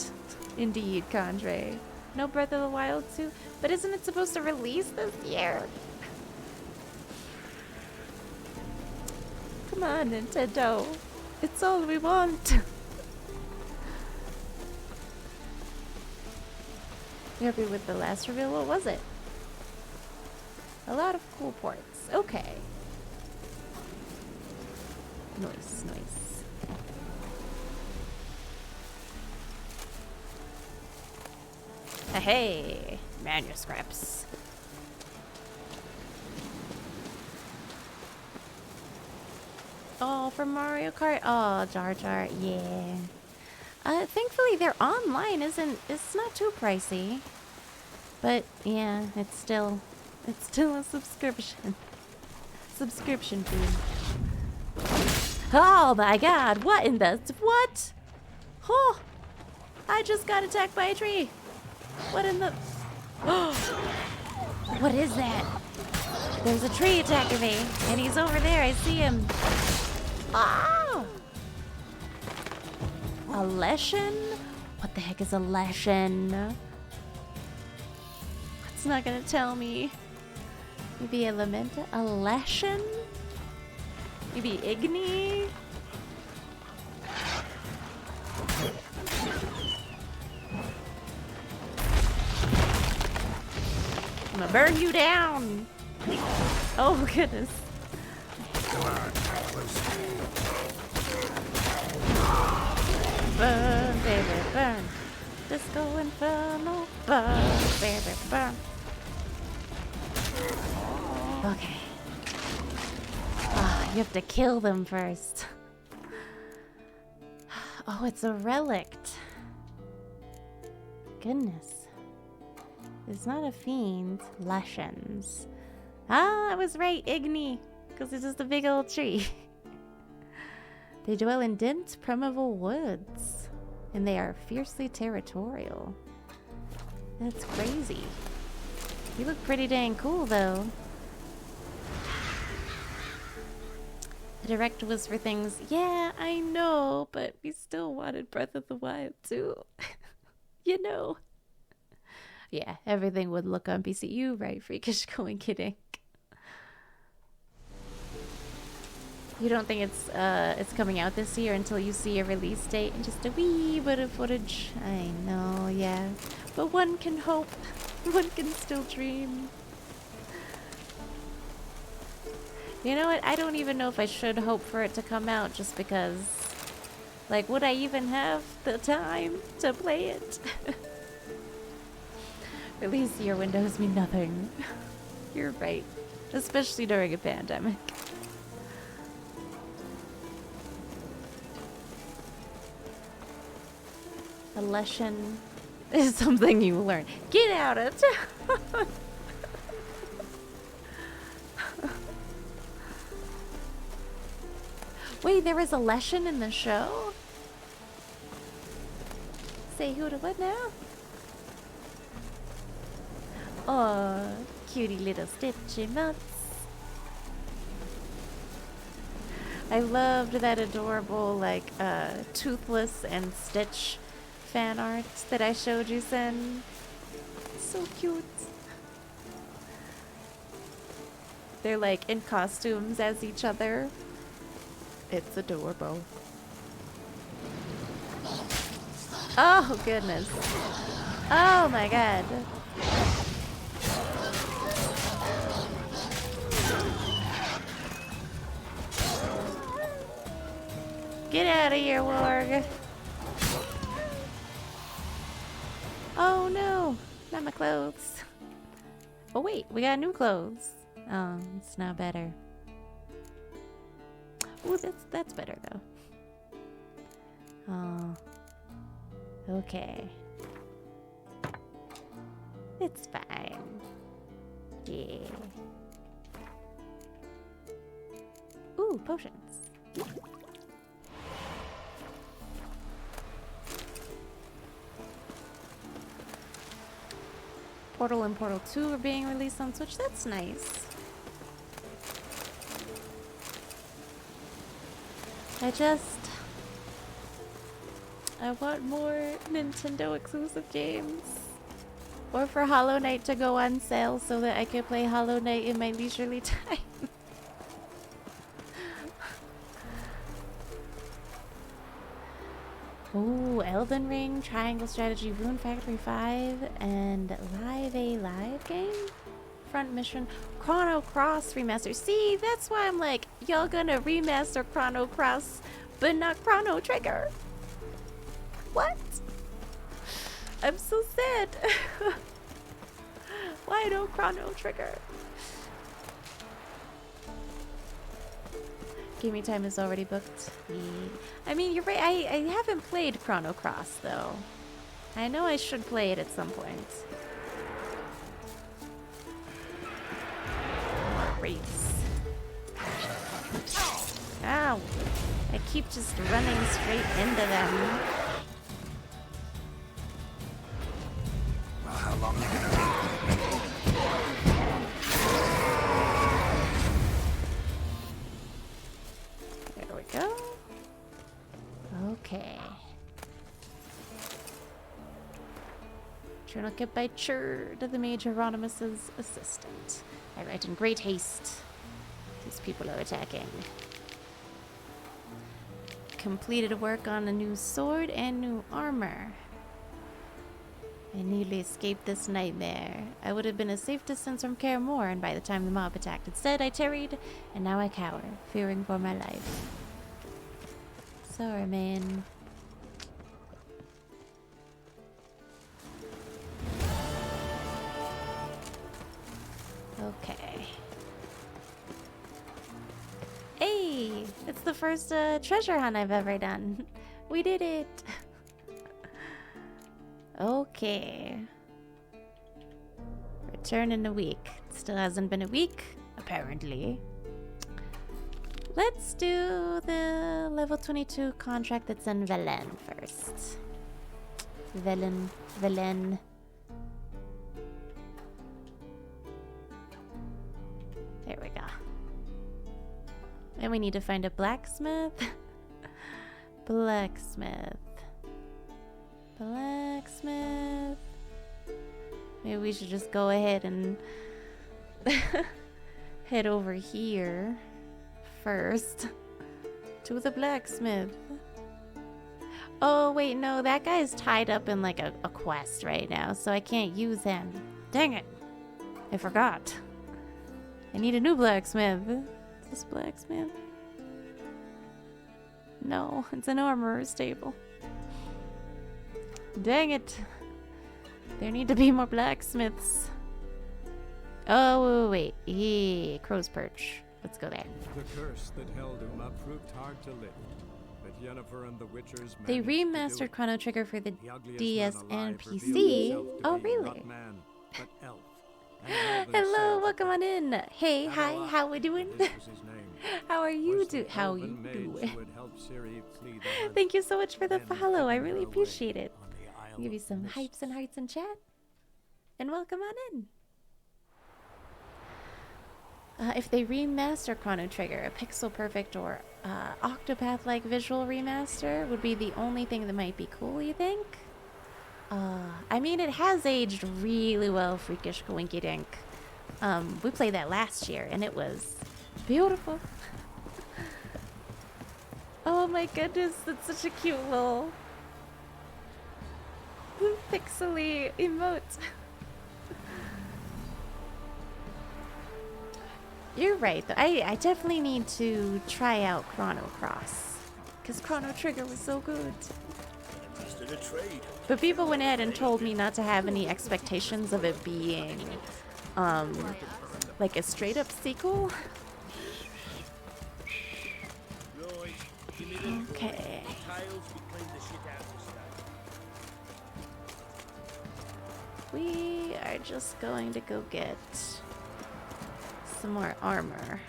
Indeed, Condre. No Breath of the Wild 2? But isn't it supposed to release this year? Come on, Nintendo. It's all we want. Happy with the last reveal? What was it? A lot of cool ports. Okay. Nice, nice. Hey, manuscripts. Oh, for Mario Kart? Oh, Jar Jar, yeah. Thankfully their online it's not too pricey. But yeah, it's still a subscription. subscription fee. Oh my god, what in the... What? Oh! I just got attacked by a tree. What in the... What is that? There's a tree attacking me, and he's over there. I see him. Ah! A lesson? What the heck is a lesson? It's not gonna tell me. Maybe Elementa? A lesson? Maybe Igni? I'm gonna burn you down. Oh goodness. Come on, burn, baby, burn. Disco Inferno, burn, baby, burn. Okay. Ah, you have to kill them first. Oh, it's a relict. Goodness. It's not a fiend. Lashens. Ah, I was right, Igni. Because it's just a big old tree. They dwell in dense, primeval woods. And they are fiercely territorial. That's crazy. You look pretty dang cool, though. The direct was for things... Yeah, I know, but we still wanted Breath of the Wild, too. You know. Yeah, everything would look on PC. You right, freakish going kidding. You don't think it's coming out this year until you see a release date and just a wee bit of footage? I know, yeah. But one can hope. One can still dream. You know what? I don't even know if I should hope for it to come out just because... Like, would I even have the time to play it? Release year windows mean nothing. You're right. Especially during a pandemic. A lesson is something you learn. Get out of town! Wait, there was a lesson in the show? Say who to what now? Oh, cutie little Stitchy Nuts. I loved that adorable, like, Toothless and Stitch fan art that I showed you, Sen. So cute. They're, like, in costumes as each other. It's adorable. Oh, goodness. Oh, my God. Get out of here, Warg. Oh no, not my clothes. Oh wait, we got new clothes. Oh, it's not better. Ooh, that's better though. Oh, okay. It's fine. Yeah. Ooh, potions. Portal and Portal 2 are being released on Switch. That's nice. I want more Nintendo exclusive games. Or for Hollow Knight to go on sale so that I can play Hollow Knight in my leisurely time. Ooh, Elden Ring, Triangle Strategy, Rune Factory 5, and Live game? Front Mission, Chrono Cross Remaster. See, that's why I'm like, y'all gonna remaster Chrono Cross, but not Chrono Trigger. What? I'm so sad. Why no Chrono Trigger? Gaming time is already booked. I mean, you're right. I haven't played Chrono Cross, though. I know I should play it at some point. Race. I keep just running straight into them. Well, how long you gonna There we go. Okay. Journal kept by Chur to the Mage Hieronymus's assistant. I write in great haste. These people are attacking. Completed work on a new sword and new armor. I nearly escaped this nightmare. I would have been a safe distance from Kaer Morhen by the time the mob attacked. Instead, I tarried, and now I cower, fearing for my life. Sorry, man. Okay. Hey! It's the first treasure hunt I've ever done. We did it! Okay. Return in a week. Still hasn't been a week, apparently. Let's do the level 22 contract that's in Velen first. Velen. There we go. And we need to find a blacksmith. Blacksmith. Maybe we should just go ahead and head over here first to the blacksmith. Oh wait, no, that guy's tied up in like a quest right now, so I can't use him. Dang it, I forgot. I need a new blacksmith. Is this blacksmith? No, it's an armorer's table. Dang it. There need to be more blacksmiths. Oh, wait. Yeah, crow's perch. Let's go there. The curse that held him up proved hard to lift, but Yennefer and the Witchers They managed to do remastered it. Chrono Trigger for the ugliest DS man and alive revealed PC. himself to Oh, be really? not man, but elf. And an elven Hello, sage welcome on in. Hey, hi, Avalok, how we doing? this was his name, How are you was the do? How elven you mage doing? who had helped Ciri flee the hunt Thank you so much for the and follow. I hidden really her away appreciate it. on the Isle I'll give you of some Mists. hypes and hearts in chat. And welcome on in. If they remaster Chrono Trigger, a pixel perfect or Octopath-like visual remaster would be the only thing that might be cool, you think? I mean, it has aged really well, Freakish Coinky Dink. We played that last year, and it was beautiful. Oh my goodness, that's such a cute little pixely emote. You're right, though. I definitely need to try out Chrono Cross, because Chrono Trigger was so good. But people went ahead and told me not to have any expectations of it being, like a straight up sequel. Okay. We are just going to go get some more armor.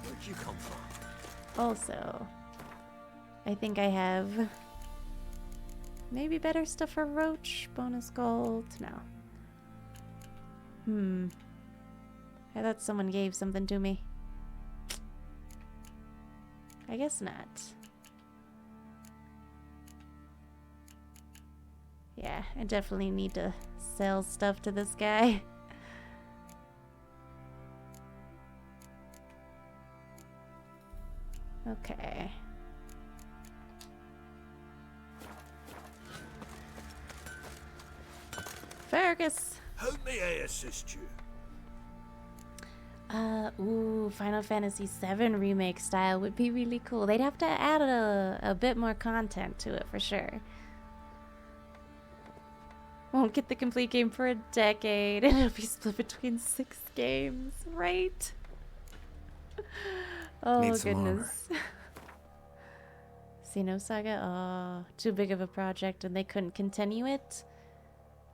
Where'd you come from? Also, I think I have maybe better stuff for Roach. Bonus gold. No. I thought someone gave something to me. I guess not. Yeah, I definitely need to sell stuff to this guy. Okay. Fergus! How may I assist you? Ooh, Final Fantasy VII remake style would be really cool. They'd have to add a bit more content to it for sure. Won't get the complete game for a decade, and it'll be split between 6 games, right? Oh, Need some goodness. Xenosaga? Oh, too big of a project and they couldn't continue it?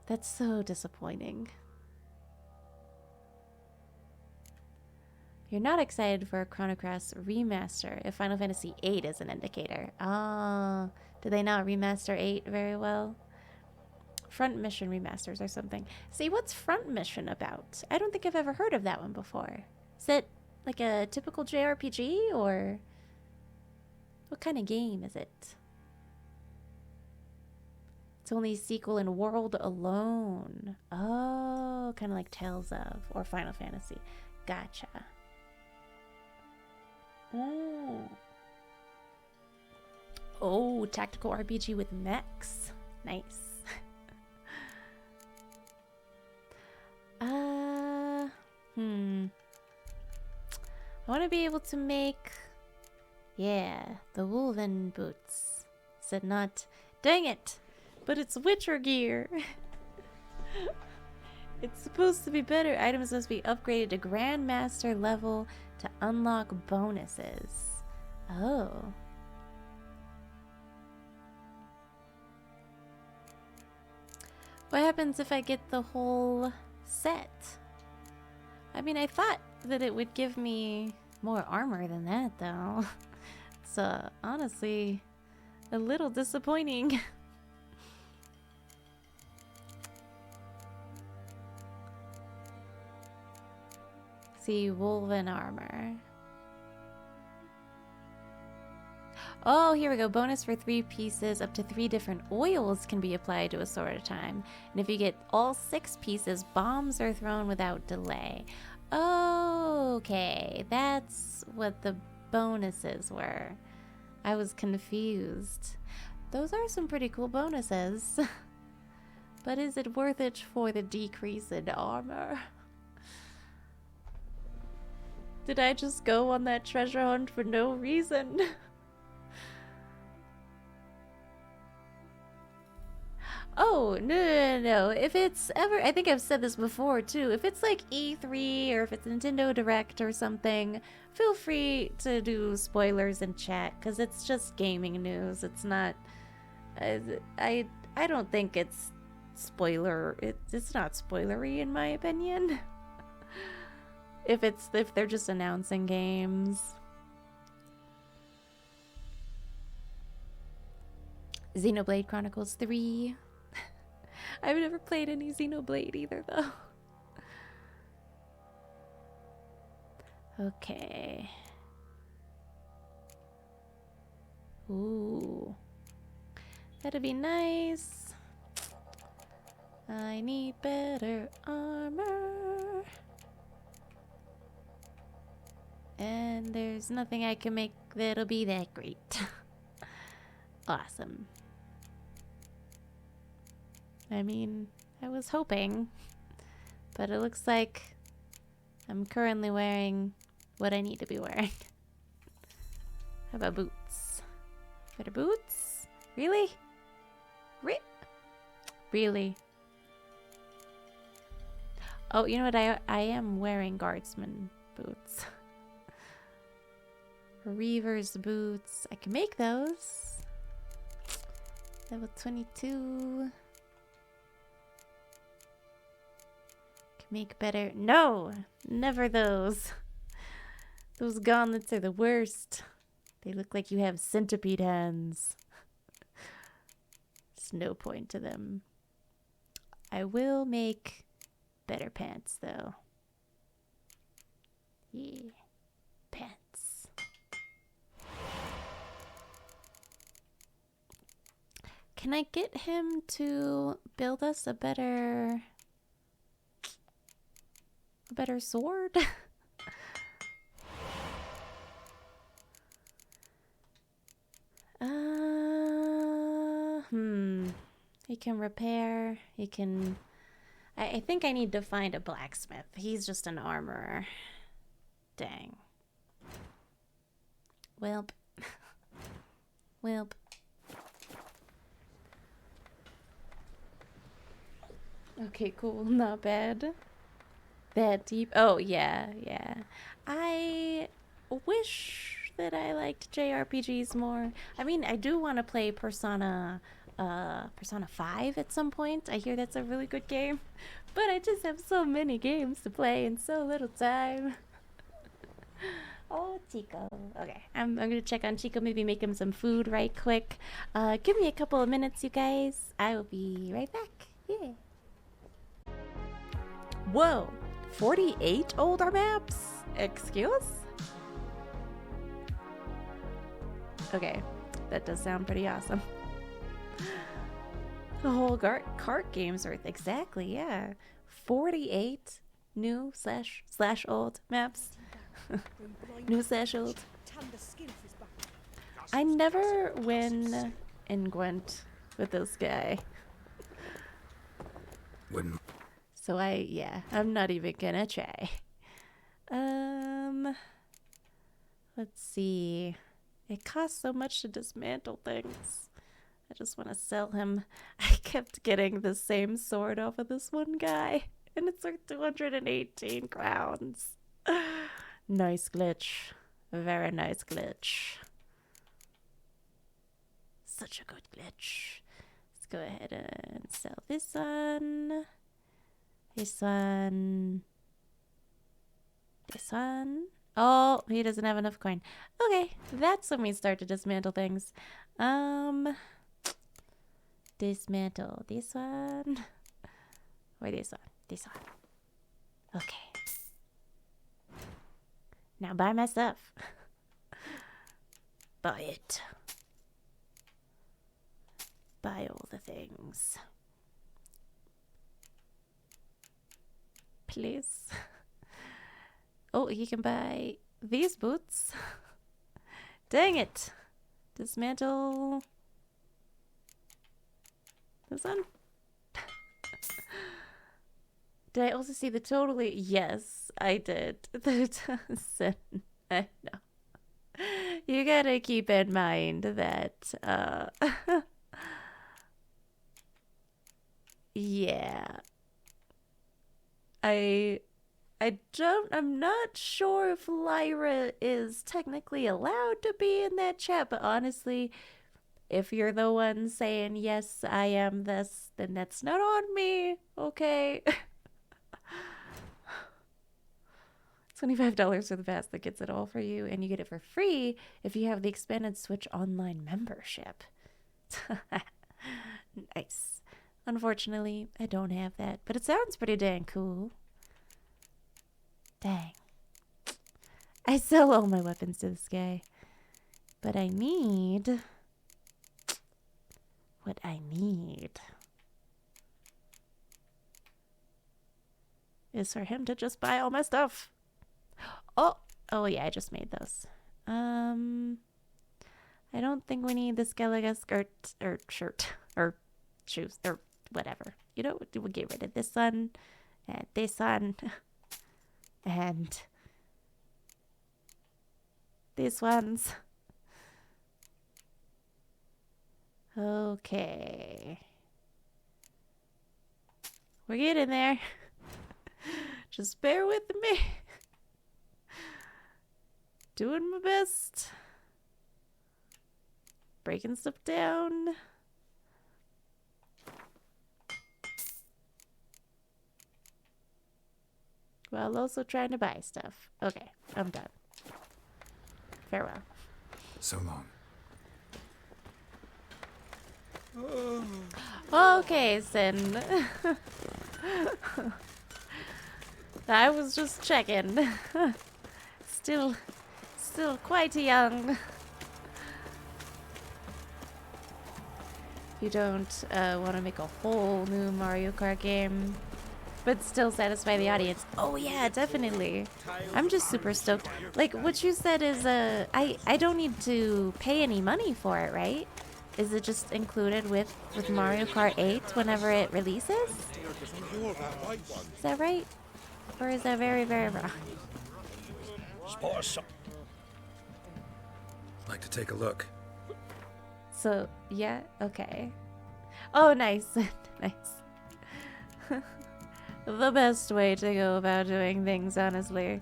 That's so disappointing. You're not excited for a Chrono Cross remaster if Final Fantasy VIII is an indicator. Ah, did they not remaster 8 very well? Front Mission remasters or something. See, what's Front Mission about? I don't think I've ever heard of that one before. Is it like a typical JRPG or what kind of game is it? It's only a sequel in World Alone. Oh, kind of like Tales of or Final Fantasy. Gotcha. Oh, tactical RPG with mechs. Nice. I want to be able to make, yeah, the woven boots. Said not, dang it, but it's Witcher gear. It's supposed to be better. Items must be upgraded to Grandmaster level to unlock bonuses. Oh. What happens if I get the whole set? I mean, I thought that it would give me more armor than that, though. It's honestly a little disappointing. See, woven armor. Oh, here we go. Bonus for 3 pieces. Up to 3 different oils can be applied to a sword at a time. And if you get all 6 pieces, bombs are thrown without delay. Okay, that's what the bonuses were. I was confused. Those are some pretty cool bonuses. But is it worth it for the decrease in armor? Did I just go on that treasure hunt for no reason? Oh, no. If it's ever, I think I've said this before too, if it's like E3 or if it's Nintendo Direct or something, feel free to do spoilers in chat, because it's just gaming news. It's not, I don't think it's it's not spoilery in my opinion. If they're just announcing games. Xenoblade Chronicles 3. I've never played any Xenoblade either, though. Okay. Ooh. That'd be nice. I need better armor. And there's nothing I can make that'll be that great. Awesome. I mean, I was hoping, but it looks like I'm currently wearing what I need to be wearing. How about boots? Better boots? Really? Really? Oh, you know what? I am wearing guardsman boots. Reaver's boots. I can make those. Level 22. Can make better. No! Never those. Those gauntlets are the worst. They look like you have centipede hands. There's no point to them. I will make better pants, though. Yeah. Pants. Can I get him to build us a better sword? He can repair. He can... I think I need to find a blacksmith. He's just an armorer. Dang. Welp. Welp. Okay, cool. Not bad. That deep. Oh, yeah. I wish that I liked JRPGs more. I mean, I do want to play Persona 5 at some point. I hear that's a really good game. But I just have so many games to play and so little time. Oh, Chico. Okay, I'm gonna check on Chico, maybe make him some food right quick. Give me a couple of minutes, you guys. I will be right back. Yeah. Whoa, 48 older maps? Excuse? Okay, that does sound pretty awesome. The whole cart game's worth, exactly, yeah. 48 new slash old maps. New slash old. I never win in Gwent with this guy. Wouldn't. So I'm not even gonna try. Let's see. It costs so much to dismantle things. I just want to sell him. I kept getting the same sword off of this one guy, and it's like 218 crowns. Nice glitch. Very nice glitch. Such a good glitch. Let's go ahead and sell this one. This one. This one. Oh, he doesn't have enough coin. Okay, that's when we start to dismantle things. Dismantle this one. Or this one. This one. Okay. Now buy my stuff. Buy it. Buy all the things. Please. Oh, he can buy these boots. Dang it. Dismantle. This one? Did I also see the totally? Yes, I did. I know. You gotta keep in mind that, yeah. I'm not sure if Lyra is technically allowed to be in that chat, but honestly, if you're the one saying, yes, I am this, then that's not on me, okay? $25 for the pass that gets it all for you, and you get it for free if you have the expanded Switch Online membership. Nice. Unfortunately, I don't have that, but it sounds pretty dang cool. Dang. I sell all my weapons to this guy. But I need... What I need is for him to just buy all my stuff. Oh yeah, I just made those. I don't think we need the Skellige skirt or shirt or shoes or whatever. You know, we'll get rid of this one and this one and these ones. Okay. We're getting there. Just bear with me. Doing my best. Breaking stuff down. While also trying to buy stuff. Okay, I'm done. Farewell. So long. Okay, Sin. I was just checking. Still quite young. You don't want to make a whole new Mario Kart game, but still satisfy the audience. Oh yeah, definitely. I'm just super stoked. Like what you said is, I don't need to pay any money for it, right? Is it just included with Mario Kart 8 whenever it releases? Is that right? Or is that very, very wrong? Like to take a look. So, yeah, okay. Oh, nice. Nice. The best way to go about doing things, honestly.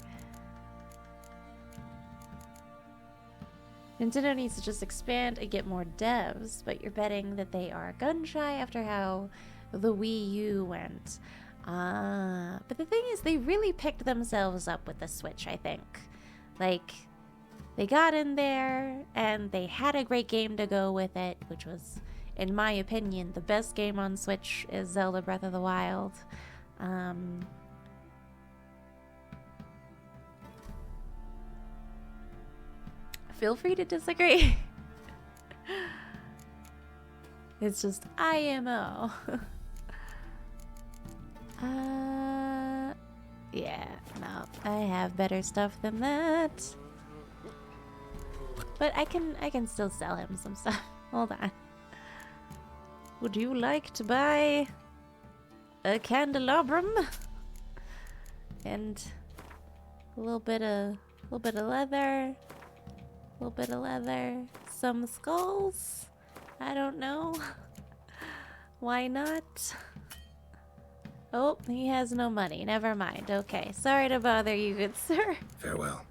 Nintendo needs to just expand and get more devs, but you're betting that they are gun shy after how the Wii U went. But the thing is, they really picked themselves up with the Switch, I think. Like, they got in there and they had a great game to go with it, which was, in my opinion, the best game on Switch is Zelda Breath of the Wild. Feel free to disagree. It's just IMO. Yeah, no, I have better stuff than that. But I can still sell him some stuff. Hold on. Would you like to buy a candelabrum and a little bit of leather, some skulls? I don't know. Why not? Oh, he has no money. Never mind. Okay, sorry to bother you, good sir. Farewell.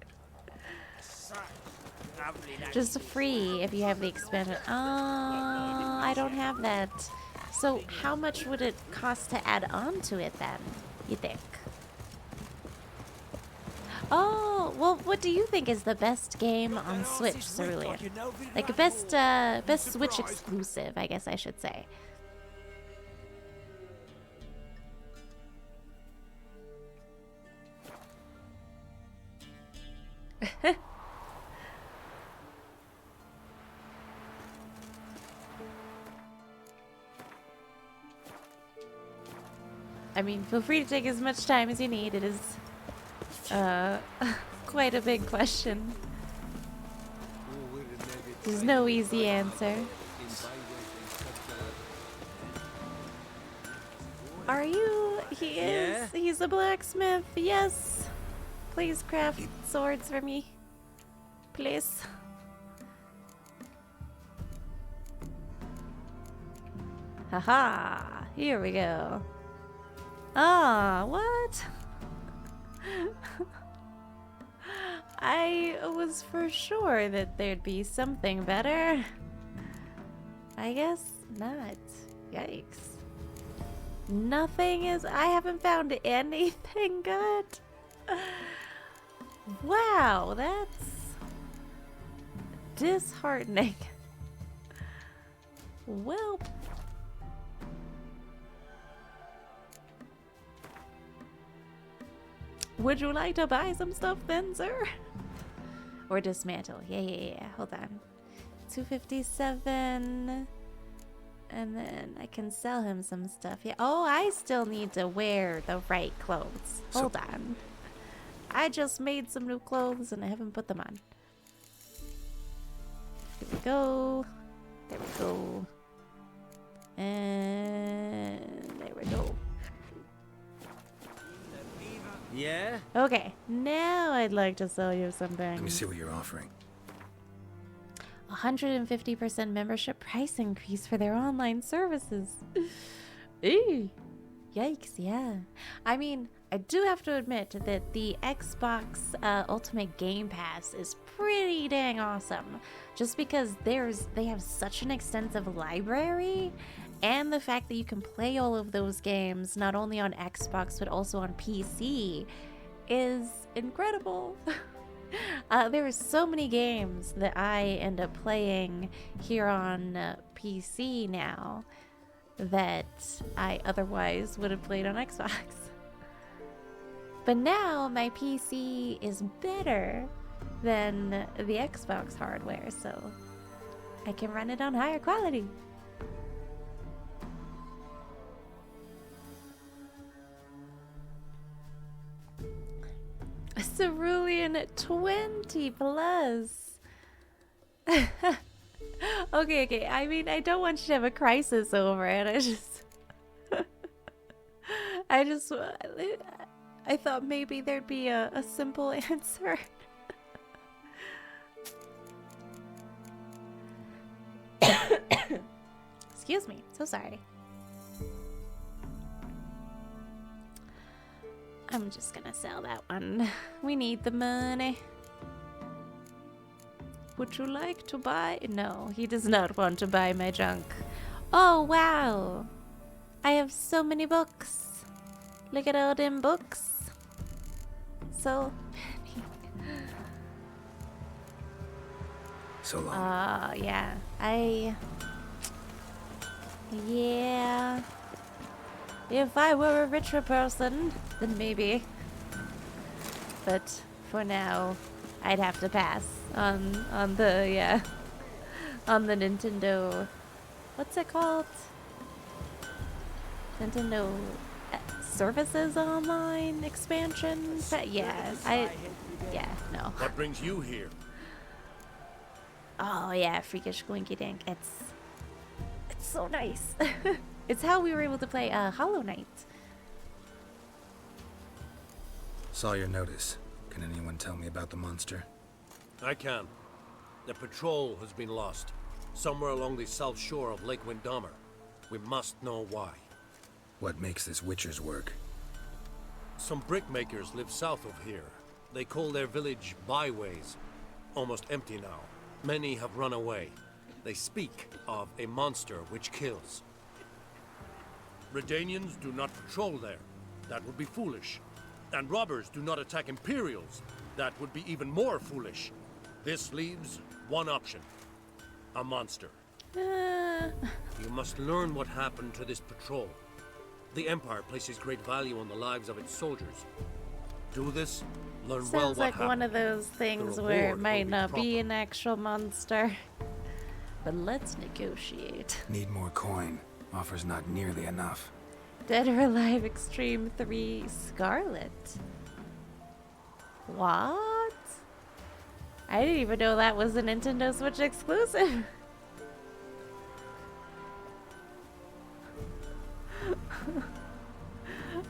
Just free if you have the expansion. I don't have that. So how much would it cost to add on to it then, you think? Oh, well, what do you think is the best game on Switch, Cerulean? Like a best Switch exclusive, I guess I should say. I mean, feel free to take as much time as you need. It is quite a big question. There's no easy answer. Are you? He is. Yeah? He's a blacksmith. Yes. Please craft swords for me. Please. Haha. Here we go. Ah, what? I was for sure that there'd be something better. I guess not. Yikes. Nothing is... I haven't found anything good. Wow, that's disheartening. Well... Would you like to buy some stuff then, sir? Or dismantle? Yeah. Hold on. 257. And then I can sell him some stuff. Yeah. Oh, I still need to wear the right clothes. Hold on. I just made some new clothes and I haven't put them on. Here we go. There we go. And there we go. Yeah? Okay, now I'd like to sell you something. Let me see what you're offering. 150% membership price increase for their online services. Ew. Yikes, yeah. I mean, I do have to admit that the Xbox Ultimate Game Pass is pretty dang awesome. Just because they have such an extensive library, and the fact that you can play all of those games not only on Xbox but also on PC is incredible. There are so many games that I end up playing here on PC now that I otherwise would have played on Xbox. But now my PC is better than the Xbox hardware, so I can run it on higher quality. Cerulean 20 plus. Okay. I mean, I don't want you to have a crisis over it. I thought maybe there'd be a simple answer. Excuse me. So sorry. I'm just gonna sell that one. We need the money. Would you like to buy? No, he does not want to buy my junk. Oh, wow. I have so many books. Look at all them books. So many. So long. Yeah. Yeah. If I were a richer person, then maybe. But for now, I'd have to pass on the Nintendo. What's it called? Nintendo Services Online expansion? Yeah, no. What brings you here? Oh yeah, freakish Gwinky Dink. It's so nice. It's how we were able to play Hollow Knight. Saw your notice. Can anyone tell me about the monster? I can. The patrol has been lost. Somewhere along the south shore of Lake Windhammer. We must know why. What makes this Witcher's work? Some brickmakers live south of here. They call their village byways. Almost empty now. Many have run away. They speak of a monster which kills. Redanians do not patrol there. That would be foolish. And robbers do not attack Imperials. That would be even more foolish. This leaves one option. A monster. You must learn what happened to this patrol. The Empire places great value on the lives of its soldiers. Do this, learn well what Sounds like happened. one of those things where it might not be an actual monster. But let's negotiate. Need more coin. Offer's not nearly enough. Dead or Alive Extreme 3 Scarlet. What? I didn't even know that was a Nintendo Switch exclusive.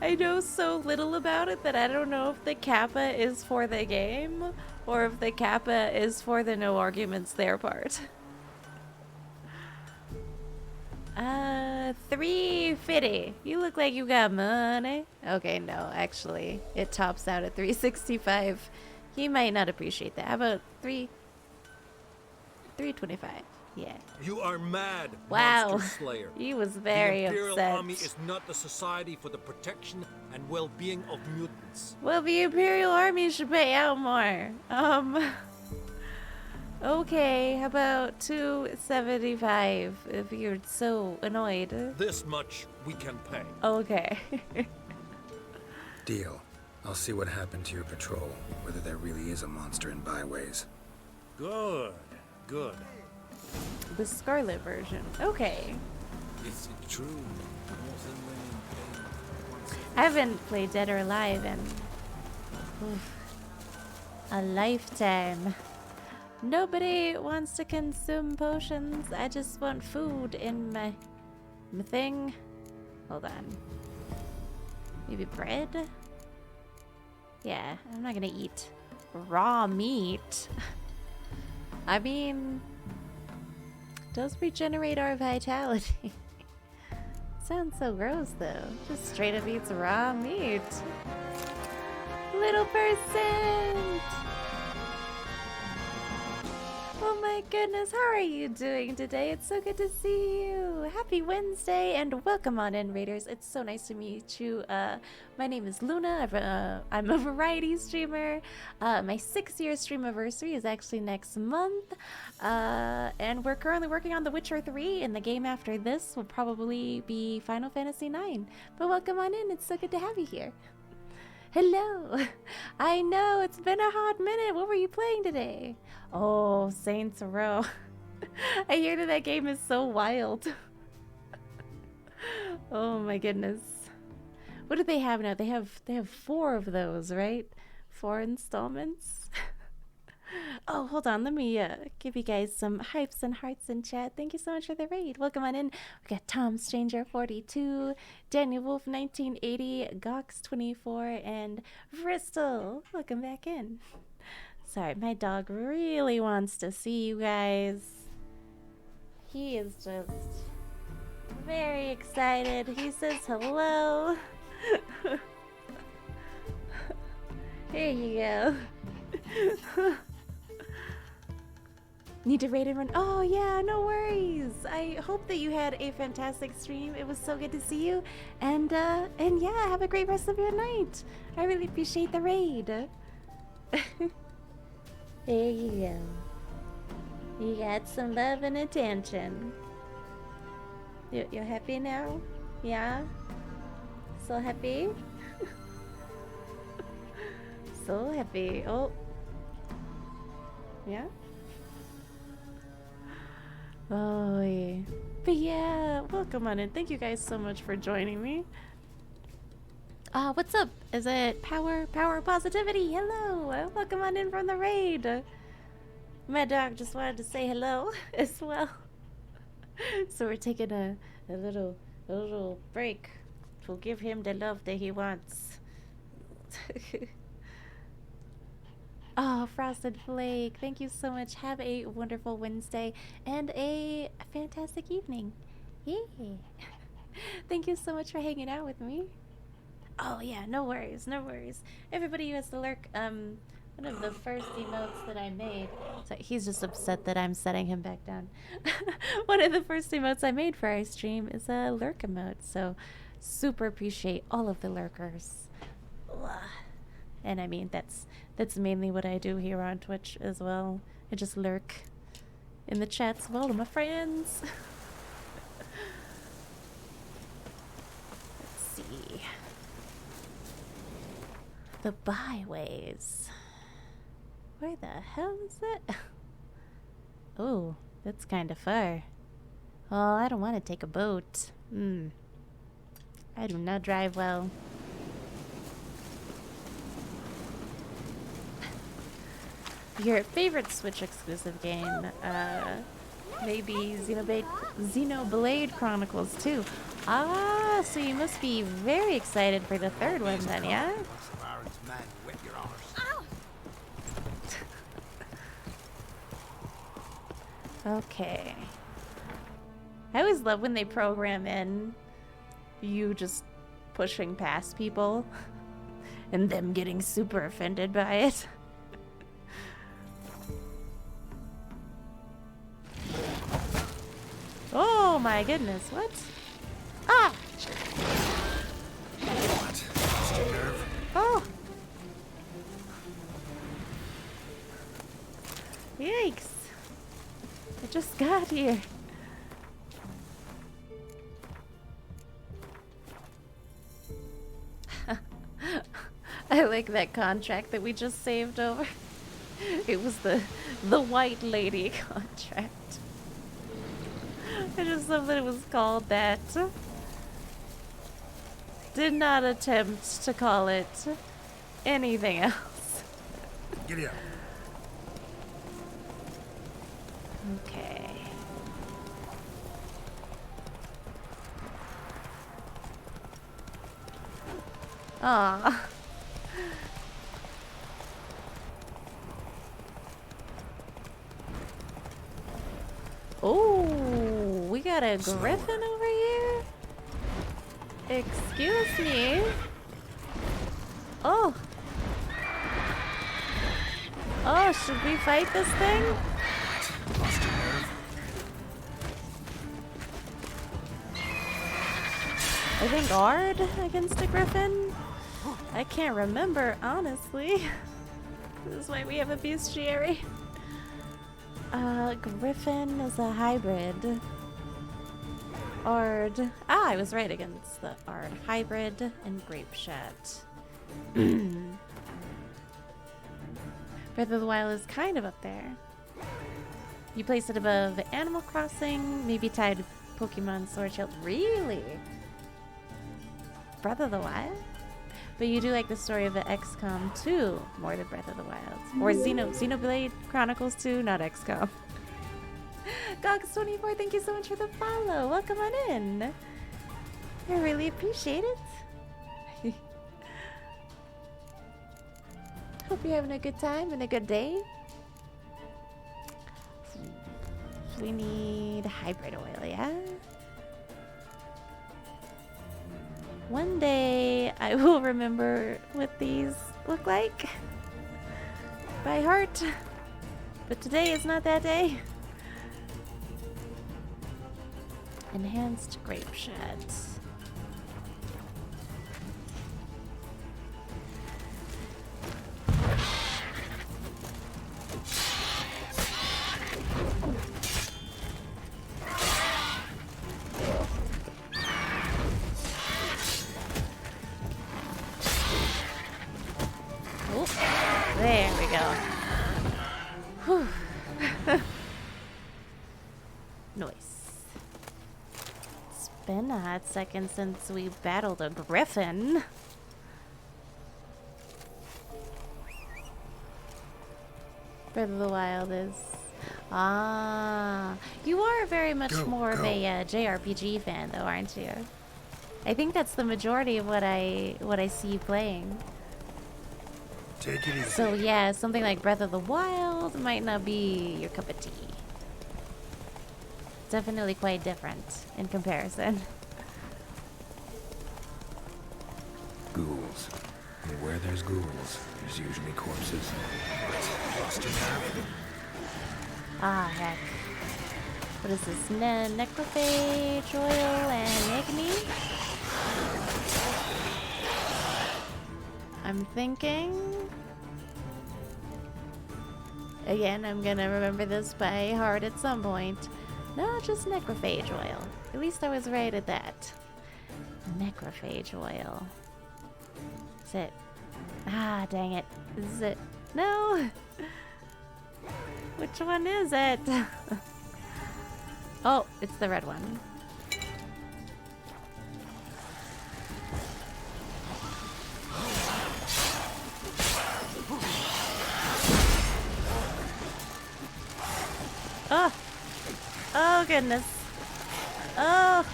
I know so little about it that I don't know if the kappa is for the game or if the kappa is for the no arguments there part. 350. You look like you got money. Okay, no, actually, it tops out at 365. He might not appreciate that. How about 325? Yeah. You are mad, Wow. monster slayer. He was very The Imperial upset. Army is not the society for the protection and well-being of mutants. Well, the Imperial Army should pay out more. Okay, how about 275 if you're so annoyed. This much we can pay. Okay. Deal. I'll see what happened to your patrol, whether there really is a monster in byways. Good, good. The Scarlet version. Okay. Is it true? I haven't played Dead or Alive in a lifetime. Nobody wants to consume potions. I just want food in my thing. Hold on. Maybe bread? Yeah, I'm not gonna eat raw meat. I mean, does regenerate our vitality. Sounds so gross though. Just straight up eats raw meat. Little person! Oh my goodness, how are you doing today? It's so good to see you. Happy Wednesday and welcome on in, Raiders. It's so nice to meet you. My name is Luna. I'm a variety streamer. My 6-year stream anniversary is actually next month. And we're currently working on The Witcher 3, and the game after this will probably be Final Fantasy 9. But welcome on in. It's so good to have you here. Hello. I know, it's been a hot minute. What were you playing today? Oh, Saints Row. I hear that game is so wild. Oh my goodness. What do they have now? They have 4 of those, right? 4 installments. Oh, hold on. Let me give you guys some hypes and hearts in chat. Thank you so much for the raid. Welcome on in. We got Tom Stranger 42, Daniel Wolf 1980, Gox 24, and Bristol. Welcome back in. Sorry, my dog really wants to see you guys. He is just very excited. He says hello. Here you go. Need to raid and run. Oh yeah, no worries. I hope that you had a fantastic stream. It was so good to see you. And yeah, have a great rest of your night. I really appreciate the raid. There you go. You got some love and attention. You're happy now? Yeah? So happy? So happy. Oh. Yeah? Oh, yeah. But yeah, welcome on in. Thank you guys so much for joining me. What's up? Is it Power Positivity? Hello! Welcome on in from the raid. My dog just wanted to say hello as well. So we're taking a little break to give him the love that he wants. Oh, Frosted Flake, thank you so much. Have a wonderful Wednesday and a fantastic evening. Yay! Thank you so much for hanging out with me. Oh yeah, no worries, no worries. Everybody who has to lurk, one of the first emotes that I made, so he's just upset that I'm setting him back down. One of the first emotes I made for our stream is a lurk emote, so super appreciate all of the lurkers. Ugh. And I mean, that's mainly what I do here on Twitch as well. I just lurk in the chats of all of my friends. Let's see. The byways. Where the hell is it? Oh, that's kind of far. Oh, I don't want to take a boat. I do not drive well. Your favorite Switch exclusive game? Maybe Xenoblade Chronicles 2. Ah, so you must be very excited for the third one then, yeah? Okay. I always love when they program in you just pushing past people and them getting super offended by it. Oh my goodness, what? Ah! What? Lost your nerve? Oh! Yikes! I just got here. I like that contract that we just saved over. It was the white lady contract. I just love that it was called that. Did not attempt to call it anything else. Giddy up. Okay. Ah. Oh, we got a griffin over here? Excuse me. Oh. Oh, should we fight this thing? Lost your nerve? I think Ard against a griffin? I can't remember, honestly. This is why we have a bestiary. Griffin is a hybrid. Ard. Ah, I was right against the Ard. Hybrid and Grapeshot. Breath of the Wild is kind of up there. You place it above Animal Crossing, maybe tied to Pokemon Sword Shield. Really? Breath of the Wild? But you do like the story of the XCOM 2 more than Breath of the Wild. Or Xenoblade Chronicles 2, not XCOM. Gogs24, thank you so much for the follow. Welcome on in. I really appreciate it. Hope you're having a good time and a good day. We need hybrid oil, yeah? One day I will remember what these look like by heart, but today is not that day. Enhanced grape shot. go. Whew. Nice. It's been a hot second since we battled a griffin. Breath of the Wild is... Ah, you are very much more of a JRPG fan, though, aren't you? I think that's the majority of what I see you playing. Take it easy. So yeah, something like Breath of the Wild might not be your cup of tea. Definitely quite different in comparison. Ghouls. And where there's ghouls, there's usually corpses. Lost your nerve? Ah, heck. What is this? Necrophage, oil, and agony? I'm thinking... Again, I'm gonna remember this by heart at some point. No, just necrophage oil. At least I was right at that. Necrophage oil. Is it? Ah, dang it. Is it? No! Which one is it? Oh, it's the red one. Oh! Oh, goodness. Oh!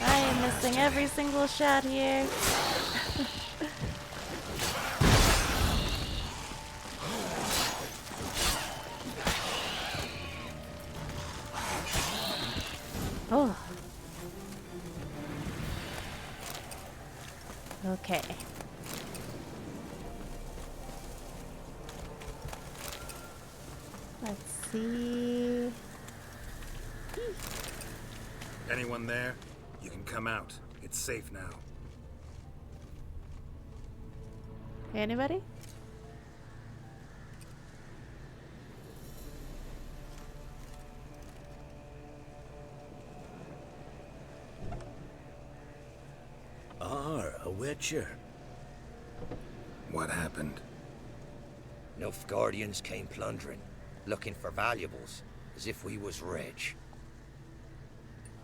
I am missing every single shot here. Oh. Okay. Let's see. Anyone there? You can come out. It's safe now. Anybody? A witcher. What happened? Nilfgaardians came plundering, looking for valuables, as if we was rich.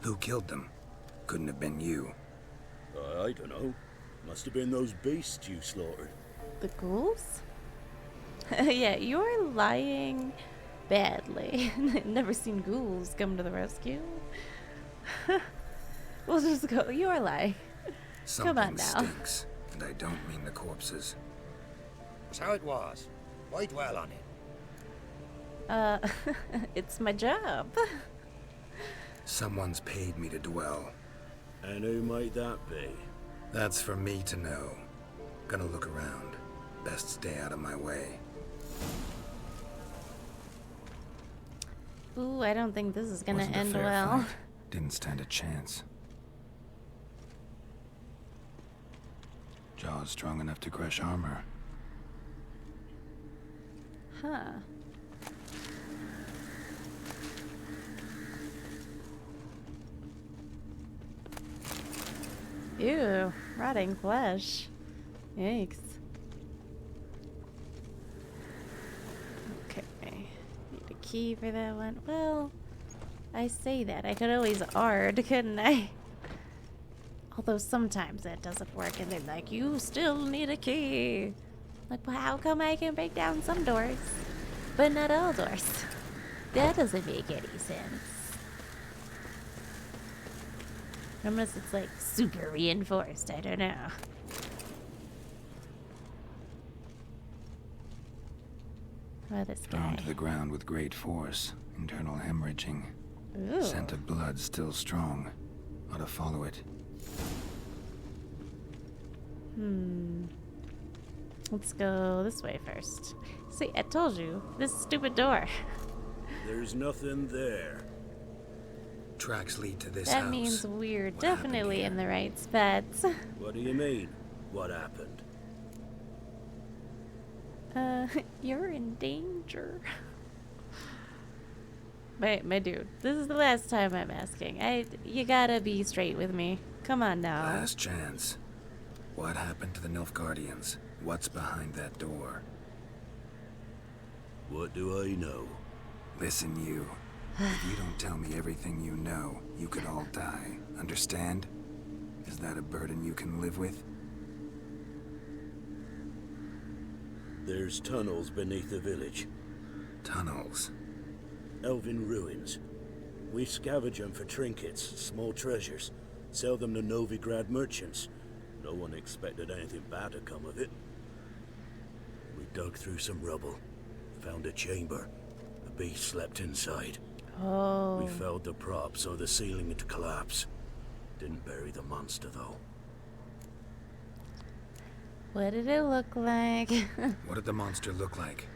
Who killed them? Couldn't have been you. I don't know. Must have been those beasts you slaughtered. The ghouls? Yeah, you're lying badly. Never seen ghouls come to the rescue. We'll just go. You're lying. Something Come on now. stinks, and I don't mean the corpses. That's how it was. Why dwell on it? It's my job. Someone's paid me to dwell. And who might that be? That's for me to know. Gonna look around. Best stay out of my way. Ooh, I don't think this is gonna Wasn't a end fair well. fight. Didn't stand a chance. Jaws strong enough to crush armor. Huh. Ew, rotting flesh. Yikes. Okay. Need a key for that one. Well, I say that. I could always ARD, couldn't I? Although sometimes that doesn't work and they're like, you still need a key. Like, well, how come I can break down some doors, but not all doors? That doesn't make any sense. Unless it's like super reinforced, I don't know. Oh, this guy. Thrown to the ground with great force. Internal hemorrhaging. Ooh. Scent of blood still strong. Ought to follow it. Let's go this way first. See, I told you. This stupid door. There's nothing there. Tracks lead to this That house. means we're What definitely in the right spots. What do you mean? What happened? You're in danger. My dude, this is the last time I'm asking. You gotta be straight with me. Come on now. Last chance. What happened to the Nilfgaardians? What's behind that door? What do I know? Listen, you. If you don't tell me everything you know, you could all die. Understand? Is that a burden you can live with? There's tunnels beneath the village. Tunnels? Elven ruins. We scavenge them for trinkets, small treasures. Sell them to Novigrad merchants. No one expected anything bad to come of it. We dug through some rubble. Found a chamber. The beast slept inside. Oh. We felled the prop so the ceiling would collapse. Didn't bury the monster, though. What did it look like? What did the monster look like?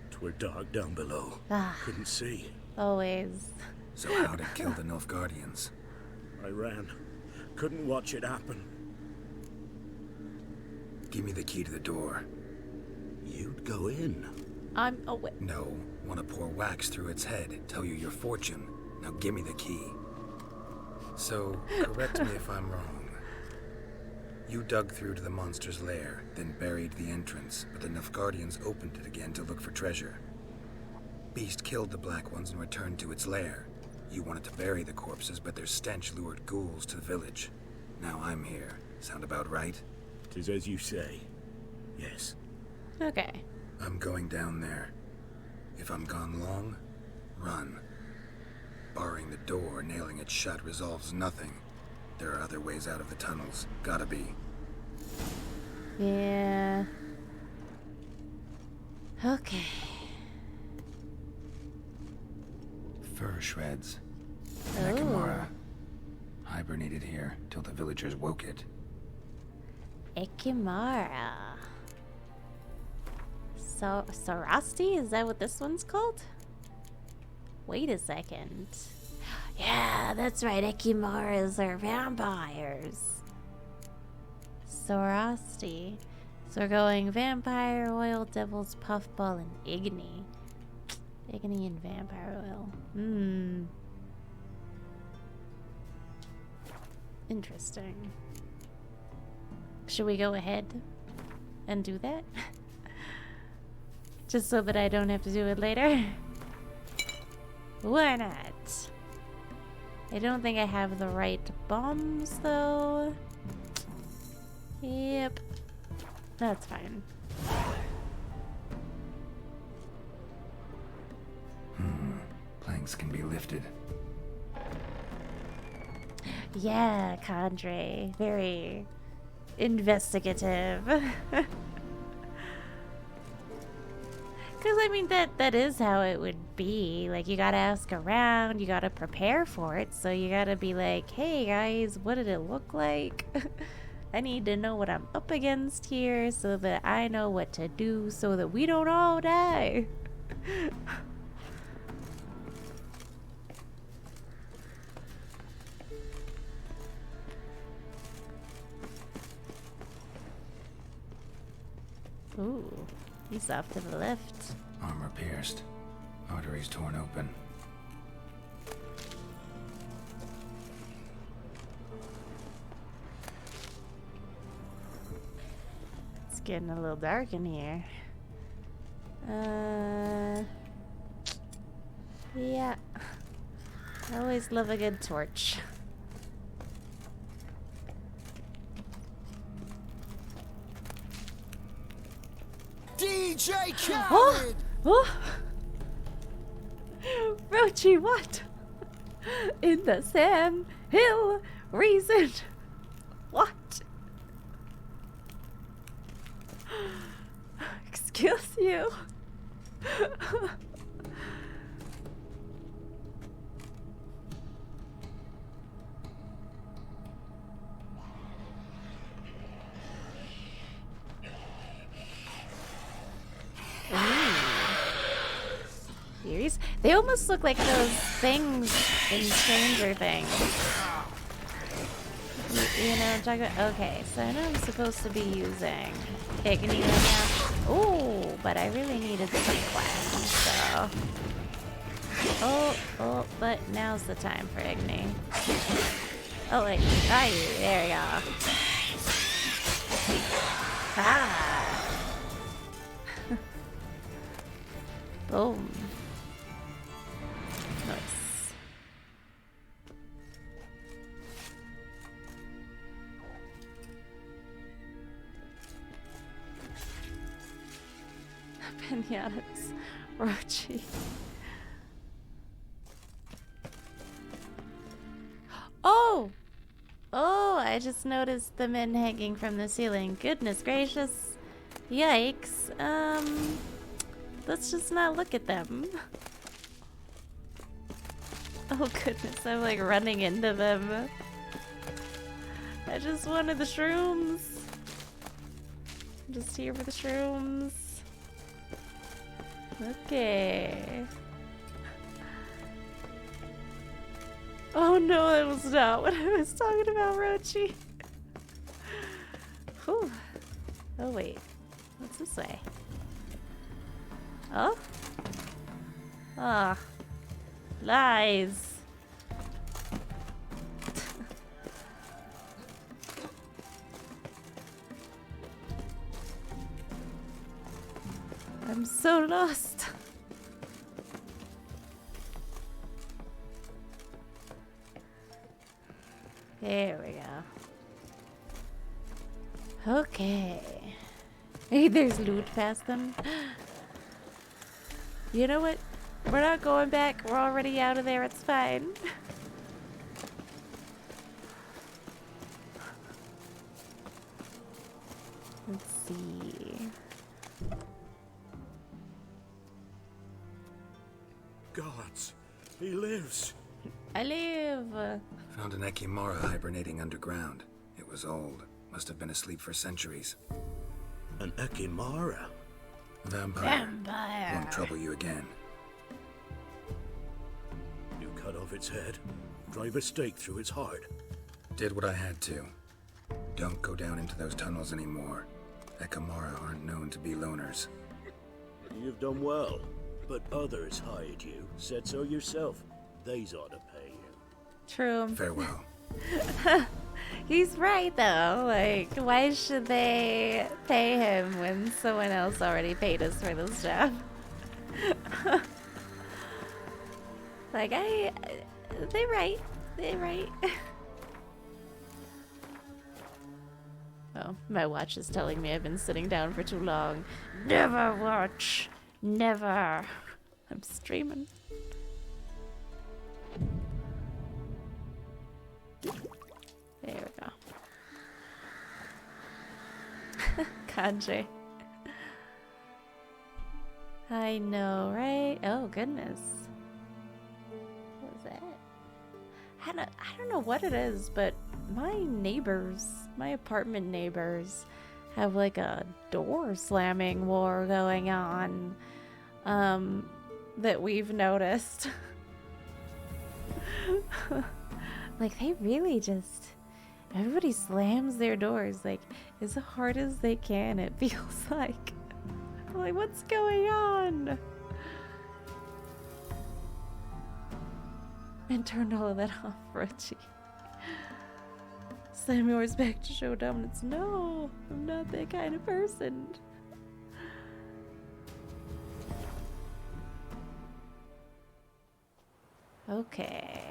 'Twere dark down below. Couldn't see. Always. So how'd it kill the Nilfgaardians? I ran. Couldn't watch it happen. Give me the key to the door. You'd go in. I'm away. No. Want to pour wax through its head, tell you your fortune. Now give me the key. So, correct me if I'm wrong. You dug through to the monster's lair, then buried the entrance, but the Nilfgaardians opened it again to look for treasure. Beast killed the Black Ones and returned to its lair. You wanted to bury the corpses, but their stench lured ghouls to the village. Now I'm here. Sound about right? 'Tis as you say. Yes. Okay. I'm going down there. If I'm gone long, run. Barring the door, nailing it shut resolves nothing. There are other ways out of the tunnels. Gotta be. Yeah. Okay. Fur shreds. Nekimara. Hibernated here till the villagers woke it. Ekimara. So, Sarasti? Is that what this one's called? Wait a second. Yeah, that's right. Ekimaras are vampires. Sarasti. So we're going vampire oil, devil's puffball, and Igni. Igni and vampire oil. Interesting. Should we go ahead and do that? Just so that I don't have to do it later? Why not? I don't think I have the right bombs, though. Yep. That's fine. Planks can be lifted. Yeah, Condre. Very investigative. Because, I mean, that is how it would be. Like, you gotta ask around, you gotta prepare for it, so you gotta be like, hey, guys, what did it look like? I need to know what I'm up against here so that I know what to do so that we don't all die. Ooh. He's off to the left. Armor pierced. Arteries torn open. It's getting a little dark in here. Yeah. I always love a good torch. DJ Khaled! Oh! Rochi, what? In the Sam Hill reason? What? Excuse you. Series? They almost look like those things in Stranger Things. You know what I'm talking about? Okay, so I know I'm supposed to be using Igni right now. Ooh, but I really needed some flash, so... Oh, but now's the time for Igni. Oh, wait. There we go. Ah! Boom. Nice. Pinatas. Rochi. Oh! Oh, I just noticed the men hanging from the ceiling. Goodness gracious. Yikes. Let's just not look at them. Oh goodness, I'm like running into them. I just wanted the shrooms. I'm just here for the shrooms. Okay. Oh no, that was not what I was talking about, Rochi. Whew. Oh wait, what's this way? Oh? Ah. Lies. I'm so lost. There we go. Okay. Hey, there's loot past them. You know what? We're not going back. We're already out of there. It's fine. Let's see. Gods, he lives. I live. Found an Ekimara hibernating underground. It was old. Must have been asleep for centuries. An Ekimara? Vampire. Won't trouble you again. You cut off its head, drive a stake through its heart. Did what I had to. Don't go down into those tunnels anymore. Ekimara aren't known to be loners. You've done well, but others hired you. Said so yourself. They's ought to pay you. True. Farewell. He's right though. Like, why should they pay him when someone else already paid us for this job? Like, they're right. They're right. Oh, my watch is telling me I've been sitting down for too long. Never watch. Never. I'm streaming. There we go. Kanji. I know, right? Oh, goodness. What was that? I don't know what it is, but my neighbors, my apartment neighbors, have like a door slamming war going on that we've noticed. Like, they really just, everybody slams their doors like as hard as they can, it feels like. I'm like, what's going on? And turned all of that off, Rochi. Slam yours back to show dominance. No, I'm not that kind of person. Okay.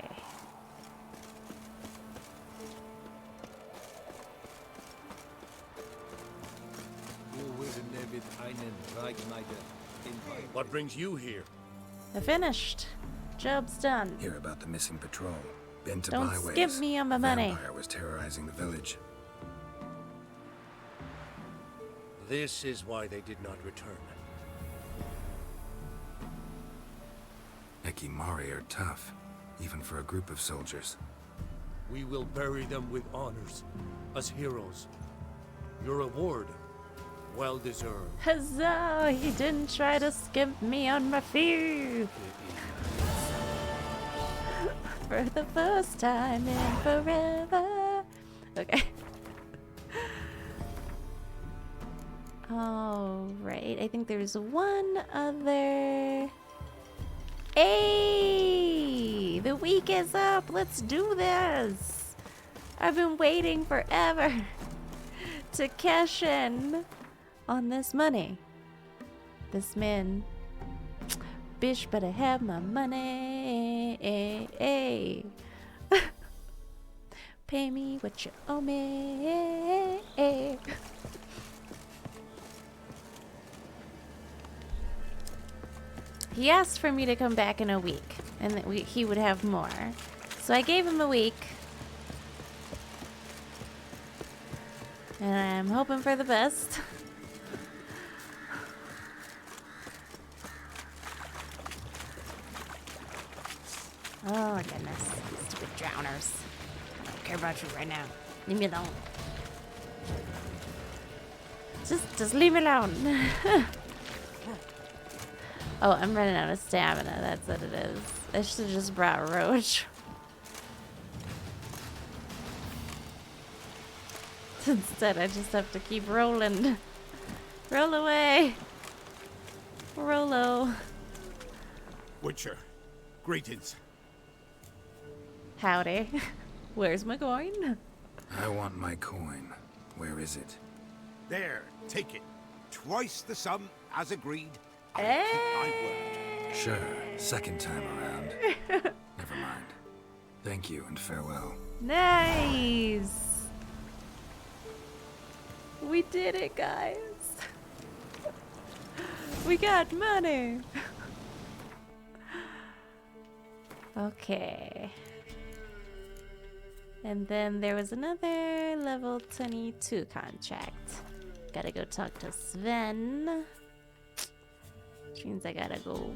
What brings you here? I finished. Job's done. Hear about the missing patrol. Been to Don't byways. skip me on my money. Vampire was terrorizing the village. This is why they did not return. Ekimari are tough, even for a group of soldiers. We will bury them with honors, as heroes. Your reward, well deserved. Huzzah! He didn't try to skimp me on my fee. For the first time in forever. Okay. Alright, I think there's one other. Hey! The week is up! Let's do this! I've been waiting forever to cash in on this money. This man Bitch better have my money. Pay me what you owe me. He asked for me to come back in a week, and that he would have more. So I gave him a week. And I'm hoping for the best. Oh my goodness. Stupid drowners. I don't care about you right now. Leave me alone. Just leave me alone. Oh, I'm running out of stamina. That's what it is. I should have just brought Roach. Instead, I just have to keep rolling. Roll away. Rollo. Witcher, greetings. Howdy. Where's my coin? I want my coin. Where is it? There, take it. Twice the sum, as agreed. Hey. I'll keep my word. Sure, second time around. Never mind. Thank you and farewell. Nice. We did it, guys. We got money. Okay. And then there was another level 22 contract. Gotta go talk to Sven. Which means I gotta go,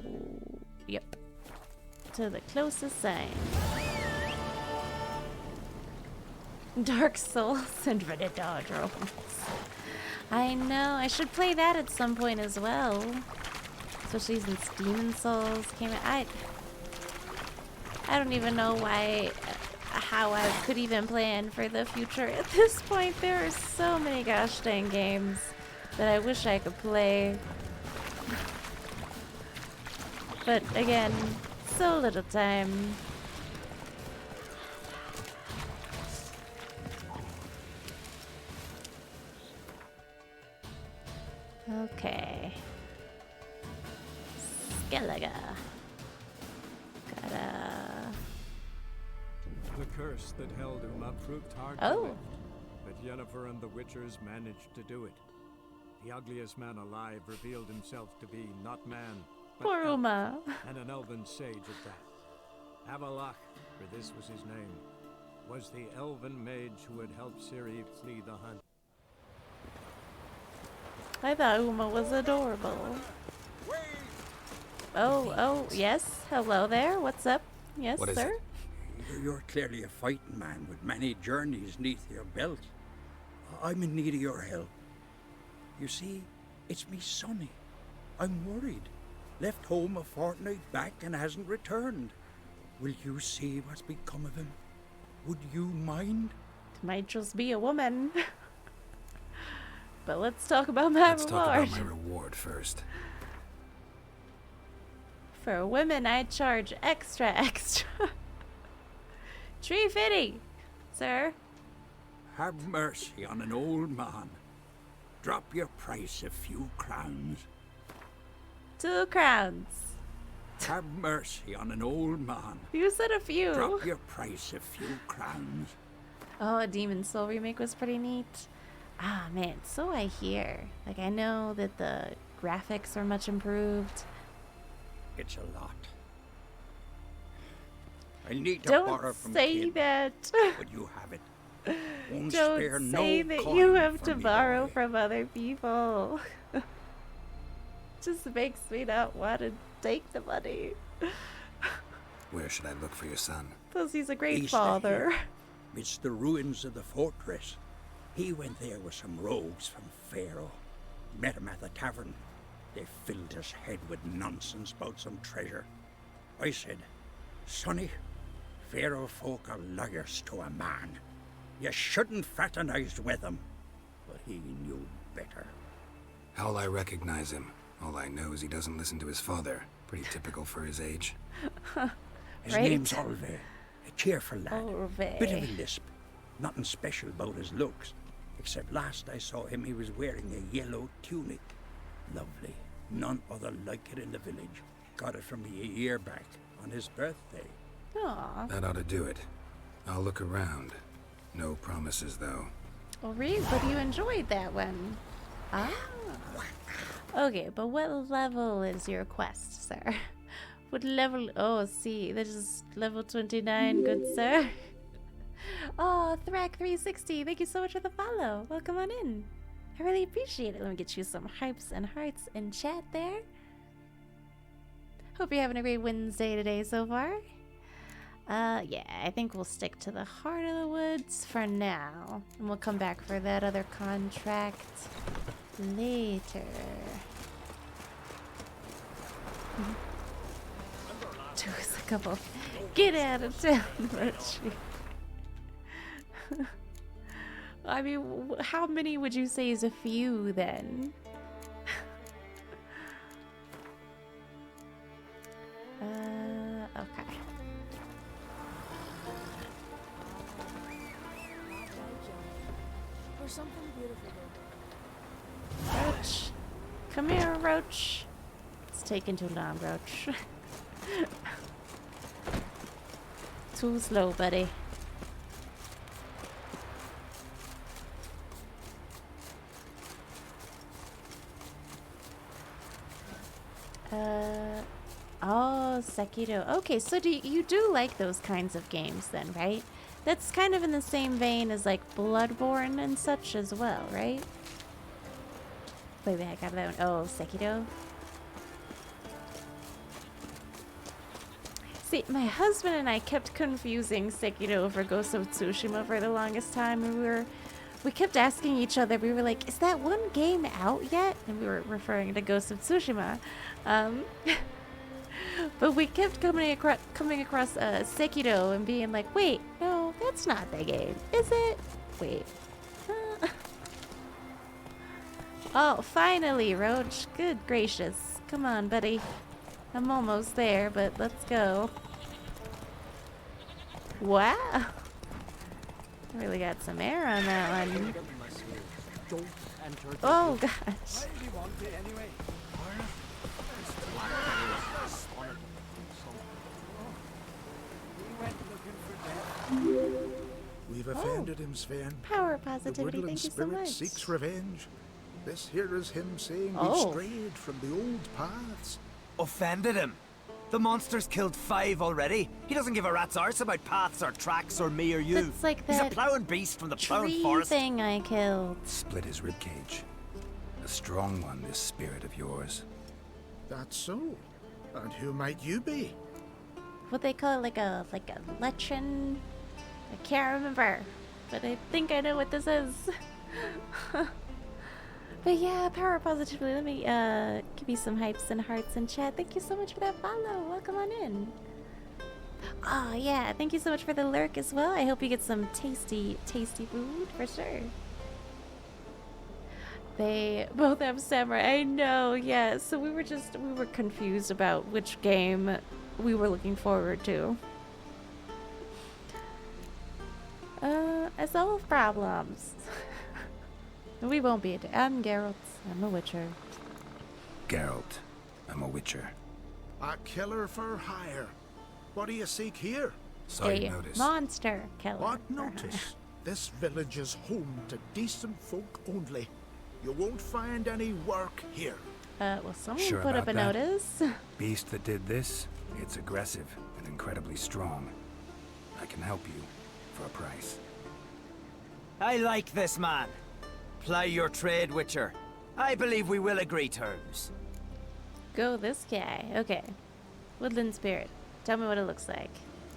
yep, to the closest sign. Dark Souls and Reddit Dodge rolls. I know, I should play that at some point as well. Especially since Demon Souls came out. I don't even know how I could even plan for the future. At this point, there are so many gosh dang games that I wish I could play. But again, so little time. Okay. Skellige. The curse that held Uma proved hard to lift, but Yennefer and the Witchers managed to do it. The ugliest man alive revealed himself to be not man, but Poor elf, Uma. and an elven sage at that. Avalach, for this was his name, was the elven mage who had helped Ciri flee the hunt. I thought Uma was adorable. Oh, yes. Hello there. What's up? Yes, What is sir. You're clearly a fighting man with many journeys neath your belt. I'm in need of your help. You see, it's me Sonny. I'm worried. Left home a fortnight back and hasn't returned. Will you see what's become of him? Would you mind? It might just be a woman. But let's talk about my Let's reward. talk about my reward first. For women, I charge extra. $3.50, sir. Have mercy on an old man. Drop your price a few crowns. 2 crowns. Have mercy on an old man. You said a few. Drop your price a few crowns. Oh, a Demon Soul remake was pretty neat. Ah, man, so I hear. Like, I know that the graphics are much improved. It's a lot. I need to Don't borrow from say Kid, that. but you have it. Won't Don't spare say no that coin you have for to me, borrow boy. from other people. Just makes me not want to take the money. Where should I look for your son? Plus, he's a great East of father. here, midst the ruins of the fortress. He went there with some rogues from Pharaoh. Met him at the tavern. They filled his head with nonsense about some treasure. I said, Sonny, Pharaoh folk are liars to a man. You shouldn't fraternize with them. But he knew better. How'll I recognize him? All I know is he doesn't listen to his father. Pretty typical for his age. His Right. name's Olve, a cheerful lad. Olve. Bit of a lisp. Nothing special about his looks. Except last I saw him, he was wearing a yellow tunic. Lovely. None other like it in the village. Got it from me a year back on his birthday. Aw. That ought to do it. I'll look around. No promises, though. Well, Reed, but you enjoyed that one. Ah. Okay, but what level is your quest, sir? What level? Oh, see, this is level 29, good sir. Oh, Thrak360, thank you so much for the follow. Welcome on in. I really appreciate it. Let me get you some hypes and hearts in chat there. Hope you're having a great Wednesday today so far. Yeah, I think we'll stick to the heart of the woods for now. And we'll come back for that other contract later. Just a couple. Get out of town, Rochi. I mean, how many would you say is a few then? Okay. There's something beautiful there. Roach. Come here, Roach. It's taking too long, Roach. Too slow, buddy. Oh, Sekiro. Okay, so you do like those kinds of games then, right? That's kind of in the same vein as like Bloodborne and such as well, right? Play the heck out of that one. Oh, Sekiro. See, my husband and I kept confusing Sekiro for Ghost of Tsushima for the longest time, and we kept asking each other, we were like, is that one game out yet? And we were referring to Ghost of Tsushima. But we kept coming across Sekiro and being like, wait, no, that's not the game, is it? Wait. Oh, finally, Roach. Good gracious. Come on, buddy. I'm almost there, but let's go. Wow. Really got some air on that one. Oh, gosh. We've offended him, Sven. Power positivity, the thank you so spirit much. Seeks revenge. This here is him saying Oh. we've strayed from the old paths. Offended him? The monster's killed 5 already. He doesn't give a rat's arse about paths or tracks or me or you. That's like He's a that plowing beast from the plowing tree forest. thing I killed. Split his ribcage. A strong one, this spirit of yours. That's so. And who might you be? What they call it, like a lichen. I can't remember, but I think I know what this is. But yeah, power positively. Let me give you some hypes and hearts in chat. Thank you so much for that follow. Welcome on in. Oh yeah, thank you so much for the lurk as well. I hope you get some tasty food for sure. They both have samurai. I know, yeah. So we were confused about which game we were looking forward to. I solve problems. We won't be. I'm Geralt. I'm a witcher. Geralt. I'm a witcher. A killer for hire. What do you seek here? Saw you notice. Monster killer. What notice? This village is home to decent folk only. You won't find any work here. Well, someone Sure put up a about that? notice. Beast that did this, it's aggressive and incredibly strong. I can help you for a price. I like this man. Ply your trade, Witcher. I believe we will agree terms. Go this guy. Okay. Woodland spirit. Tell me what it looks like.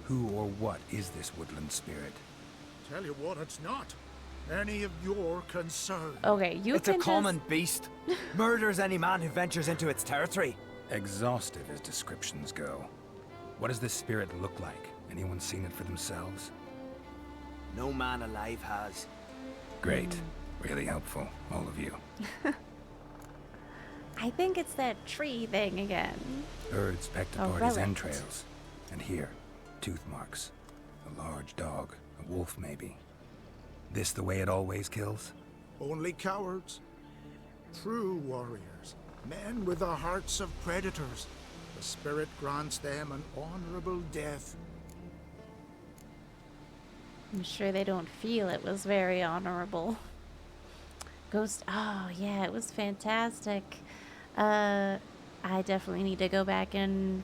Who or what is this woodland spirit? Tell you what, it's not any of your concern. Okay, you It's a can common beast. Murders any man who ventures into its territory. Exhaustive as descriptions go. What does this spirit look like? Anyone seen it for themselves? No man alive has. Great. Really helpful, all of you. I think it's that tree thing again. Birds pecked A apart his relic. entrails. And here, tooth marks. A large dog, a wolf maybe. This the way it always kills? Only cowards. True warriors. Men with the hearts of predators. The spirit grants them an honorable death. I'm sure they don't feel it was very honorable. Ghost, oh yeah, it was fantastic. I definitely need to go back and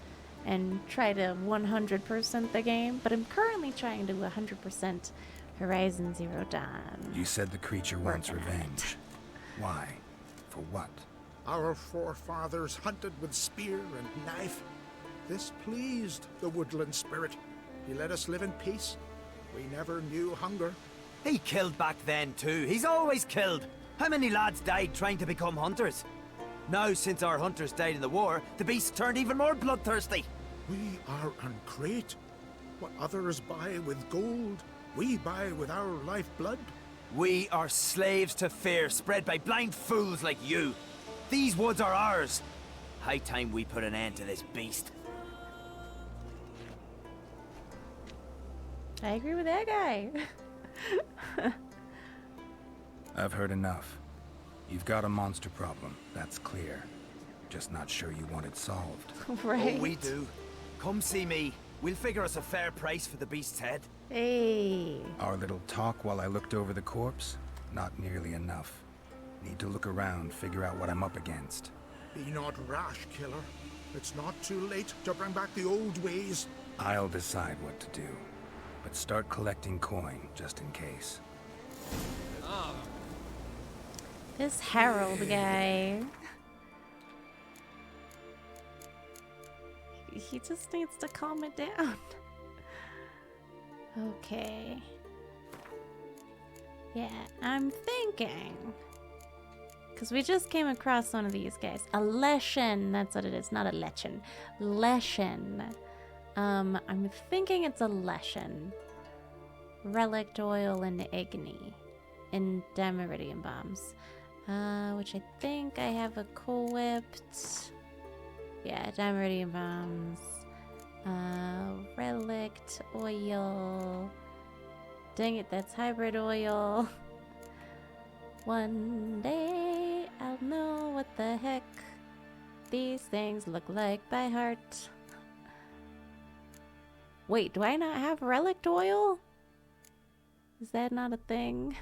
try to 100% the game, but I'm currently trying to 100% Horizon Zero Dawn. You said the creature wants revenge. Why? For what? Our forefathers hunted with spear and knife. This pleased the woodland spirit. He let us live in peace. We never knew hunger. He killed back then too. He's always killed. How many lads died trying to become hunters? Now, since our hunters died in the war, the beast turned even more bloodthirsty. We are ungreat. What others buy with gold, we buy with our lifeblood. We are slaves to fear spread by blind fools like you. These woods are ours. High time we put an end to this beast. I agree with that guy. I've heard enough. You've got a monster problem, that's clear. Just not sure you want it solved. Right. Oh, we do. Come see me. We'll figure us a fair price for the beast's head. Hey. Our little talk while I looked over the corpse? Not nearly enough. Need to look around, figure out what I'm up against. Be not rash, killer. It's not too late to bring back the old ways. I'll decide what to do. But start collecting coin, just in case. This Harold guy. He just needs to calm it down. Okay. Yeah, I'm thinking. Because we just came across one of these guys. A Leshen. That's what it is. Not a Lechen. Leshen. I'm thinking it's a Leshen. Relic oil and Igni. And Dimeridium bombs. Which I think I have equipped. Yeah, Dimeridium bombs. Relict oil. Dang it, that's hybrid oil. One day I'll know what the heck these things look like by heart. Wait, do I not have relict oil? Is that not a thing?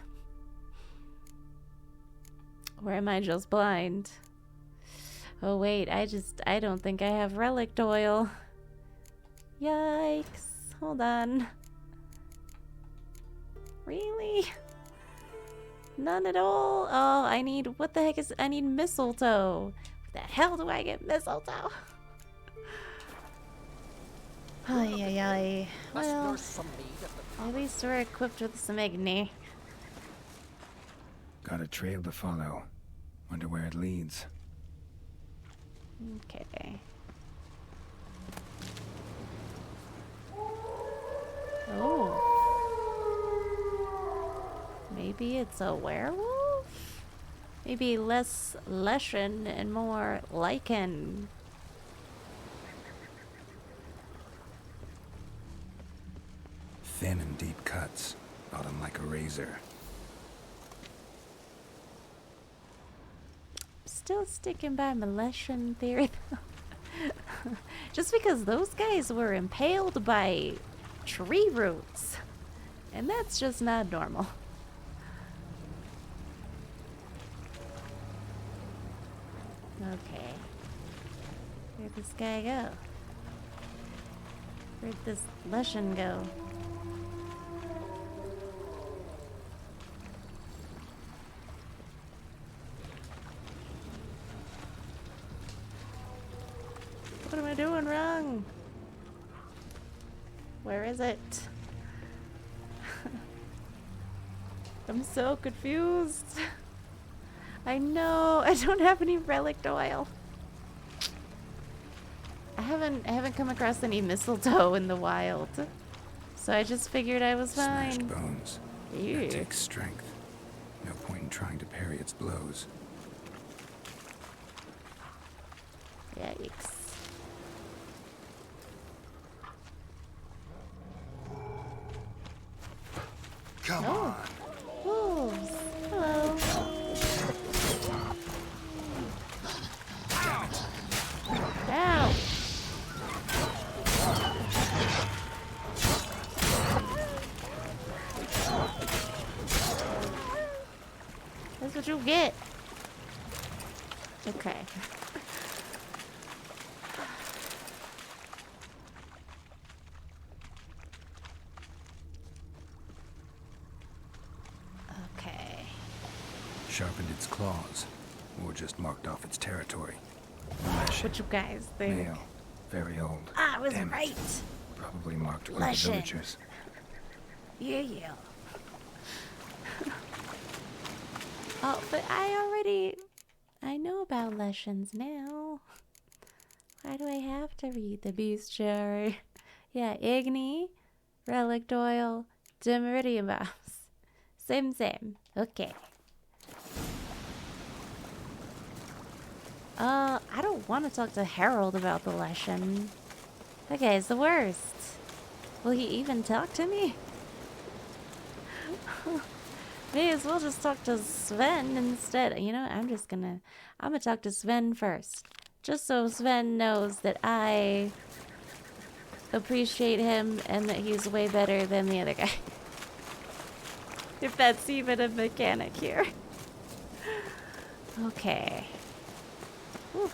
Or am I just blind? Oh wait, I don't think I have relict oil. Yikes. Hold on. Really? None at all? Oh, I need, what the heck is, I need mistletoe. Where the hell do I get mistletoe? Ay, ay, ay. Well, at least we're equipped with some Igni. Got a trail to follow. Wonder where it leads. Okay. Oh. Maybe it's a werewolf? Maybe less Leshen and more Lycan. Thin and deep cuts. Got him like a razor. Still sticking by my Leshen theory though. Just because those guys were impaled by tree roots. And that's just not normal. Okay. Where'd this guy go? Where'd this Leshen go? What am I doing wrong? Where is it? I'm so confused. I know, I don't have any relict oil. I haven't come across any mistletoe in the wild. So I just figured I was fine. Smashed bones. Ew. That takes strength. No point in trying to parry its blows. Yikes. Come on. Wolves. Hello. Ow. That's what you get. Okay. Okay. Sharpened its claws, or just marked off its territory. What you guys think? Male, very old. I was Damn it. right. Probably marked one of the Leshen. villagers. Yeah. Oh, but I know about Leshens now. Why do I have to read the bestiary? Yeah, Igni, Relic Oil, Demiridium Mouse. Same. Okay. I don't want to talk to Harold about the Leshen. That guy's the worst. Will he even talk to me? May as well just talk to Sven instead. You know, I'm gonna talk to Sven first. Just so Sven knows that I appreciate him and that he's way better than the other guy. If that's even a mechanic here. Okay. Whew.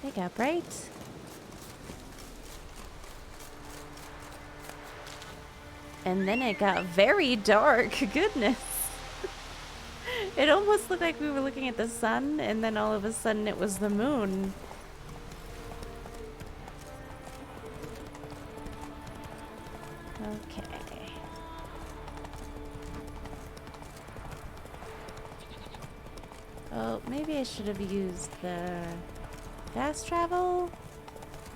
Wake up, right? And then it got very dark. Goodness. It almost looked like we were looking at the sun, and then all of a sudden it was the moon. Okay. Oh, maybe I should have used the fast travel?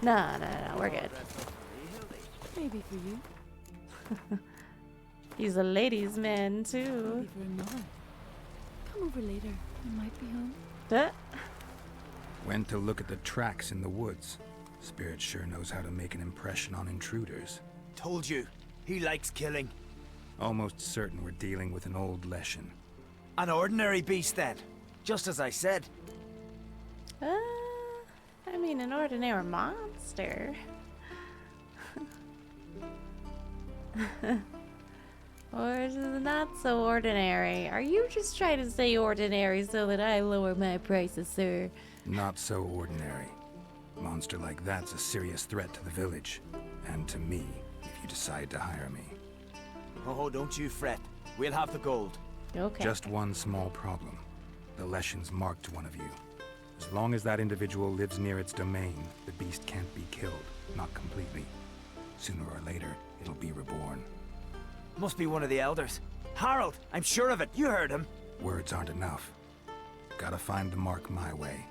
No, we're good. Maybe for you. He's a ladies' man, too. Maybe for another. Come over later. I might be home. Went to look at the tracks in the woods. Spirit sure knows how to make an impression on intruders. Told you, he likes killing. Almost certain we're dealing with an old Leshen. An ordinary beast, then. Just as I said. I mean, an ordinary monster. Or is it not so ordinary? Are you just trying to say ordinary so that I lower my prices, sir? Not so ordinary. Monster like that's a serious threat to the village. And to me, if you decide to hire me. Oh, don't you fret. We'll have the gold. Okay. Just one small problem. The Leshen's marked one of you. As long as that individual lives near its domain, the beast can't be killed. Not completely. Sooner or later, it'll be reborn. Must be one of the elders. Harold, I'm sure of it. You heard him. Words aren't enough. Gotta find the mark my way.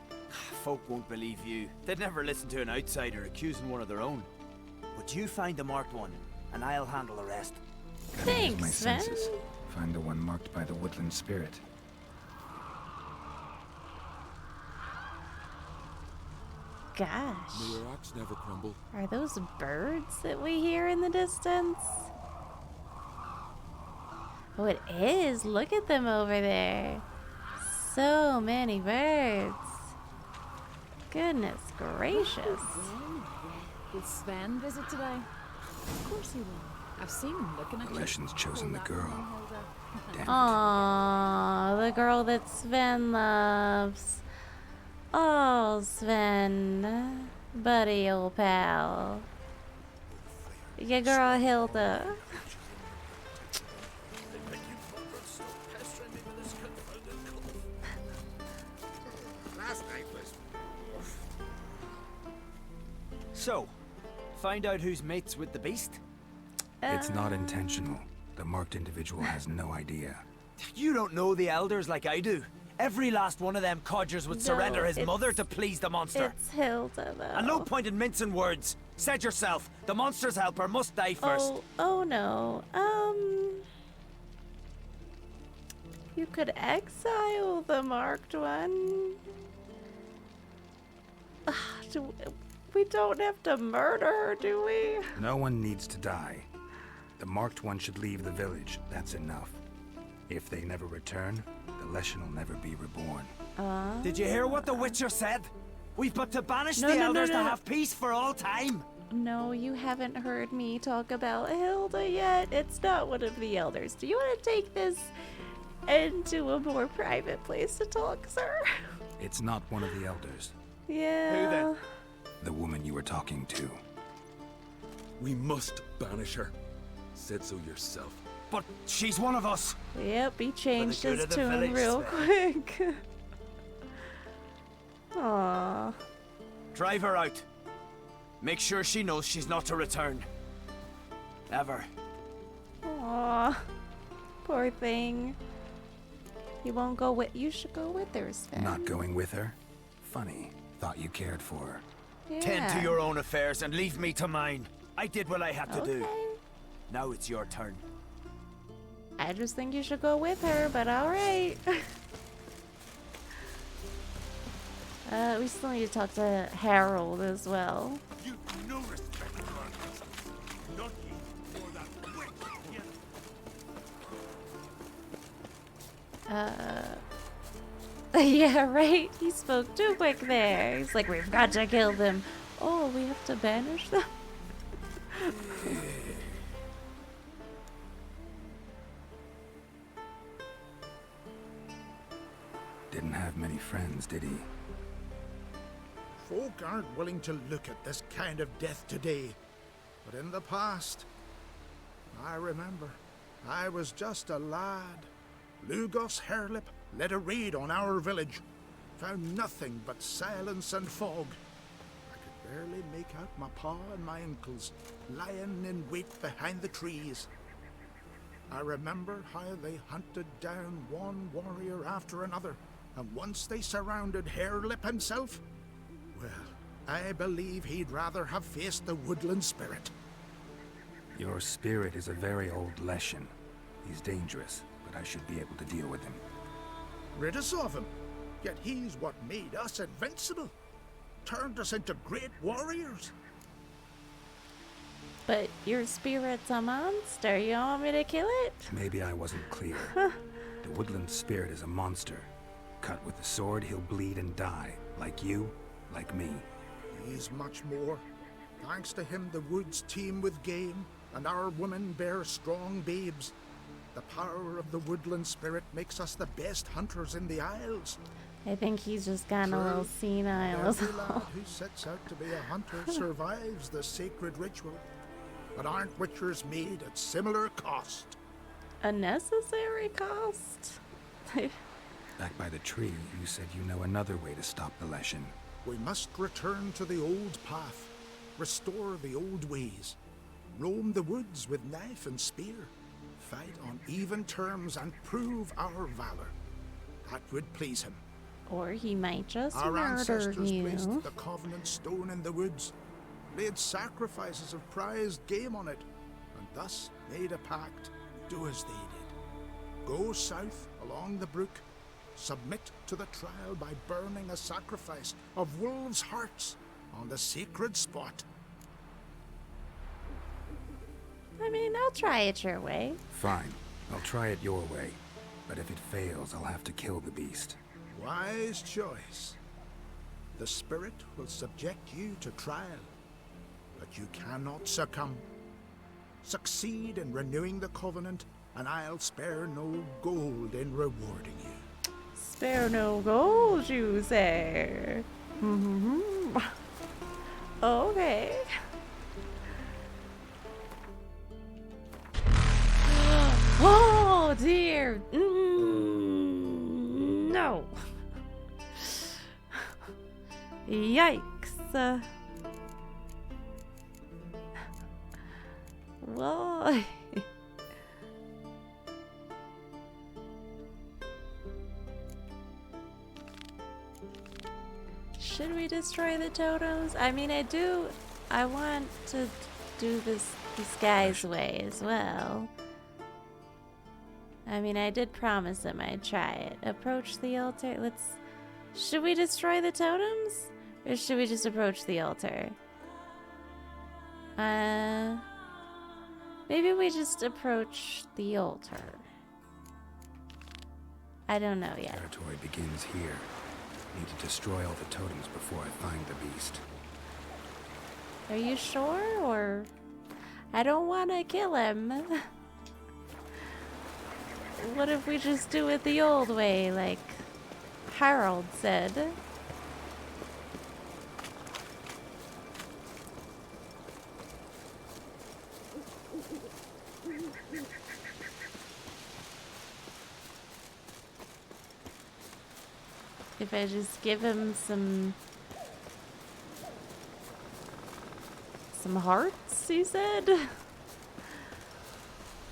Folk won't believe you. They'd never listen to an outsider accusing one of their own. But you find the marked one, and I'll handle the rest. Gotta use my senses. Find the one marked by the woodland spirit. Gosh. May your axe never crumble. Are those birds that we hear in the distance? Oh, it is. Look at them over there. So many birds. Goodness gracious. Will Sven visit today? Of course he will. I've seen him looking at you. Leshen's chosen the girl. Aww, the girl that Sven loves. Oh, Sven. Buddy, old pal. Your girl Hilda. So, find out who's mates with the beast? It's not intentional. The marked individual has no idea. You don't know the elders like I do. Every last one of them codgers would surrender his mother to please the monster. It's Hilda, though. And no point in mincing words. Said yourself, the monster's helper must die first. Oh no. You could exile the marked one. We don't have to murder her, do we? No one needs to die. The marked one should leave the village. That's enough. If they never return, the Leshen will never be reborn. Did you hear what the Witcher said? We've but to banish the elders to have peace for all time. No, you haven't heard me talk about Hilda yet. It's not one of the elders. Do you want to take this into a more private place to talk, sir? It's not one of the elders. Yeah. Who then? The woman you were talking to. We must banish her. Said so yourself. But she's one of us. Yep, he changed good his of the tune village, real Sven. quick. Aww. Drive her out. Make sure she knows she's not to return. Ever. Aww. Poor thing. You won't go with. You should go with her, Sven. Not going with her? Funny. Thought you cared for her. Yeah. Tend to your own affairs and leave me to mine. I did what I had to do. Now it's your turn. I just think you should go with her, but alright. We still need to talk to Harold as well. You've no respect for us. Not you or that witch. Yeah, right? He spoke too quick there. He's like, we've got to kill them. Oh, we have to banish them? Didn't have many friends, did he? Folk aren't willing to look at this kind of death today. But in the past, I remember, I was just a lad. Lugos Hairlip led a raid on our village. Found nothing but silence and fog. I could barely make out my pa and my uncles lying in wait behind the trees. I remember how they hunted down one warrior after another, and once they surrounded Hairlip himself, well, I believe he'd rather have faced the woodland spirit. Your spirit is a very old Leshen. He's dangerous, but I should be able to deal with him. Rid us of him, yet he's what made us invincible. Turned us into great warriors. But your spirit's a monster. You want me to kill it? Maybe I wasn't clear. The woodland spirit is a monster. Cut with the sword, he'll bleed and die. Like you, like me. He's much more. Thanks to him, the woods teem with game, and our women bear strong babes. The power of the woodland spirit makes us the best hunters in the Isles. I think he's just gotten a little senile. Every lad who sets out to be a hunter survives the sacred ritual. But aren't witchers made at similar cost? A necessary cost? Back by the tree, you said you know another way to stop the Leshen. We must return to the old path, restore the old ways, roam the woods with knife and spear, fight on even terms and prove our valor. That would please him. Or he might just Our murder ancestors you. placed the Covenant Stone in the woods, laid sacrifices of prized game on it, and thus made a pact. Do as they did. Go south along the brook, submit to the trial by burning a sacrifice of wolves' hearts on the sacred spot. I mean, I'll try it your way. Fine. I'll try it your way. But if it fails, I'll have to kill the beast. Wise choice. The spirit will subject you to trial, but you cannot succumb. Succeed in renewing the covenant, and I'll spare no gold in rewarding you. Spare no gold, you say? Okay. Oh dear. No. Yikes. Well. Should we destroy the totems? I mean, I want to do this guy's way as well. I mean, I did promise him I'd try it. Approach the altar. Should we destroy the totems? Or should we just approach the altar? Maybe we just approach the altar. I don't know yet. Territory begins here. Need to destroy all the totems before I find the beast. Are you sure? Or I don't want to kill him. What if we just do it the old way, like Harold said? If I just give him some hearts, he said?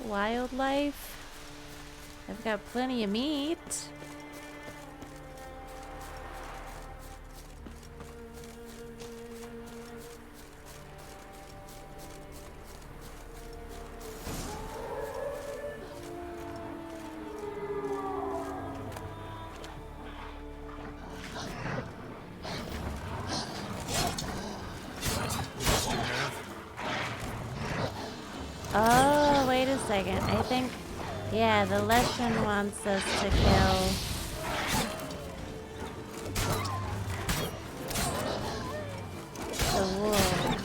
Wildlife. I've got plenty of meat. Oh, wait a second. I think, yeah, the Leshen wants us to kill the wolves.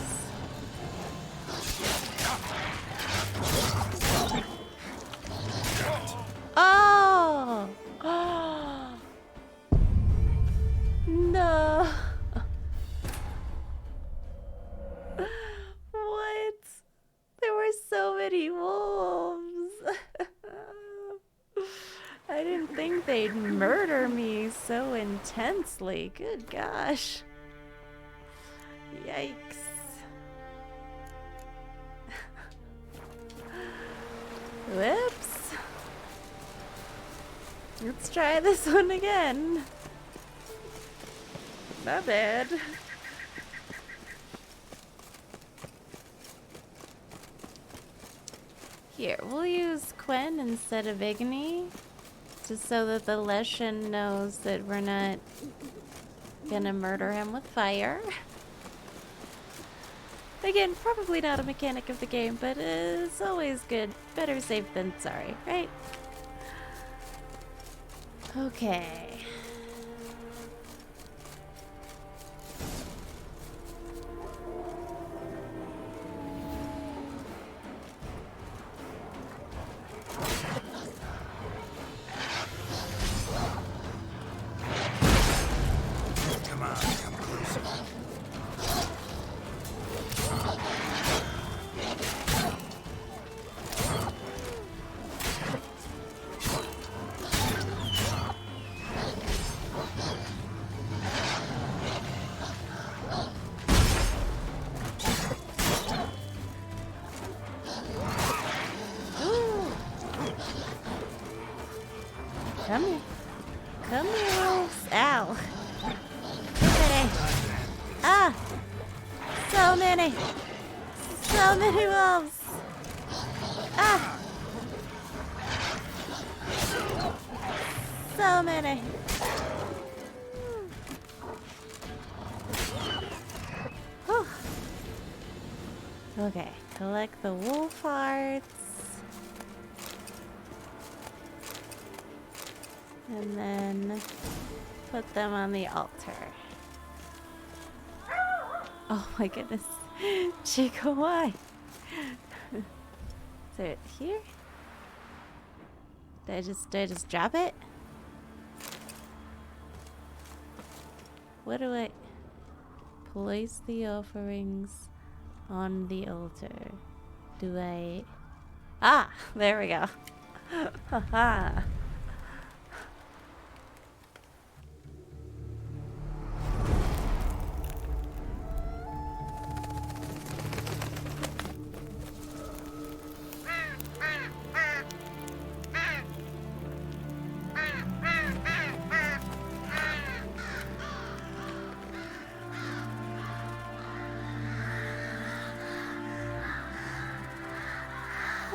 Oh! No! What? There were so many wolves. I didn't think they'd murder me so intensely. Good gosh. Yikes. Whoops. Let's try this one again. My bad. Here, we'll use Quen instead of Igni, just so that the Leshen knows that we're not gonna murder him with fire. Again, probably not a mechanic of the game, but it's always good. Better safe than sorry, right? Okay. Come on, come closer. Come here. Come here, wolves. Ow. Too many. Ah! So many. So many wolves. Ah! So many. Whew. Okay, collect the wolf hearts. And then put them on the altar. Oh my goodness. Chico, why? Is it here? Did I just drop it? What do I... Place the offerings on the altar. Do I... Ah! There we go. Haha.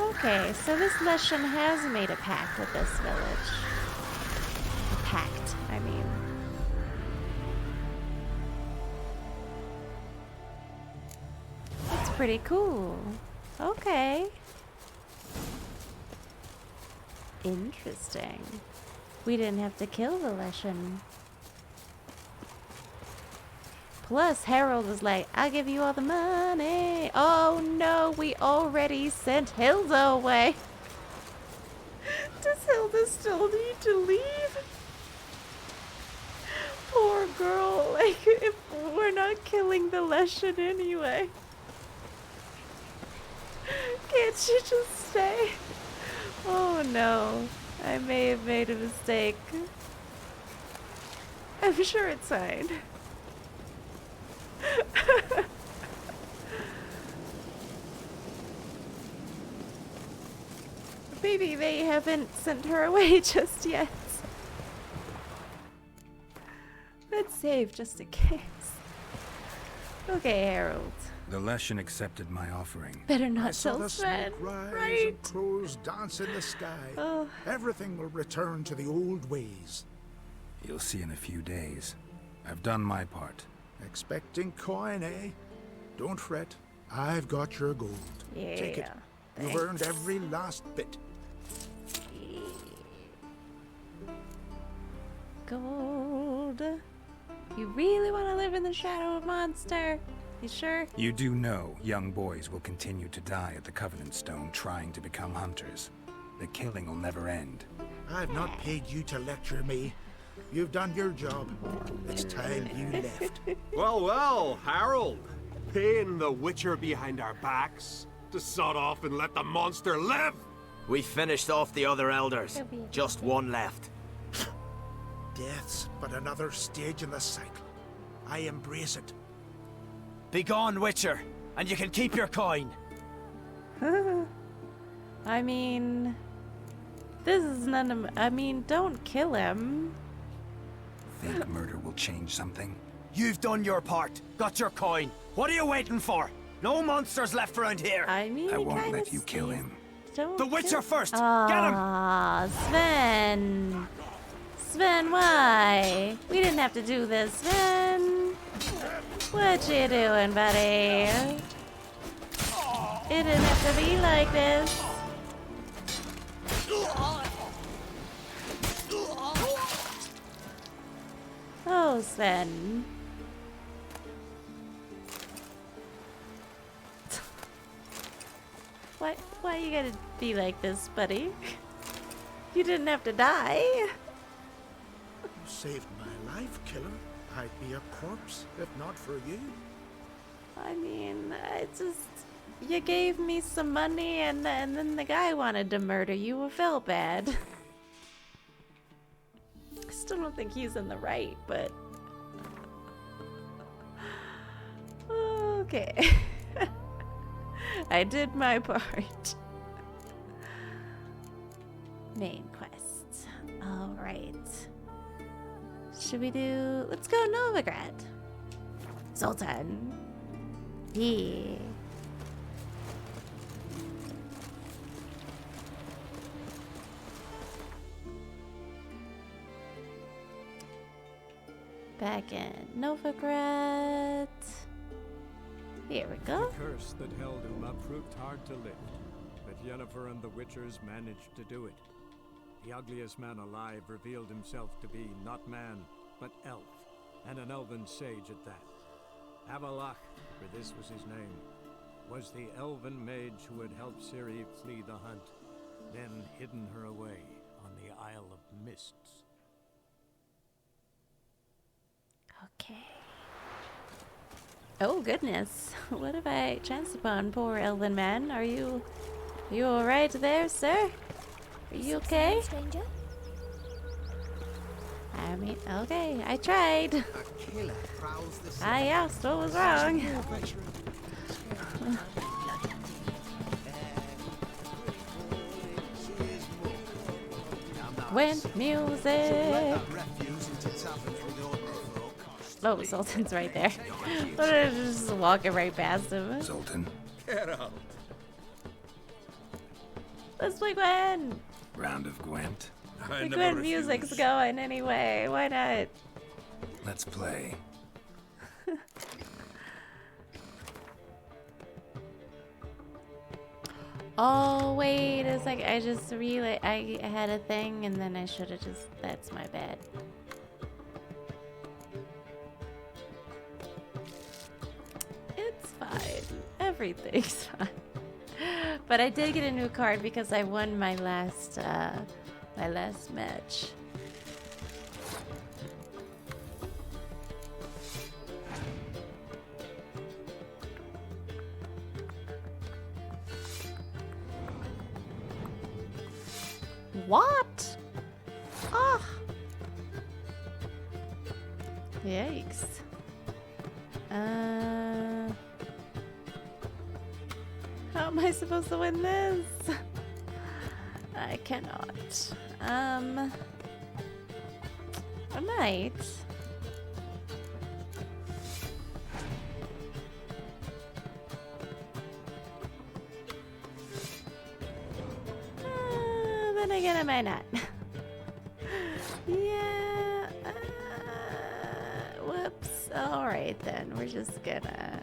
Okay, so this Leshen has made a pact with this village. A pact, I mean. That's pretty cool. Okay. Interesting. We didn't have to kill the Leshen. Plus, Harold was like, I'll give you all the money. Oh no, we already sent Hilda away. Does Hilda still need to leave? Poor girl, like, if we're not killing the Leshen anyway. Can't she just stay? Oh no, I may have made a mistake. I'm sure it's fine. Maybe they haven't sent her away just yet. Let's save just in case. Okay, Harold. The Leshen accepted my offering. Better not I saw tell the Sven, smoke rise right? and crows dance in the sky. Oh. Everything will return to the old ways. You'll see in a few days. I've done my part. Expecting coin, eh? Don't fret. I've got your gold. Yeah. Take it. You've Thanks. earned every last bit. Gold. You really want to live in the shadow of monster? You sure? You do know young boys will continue to die at the Covenant Stone trying to become hunters. The killing will never end. I've not paid you to lecture me. You've done your job. It's time you left. Well, well, Harold. Paying the Witcher behind our backs to sod off and let the monster live. We finished off the other elders. Just one left. Death's but another stage in the cycle. I embrace it. Be gone, Witcher, and you can keep your coin. I mean, this is none of. I mean, don't kill him. Think murder will change something? You've done your part. Got your coin. What are you waiting for? No monsters left around here. I mean, I won't let you kill him. The Witcher first. Get him. Ah, Sven. Sven, why? We didn't have to do this, Sven. What you doing, buddy? It didn't have to be like this. Oh, Sven. Why you gotta be like this, buddy? You didn't have to die. You saved my life, killer. I'd be a corpse if not for you. I mean, you gave me some money and then the guy wanted to murder you. I felt bad. I still don't think he's in the right, but... Okay. I did my part. Main quest. Alright. Should we do... Let's go Novigrad. Zoltan. Yeah. Back in Novigrad. Here we go. The curse that held Uma proved hard to lift, but Yennefer and the Witchers managed to do it. The ugliest man alive revealed himself to be not man, but elf, and an elven sage at that. Avalach, for this was his name, was the elven mage who had helped Ciri flee the hunt, then hidden her away on the Isle of Mists. Okay. Oh goodness, what have I chanced upon, poor elven man? Are you alright there, sir? Are you okay? Stranger? I mean, okay, I tried. I asked what was wrong. Went music. Oh, Zoltan's right there. What did I just walking right past him? Zoltan. Get out. Let's play Gwen. Round of Gwent. The Gwen music's going anyway. Why not? Let's play. Oh, wait a sec. I just realized I had a thing and then I should have just... That's my bad. Everything's fine. But I did get a new card because I won my last match. What? Ah! Yikes. How am I supposed to win this? I cannot. I might. Then again, I might not. Yeah. Whoops. Alright then, we're just gonna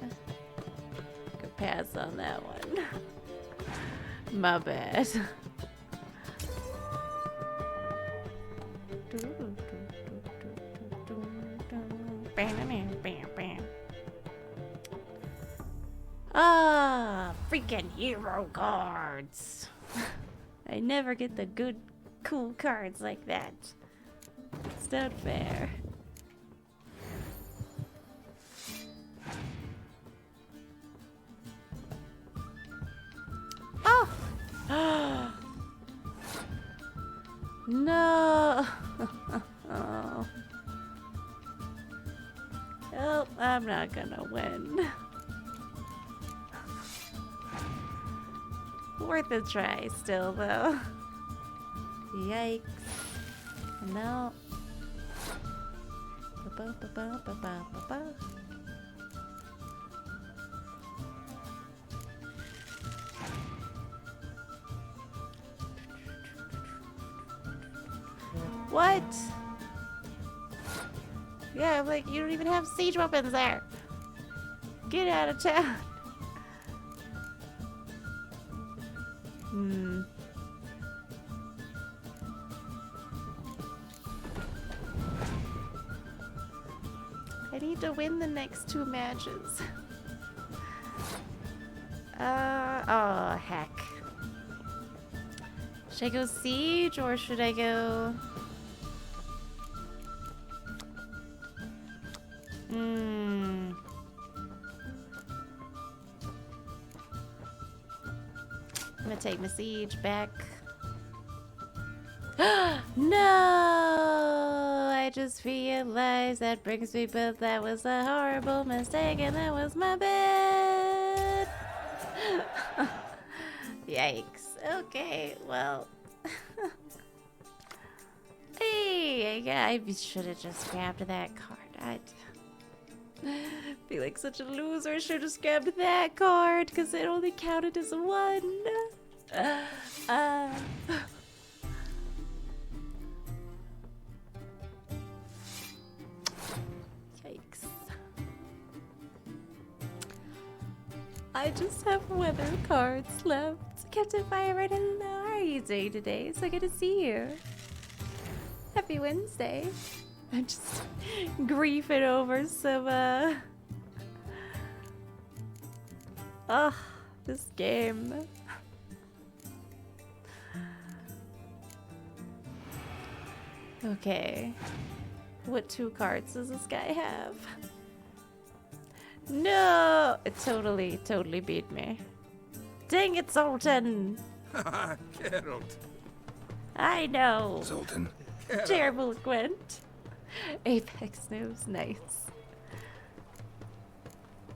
pass on that one. My bad. Ah, freaking hero cards. I never get the good, cool cards like that. It's not fair. Oh! No! Oh. Well, I'm not gonna win. Worth a try still, though. Yikes. No. Ba-ba-ba-ba-ba-ba-ba. What? Yeah, like, you don't even have siege weapons there. Get out of town. I need to win the next 2 matches. Oh, heck. Should I go siege or should I go... I'm gonna take my siege back. No! I just realized that brings me, but that was a horrible mistake and that was my bad. Yikes. Okay, well. Hey, yeah, I should have just grabbed that card. I'd feel like such a loser. I should have just grabbed that card because it only counted as 1. Yikes. I just have weather cards left. Captain Firebright, hello. How are you doing today? So good to see you. Happy Wednesday. I'm just griefing over some, this game. Okay. What 2 cards does this guy have? No! It totally beat me. Dang it, Zoltan! Geralt. I know. Zoltan. Terrible Gwent. Apex news, nice.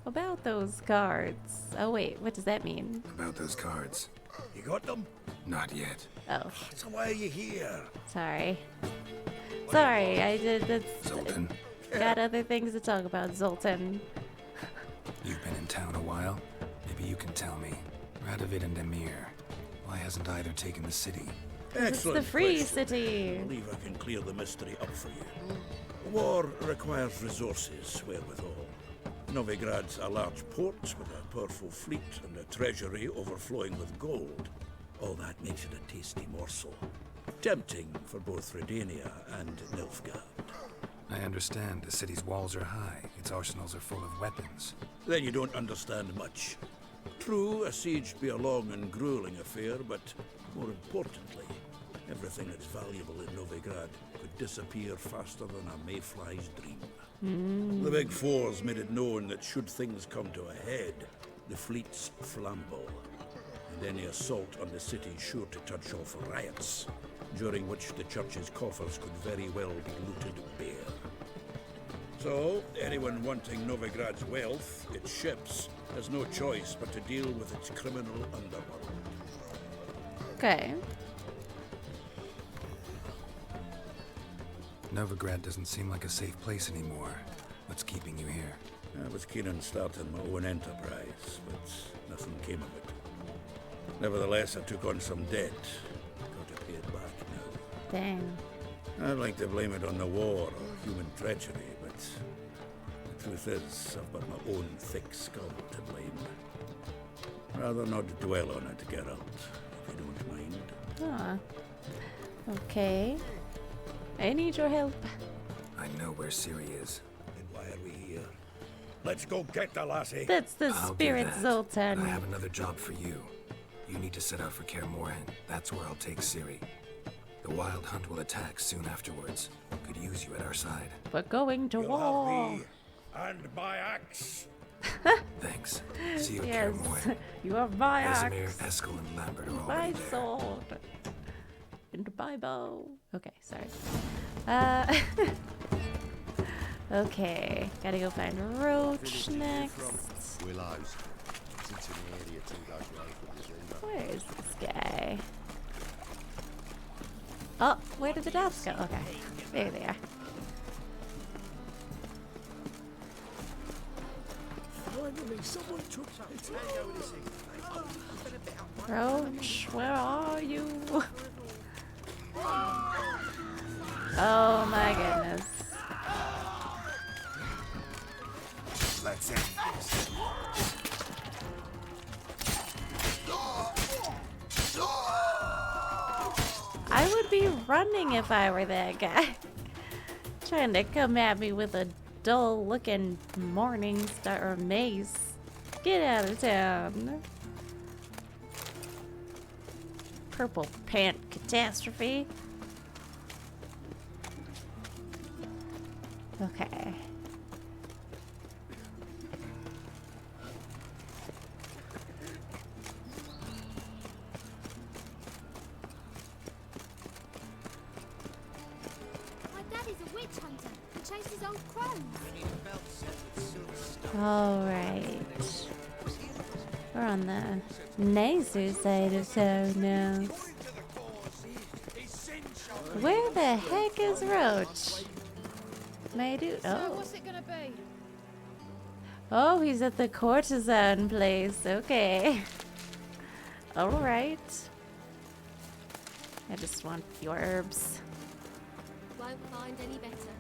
About those cards. Oh wait, what does that mean? About those cards. You got them? Not yet. Oh. So why are you here? Sorry. Sorry, I did that's Zoltan. got other things to talk about, Zoltan. You've been in town a while. Maybe you can tell me. Radovid and Emir. Why hasn't either taken the city? It's the free city. I believe I can clear the mystery up for you. War requires resources wherewithal. Novigrad's a large port with a powerful fleet and a treasury overflowing with gold. All that makes it a tasty morsel. Tempting for both Redania and Nilfgaard. I understand the city's walls are high. Its arsenals are full of weapons. Then you don't understand much. True, a siege be a long and grueling affair, but more importantly, everything that's valuable in Novigrad could disappear faster than a mayfly's dream. The Big Four's made it known that should things come to a head, the fleet's flambeau, and any assault on the city sure to touch off riots, during which the church's coffers could very well be looted bare. So, anyone wanting Novigrad's wealth, its ships, has no choice but to deal with its criminal underworld. Okay. Novigrad doesn't seem like a safe place anymore. What's keeping you here? I was keen on starting my own enterprise, but nothing came of it. Nevertheless, I took on some debt. Got to pay it back now. Dang. I'd like to blame it on the war or human treachery, but the truth is, I've got my own thick skull to blame. Rather not dwell on it, Geralt, if you don't mind. Ah. Okay. I need your help. I know where Ciri is. Then why are we here? Let's go get the lassie. That's the I'll do spirit that. Zoltan. I have another job for you. You need to set out for Kaer Morhen. That's where I'll take Ciri. The Wild Hunt will attack soon afterwards. Could use you at our side. We're going to war. And my axe. Thanks. See you at Yes. Kaer Morhen. You are my Vesemir, axe. Eskel, and Lambert are My already there. sword. And my bow. Okay, sorry. Okay, gotta go find Roach next. Willows. Where is this guy? Oh, where did the dots go? Okay, there they are. Finally, someone took it. Roach, where are you? Oh my goodness. Let's end this. I would be running if I were that guy. Trying to come at me with a dull looking morning star or mace. Get out of town. Purple pant catastrophe. Okay. My daddy's a witch hunter and chases old crones. Alright. We're on the nicer side of town now. Where the heck is Roach? My dude. So Oh. what's it gonna be? Oh, he's at the courtesan place. Okay. Alright. I just want your herbs. Won't find any better.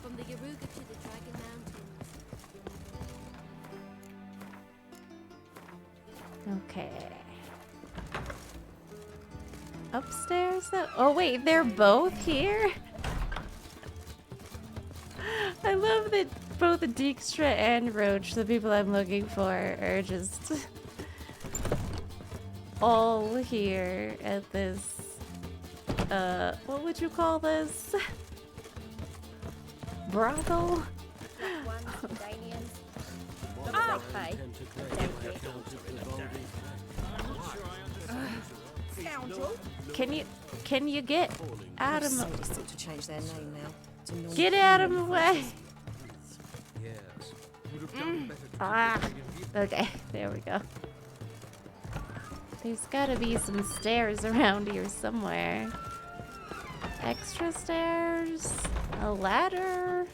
From the Yaruga to the Dragon Mountains. Okay. Upstairs though? Oh wait, they're both here? I love that both Dijkstra and Roach, the people I'm looking for, are just all here at this, what would you call this? Brothel? Can you get out of Somebody sought to change their name now. To North Get out of the way. Yes. Ah. Okay, there we go. There's gotta be some stairs around here somewhere. Extra stairs? A ladder?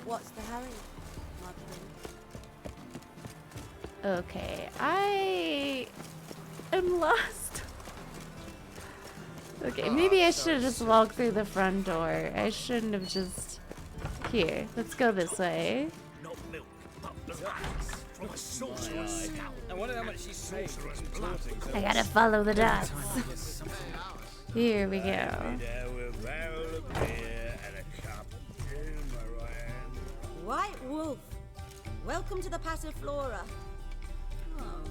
What's the hurry, my friend? Okay, I am lost. Okay, maybe I should have just walked through the front door. I shouldn't have just... Here, let's go this way. I wonder how much she's saved from contorting. I gotta follow the dots. Here we go. White Wolf, welcome to the Passiflora. Oh,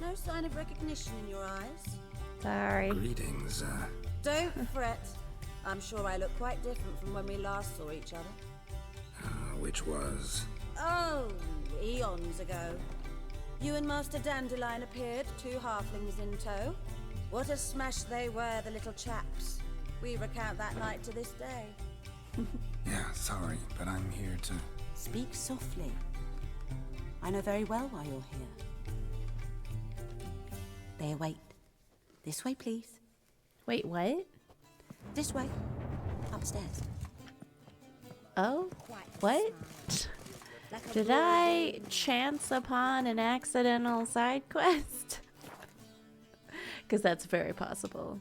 no sign of recognition in your eyes. Sorry. Greetings, Don't fret. I'm sure I look quite different from when we last saw each other. which was... Oh, eons ago. You and Master Dandelion appeared, 2 halflings in tow. What a smash they were, the little chaps. We recount that night to this day. Yeah, sorry, but I'm here to... Speak softly. I know very well why you're here. They await. This way, please. Wait, what? This way. Upstairs. Oh? What? Did I chance upon an accidental side quest? Because that's very possible.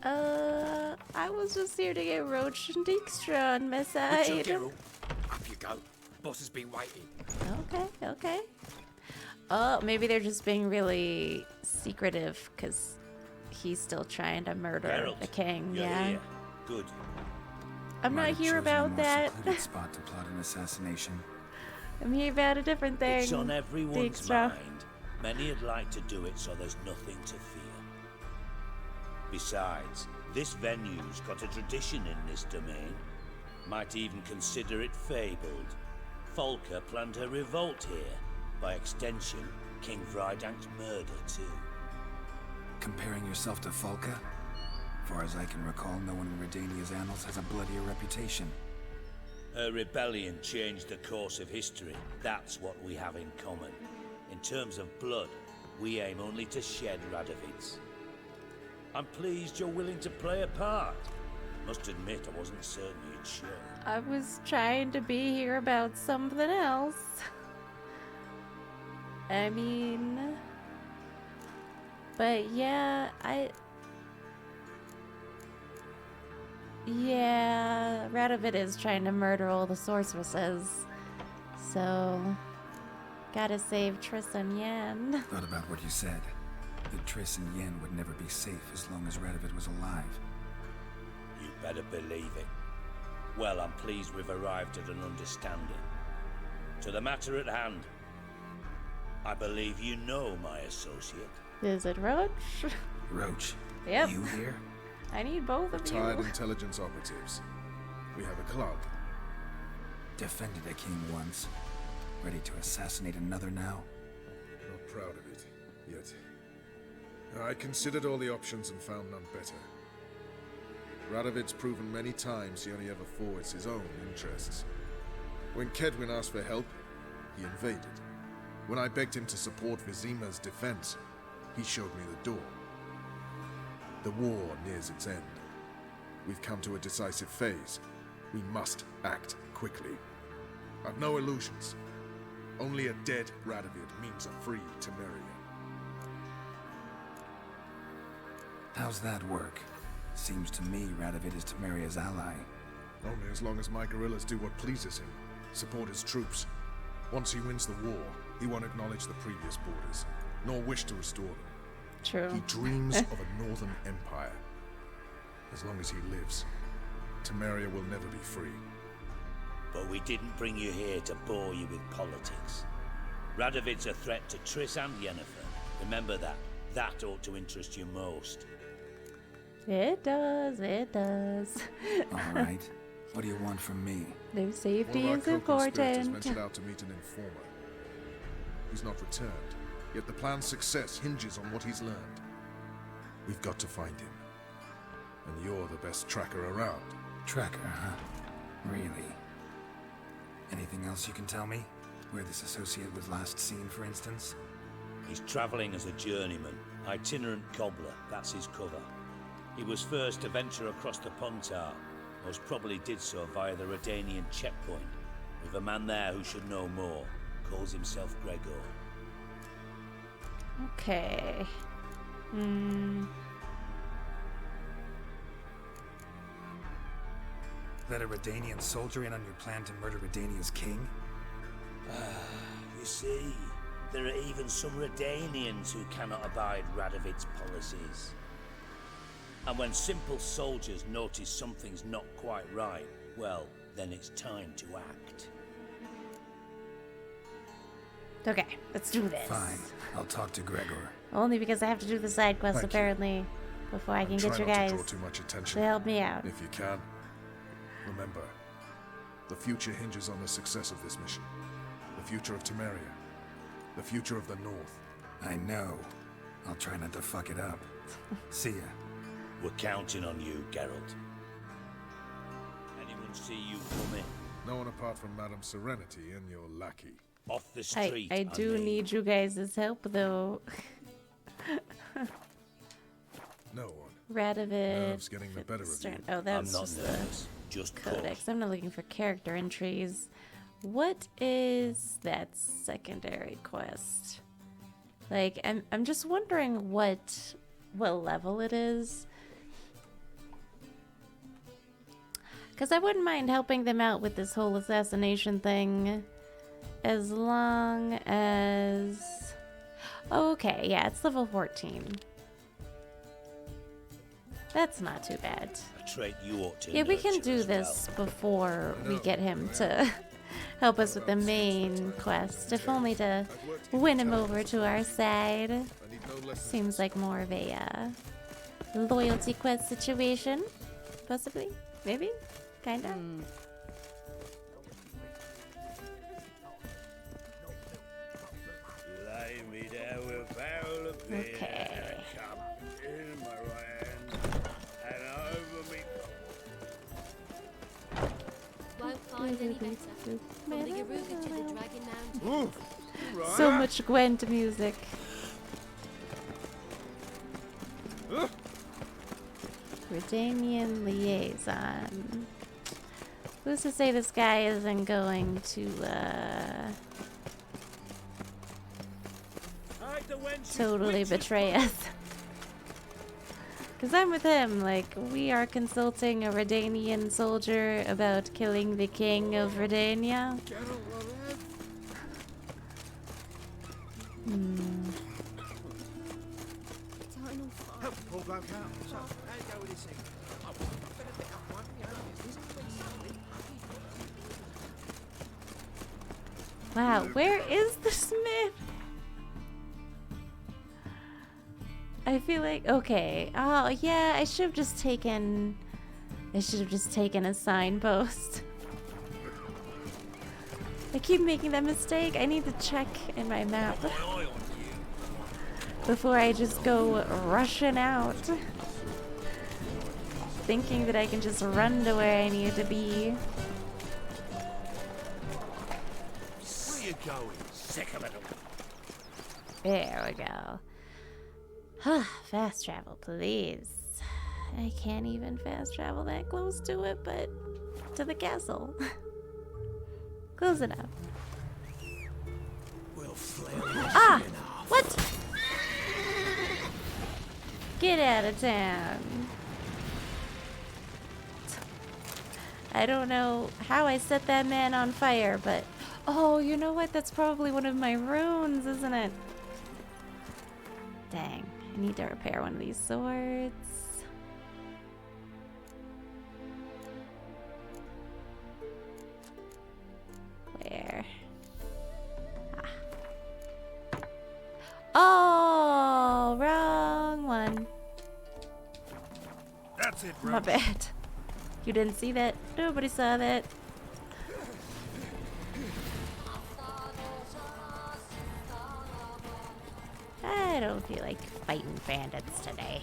I was just here to get Roach and Dijkstra on my side. Up you go. Boss has been waiting. Okay, okay. Oh, maybe they're just being really secretive because he's still trying to murder Geralt, the king. you're Yeah. here. Good. I'm Might not have here chosen a about more that. secluded spot to plot an assassination. I'm here about a different thing. It's on everyone's Dijkstra. mind. Many would like to do it so there's nothing to fear. Besides, this venue's got a tradition in this domain. Might even consider it fabled. Folka planned her revolt here. By extension, King Vrydank's murder too. Comparing yourself to Folka? Far as I can recall, no one in Redania's annals has a bloodier reputation. Her rebellion changed the course of history. That's what we have in common. In terms of blood, we aim only to shed Radovid's. I'm pleased you're willing to play a part. Must admit, I wasn't certain you'd show. I was trying to be here about something else. I mean... But yeah, Yeah, Radovid is trying to murder all the sorceresses. So... Gotta save Triss and Yen. Thought about what you said. That Triss and Yen would never be safe as long as Radovid was alive. You better believe it. Well, I'm pleased we've arrived at an understanding. To the matter at hand. I believe you know my associate. Is it Roach? Roach? Yep. You here? I need both of Retired you. intelligence operatives. We have a club. Defended a king once. Ready to assassinate another now? Not proud of it, yet. I considered all the options and found none better. Radovid's proven many times he only ever forwards his own interests. When Kedwin asked for help, he invaded. When I begged him to support Vizima's defense, he showed me the door. The war nears its end. We've come to a decisive phase. We must act quickly. I've no illusions. Only a dead Radovid means a free Temeria. How's that work? Seems to me Radovid is Temeria's ally. Only as long as my guerrillas do what pleases him. Support his troops. Once he wins the war, he won't acknowledge the previous borders, nor wish to restore them. True. He dreams of a northern empire. As long as he lives, Temeria will never be free. But we didn't bring you here to bore you with politics. Radovid's a threat to Triss and Yennefer. Remember that. That ought to interest you most. It does, it does. All right. What do you want from me? No safety One is of our co-conspirators important. ventured out to meet an informer. He's not returned, yet the plan's success hinges on what he's learned. We've got to find him. And you're the best tracker around. Tracker, huh? Really? Anything else you can tell me? Where this associate was last seen, for instance? He's traveling as a journeyman, itinerant cobbler, that's his cover. He was first to venture across the Pontar, most probably did so via the Redanian checkpoint, with a man there who should know more, calls himself Gregor. Okay. Let a Redanian soldier in on your plan to murder Redania's king? You see, there are even some Redanians who cannot abide Radovid's policies. And when simple soldiers notice something's not quite right, well, then it's time to act. Okay, let's do this. Fine. I'll talk to Gregor. Only because I have to do the side quest, Thank you. apparently, before I can Try get you not to guys draw too much attention. to help me out. If you can. Remember, the future hinges on the success of this mission. The future of Temeria. The future of the North. I know. I'll try not to fuck it up. See ya. We're counting on you, Geralt. Anyone see you come in? No one apart from Madame Serenity and your lackey. Off the street. I do need you guys' help, though. No one. Radovid. Nerves getting the better of you. Oh, that's I'm not just nervous. the Just codex. I'm not looking for character entries. What is that secondary quest? Like, I'm just wondering what level it is. Because I wouldn't mind helping them out with this whole assassination thing. As long as... Okay, yeah, it's level 14. That's not too bad. A trait you ought to Yeah, we can nurture do as this well. before we get him to help us with the main quest. If only to win him over to our side. Seems like more of a loyalty quest situation. Possibly? Maybe? Kinda? Lay me down with a barrel of beer. Okay. Come in my hand and over me. Won't find any better. From the Yaruga to the Dragon Mountain. So much Gwent music. Redanian liaison. Who's to say this guy isn't going to totally betray us? Because I'm with him, like, we are consulting a Redanian soldier about killing the king of Redania. Help the poor bloke out. So, how you go with this thing? I've been a bit up one, you know. This is pretty solid. Wow, where is the smith? I feel like, okay. Oh, yeah, I should have just taken a signpost. I keep making that mistake. I need to check in my map before I just go rushing out, thinking that I can just run to where I need to be. Where you going? Sick of it all. There we go. Fast travel, please. I can't even fast travel that close to it, but to the castle. Close enough. We'll flail Ah! What? Get out of town. I don't know how I set that man on fire, but... Oh, you know what? That's probably one of my runes, isn't it? Dang. I need to repair one of these swords. Where? Ah. Oh, wrong one. That's it, My bad. You didn't see that? Nobody saw that. I don't feel like fighting bandits today.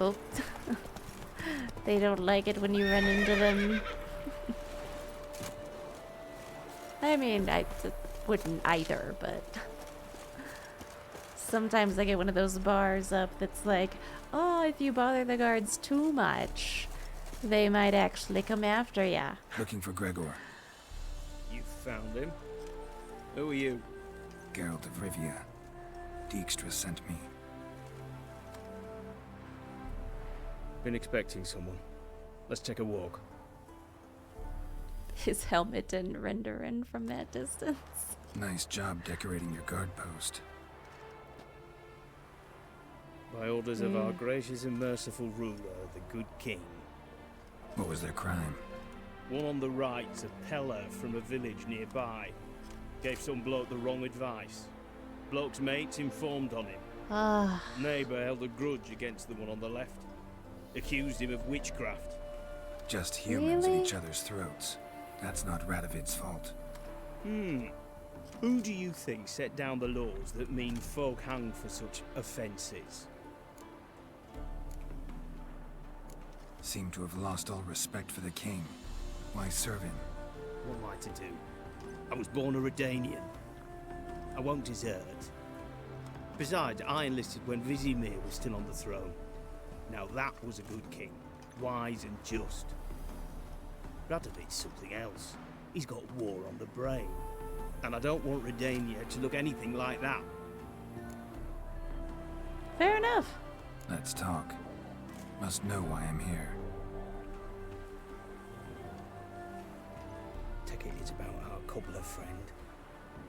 Oh. They don't like it when you run into them. I mean, I wouldn't either, but... Sometimes I get one of those bars up that's like, oh, if you bother the guards too much, they might actually come after ya. Looking for Gregor. You found him? Who are you? Geralt of Rivia. Dijkstra sent me. Been expecting someone. Let's take a walk. His helmet didn't render in from that distance. Nice job decorating your guard post. By orders of our gracious and merciful ruler, the good king. What was their crime? One on the right's a peller from a village nearby. Gave some bloke the wrong advice. Bloke's mates informed on him. Neighbour held a grudge against the one on the left. Accused him of witchcraft. Just humans at each other's throats. That's not Radovid's fault. Who do you think set down the laws that mean folk hang for such offences? Seem to have lost all respect for the king. Why serve him? What am I to do? I was born a Redanian. I won't desert. Besides, I enlisted when Vizimir was still on the throne. Now that was a good king, wise and just. Radovid's something else. He's got war on the brain. And I don't want Redania to look anything like that. Fair enough. Let's talk. Must know why I'm here. Take it it's about our cobbler friend.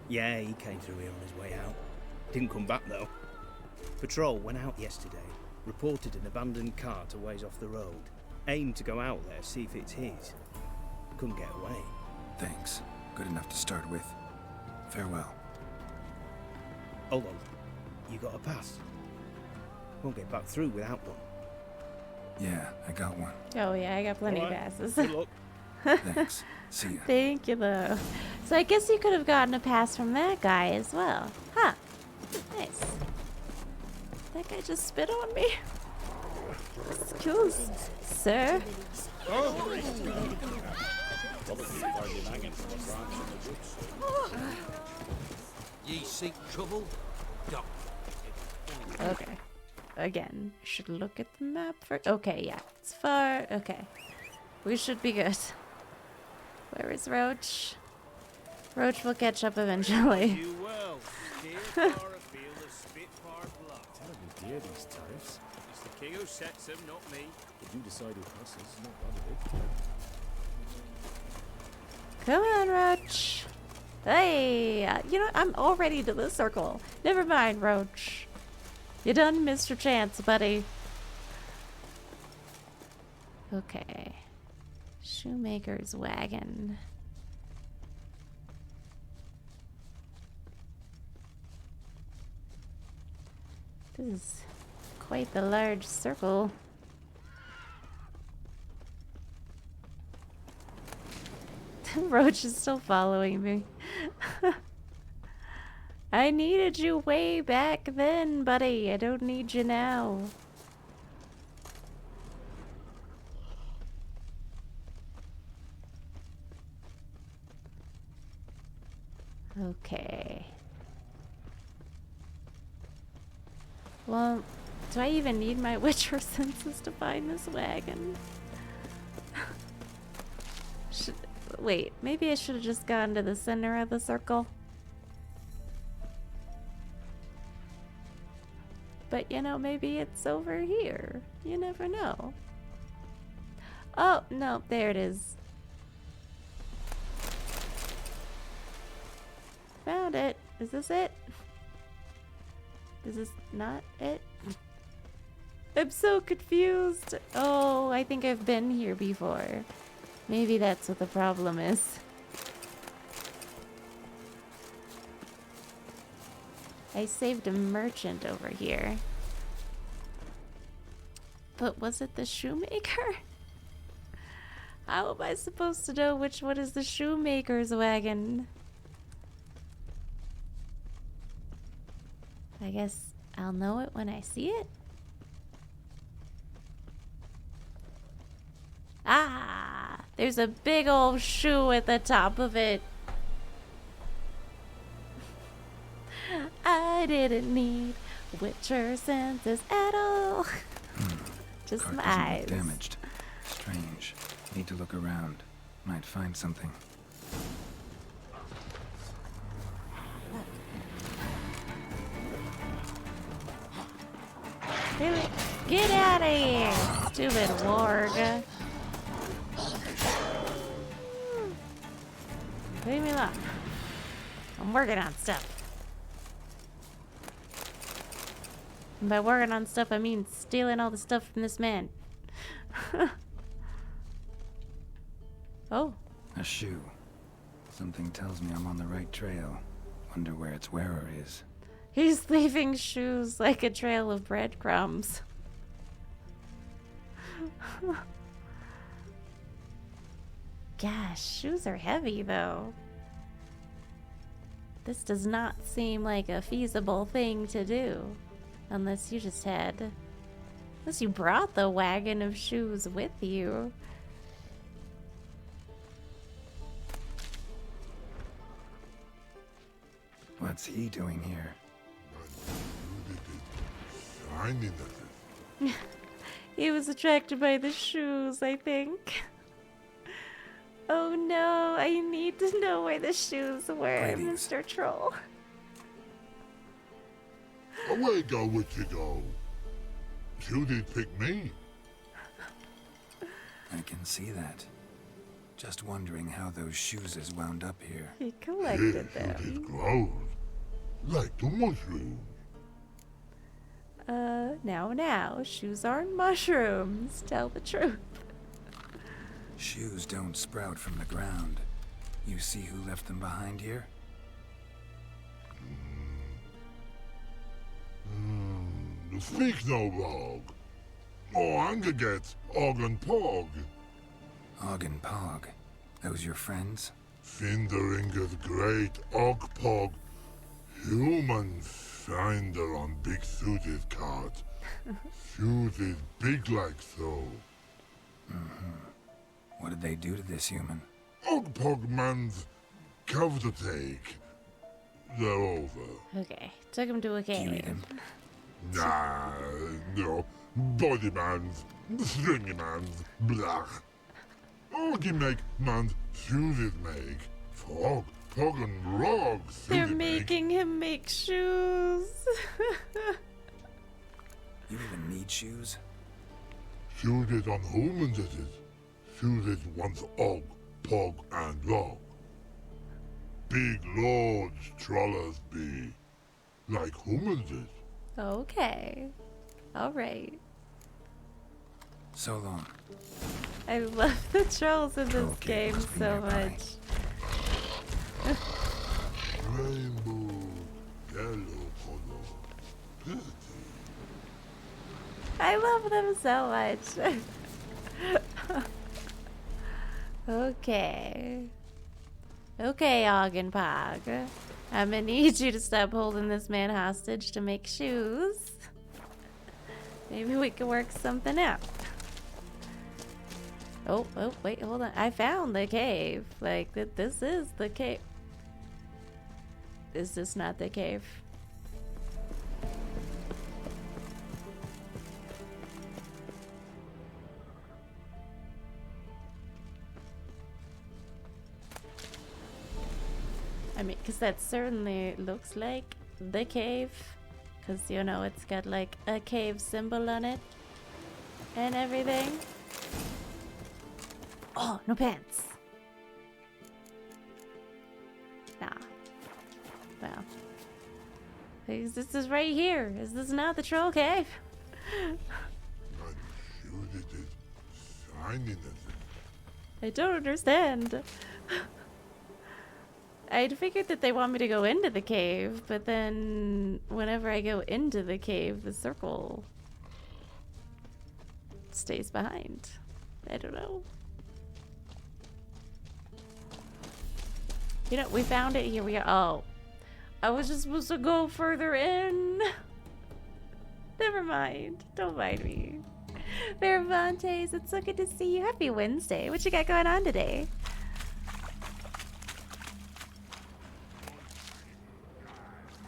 Yeah, he came through here on his way out. Didn't come back though. Patrol went out yesterday, reported an abandoned cart a ways off the road. Aimed to go out there, see if it's his. Couldn't get away. Thanks. Good enough to start with. Farewell. Hold on. You got a pass? Won't get back through without one. Yeah, I got one. Oh yeah, I got plenty of passes. Good luck. Thanks. See ya. Thank you though. So I guess you could have gotten a pass from that guy as well. Huh. Nice. That guy just spit on me. Excuse, sir. Ye seek trouble? Duck. Okay. Again, should look at the map first. Okay, yeah. It's far. Okay. We should be good. Where is Roach? Roach will catch up eventually. You well. Steer far afield of spit far blood. Terribly dear, these tariffs. It's the king who sets them, not me. But you decide who passes, not Radovid. Come on, Roach. Hey, you know, I'm already to the circle. Never mind, Roach. You done missed your chance, buddy. Okay. Shoemaker's wagon. This is quite the large circle. Roach is still following me. I needed you way back then, buddy. I don't need you now. Okay. Well, do I even need my Witcher senses to find this wagon? Wait, maybe I should have just gone to the center of the circle. But, you know, maybe it's over here. You never know. Oh, no, there it is. Found it. Is this it? Is this not it? I'm so confused. Oh, I think I've been here before. Maybe that's what the problem is. I saved a merchant over here. But was it the shoemaker? How am I supposed to know which one is the shoemaker's wagon? I guess I'll know it when I see it. Ah, there's a big old shoe at the top of it. I didn't need Witcher senses at all. Just Cart my doesn't eyes. look damaged. Strange. Need to look around. Might find something. Really? Get out of here, stupid warg. Leave me alone. I'm working on stuff. And by working on stuff, I mean stealing all the stuff from this man. Oh. A shoe. Something tells me I'm on the right trail. Wonder where its wearer is. He's leaving shoes like a trail of breadcrumbs. Gosh, shoes are heavy though. This does not seem like a feasible thing to do. Unless you just had... Unless you brought the wagon of shoes with you. What's he doing here? He was attracted by the shoes, I think. Oh no, I need to know where the shoes were, Mr. Troll. Away go with you go. You did pick me. I can see that. Just wondering how those shoes is wound up here. He collected You them. did grow. Like the mushroom. Now, shoes aren't mushrooms. Tell the truth. Shoes don't sprout from the ground. You see who left them behind here? Speak no wrong. Oh, anger gets Og and Pog. Og and Pog. Those your friends? Finderinger's great Og Pog. Human finder on big suited cart. Shoes is big like so. What did they do to this human? Og Pog man's cover to take. They're over. Okay, took him to a cave. Nah, no. Body man's, stringy man's, blah. Oggy make man's shoes make. Frog, Pog and Rog They're silly make. making him make shoes. You even need shoes? Shoes is on humans it is. Shoes is once Og, Pog and Rog. Big lords trollers be. Like humans is. Okay. Alright. So long. I love the trolls in this Okay, game must be so nearby. much. Rainbow, yellow color. Pretty. I love them so much. Okay. Okay, Og and Pog. I'm gonna need you to stop holding this man hostage to make shoes. Maybe we can work something out. Oh, wait, hold on. I found the cave. Like, this is the cave. Is this not the cave? I mean, because that certainly looks like the cave. Because, you know, it's got like a cave symbol on it. And everything. Oh, no pants. Nah. Well. This is right here. Is this not the troll cave? Shoes it is shining as I don't understand. I'd figured that they want me to go into the cave, but then whenever I go into the cave, the circle stays behind. I don't know. You know, we found it. Here we are. Oh, I was just supposed to go further in. Never mind. Don't mind me. Veravantes, it's so good to see you. Happy Wednesday. What you got going on today?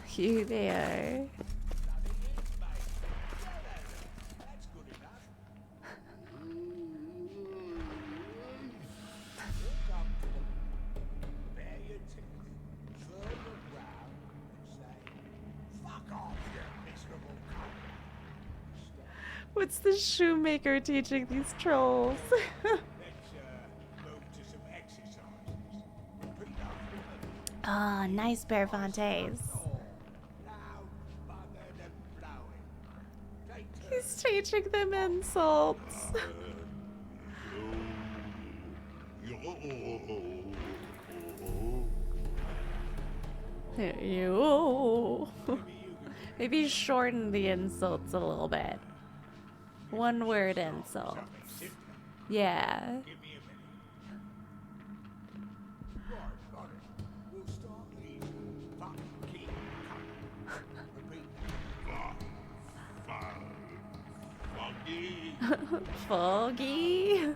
Here they are. What's the shoemaker teaching these trolls? Ah, nice Belafontes. He's teaching them insults. You. Maybe shorten the insults a little bit. One word insults. Yeah. Foggy.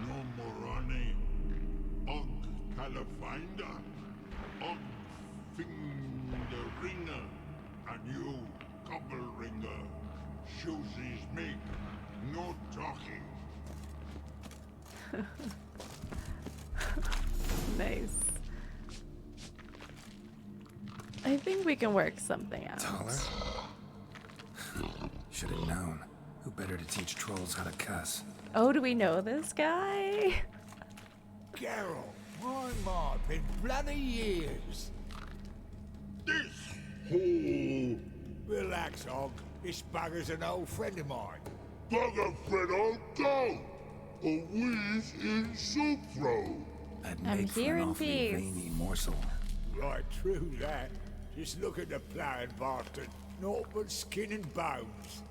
No Morani, Og Calafinda, Og Fingeringer, and you, Cobble Ringer, Shoesies make, no talking. Nice. I think we can work something out. Taller? Should have known. Who better to teach trolls how to cuss? Oh, do we know this guy? Geralt, my, been bloody years. This hole. Relax, Og. This bugger's an old friend of mine. Bugger friend old dog. A whiz in soup throw. I'd I'm make for here an in awfully peace. veiny morsel. Right, true that. Just look at the ploughing bastard. Naught but skin and bones.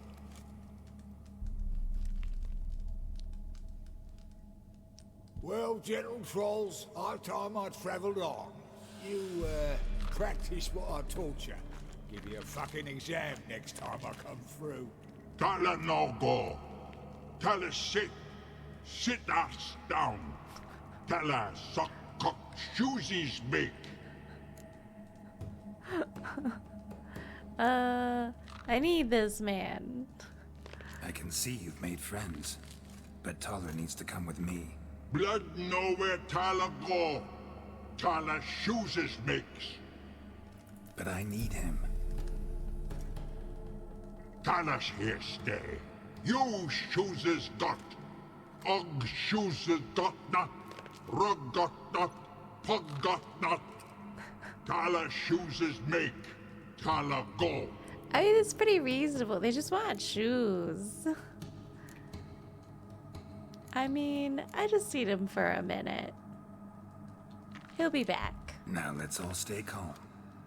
Well, gentle trolls, our time I travelled on. You, practice what I taught you. Give you a fucking exam next time I come through. Tala no go. Tala sit. Sit ass down. Tala suck cock shoesies make. I need this man. I can see you've made friends, but Taller needs to come with me. Blood nowhere Tala go. Tala shoeses makes. But I need him. Tala's here stay. You shoeses got. Og shoeses got not. Rug got not. Pug got not. Tala shoeses make. Tala go. I mean, it's pretty reasonable. They just want shoes. I mean, I just need him for a minute. He'll be back. Now let's all stay calm.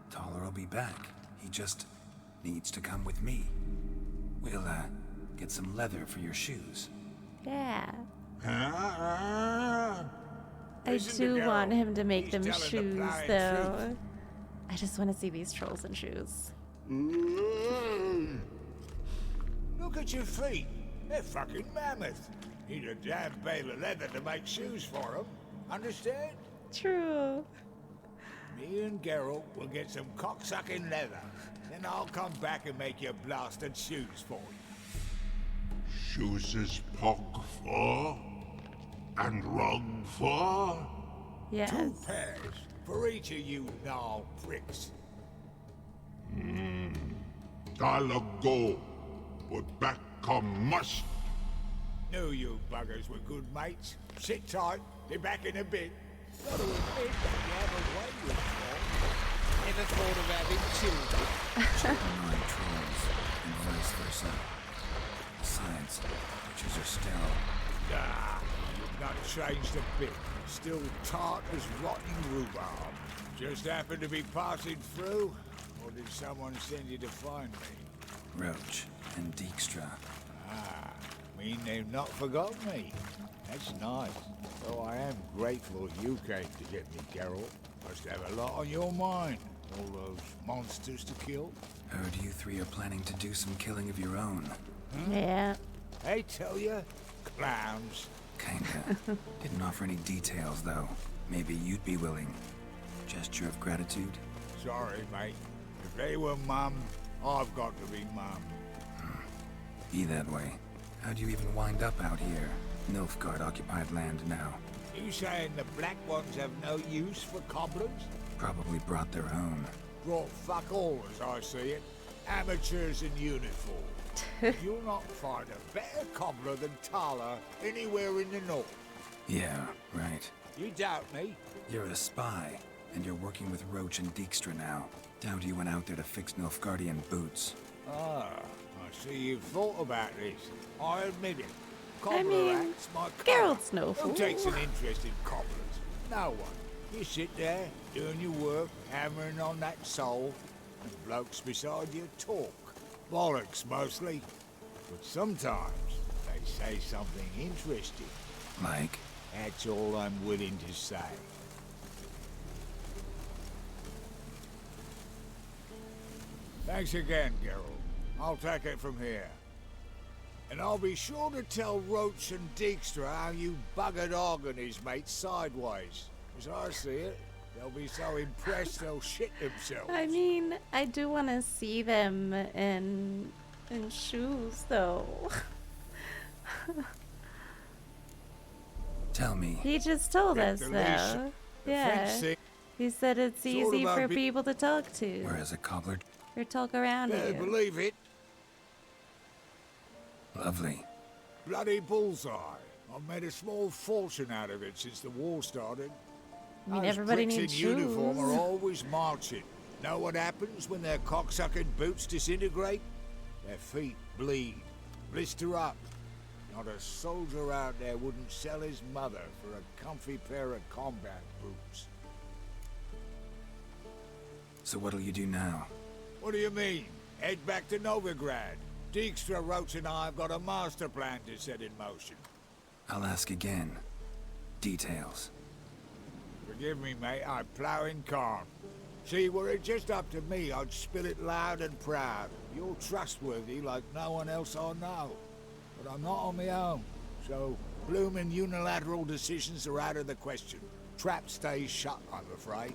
Taller will be back. He just needs to come with me. We'll, get some leather for your shoes. Yeah. Ah. I Listen do to want Geralt. him to make He's them telling the shoes, blind though. truth. I just want to see these trolls in shoes. Look at your feet. They're fucking mammoth. Need a damn bale of leather to make shoes for them. Understand? True. Me and Geralt will get some cocksucking leather. Then I'll come back and make your blasted shoes for you. Shoeses pog for. And rug for. Yes. 2 pairs for each of you gnarl pricks. Tala go. But back come must. Knew you buggers were good mates. Sit tight. Be back in a bit. Gotta admit, you have a way with Paul. Never thought of having children. Children are trolls, and vice versa. Besides, witches are sterile. Nah, you've not changed a bit. Still tart as rotting rhubarb. Just happened to be passing through? Or did someone send you to find me? Roach and Dijkstra. Ah, mean they've not forgotten me. That's nice. Though I am grateful you came to get me, Geralt. Must have a lot on your mind. All those monsters to kill. Heard you three are planning to do some killing of your own. Yeah. I tell you, clowns. Kinda. Didn't offer any details, though. Maybe you'd be willing. Gesture of gratitude? Sorry, mate. If they were mum, I've got to be mum. Be that way. How'd you even wind up out here? Nilfgaard-occupied land now. You saying the black ones have no use for cobblers? Probably brought their own. Brought fuck all as I see it. Amateurs in uniform. You'll not find a better cobbler than Tala anywhere in the north. Yeah, right. You doubt me? You're a spy, and you're working with Roach and Dijkstra now. Doubt you went out there to fix Nilfgaardian boots. Ah, I see you've thought about this. I admit it. I Cobbler mean, act's my Geralt's colour. no fool. Who takes an interest in cobblers? No one. You sit there, doing your work, hammering on that soul, and blokes beside you talk. Bollocks, mostly. But sometimes they say something interesting. Like? That's all I'm willing to say. Thanks again, Geralt. I'll take it from here. And I'll be sure to tell Roach and Dijkstra how you buggered Og and his mates sideways. As I see it, they'll be so impressed they'll shit themselves. I mean, I do want to see them in shoes, though. Tell me. He just told us, Get the though. leash. Yeah. Fencing. He said it's It's all easy about for be- people to talk to. Whereas a cobbler... Or talk around Better you. believe it. Lovely. Bloody bullseye. I've made a small fortune out of it since the war started. I mean, Those everybody pricks needs in uniform shoes. are always marching. Know what happens when their cocksucking boots disintegrate? Their feet bleed, blister up. Not a soldier out there wouldn't sell his mother for a comfy pair of combat boots. So what'll you do now? What do you mean? Head back to Novigrad. Dijkstra, Roach and I have got a master plan to set in motion. I'll ask again. Details. Forgive me, mate, I'm plowing calm. See, were it just up to me, I'd spill it loud and proud. You're trustworthy like no one else I know. But I'm not on my own, so bloomin' unilateral decisions are out of the question. Trap stays shut, I'm afraid.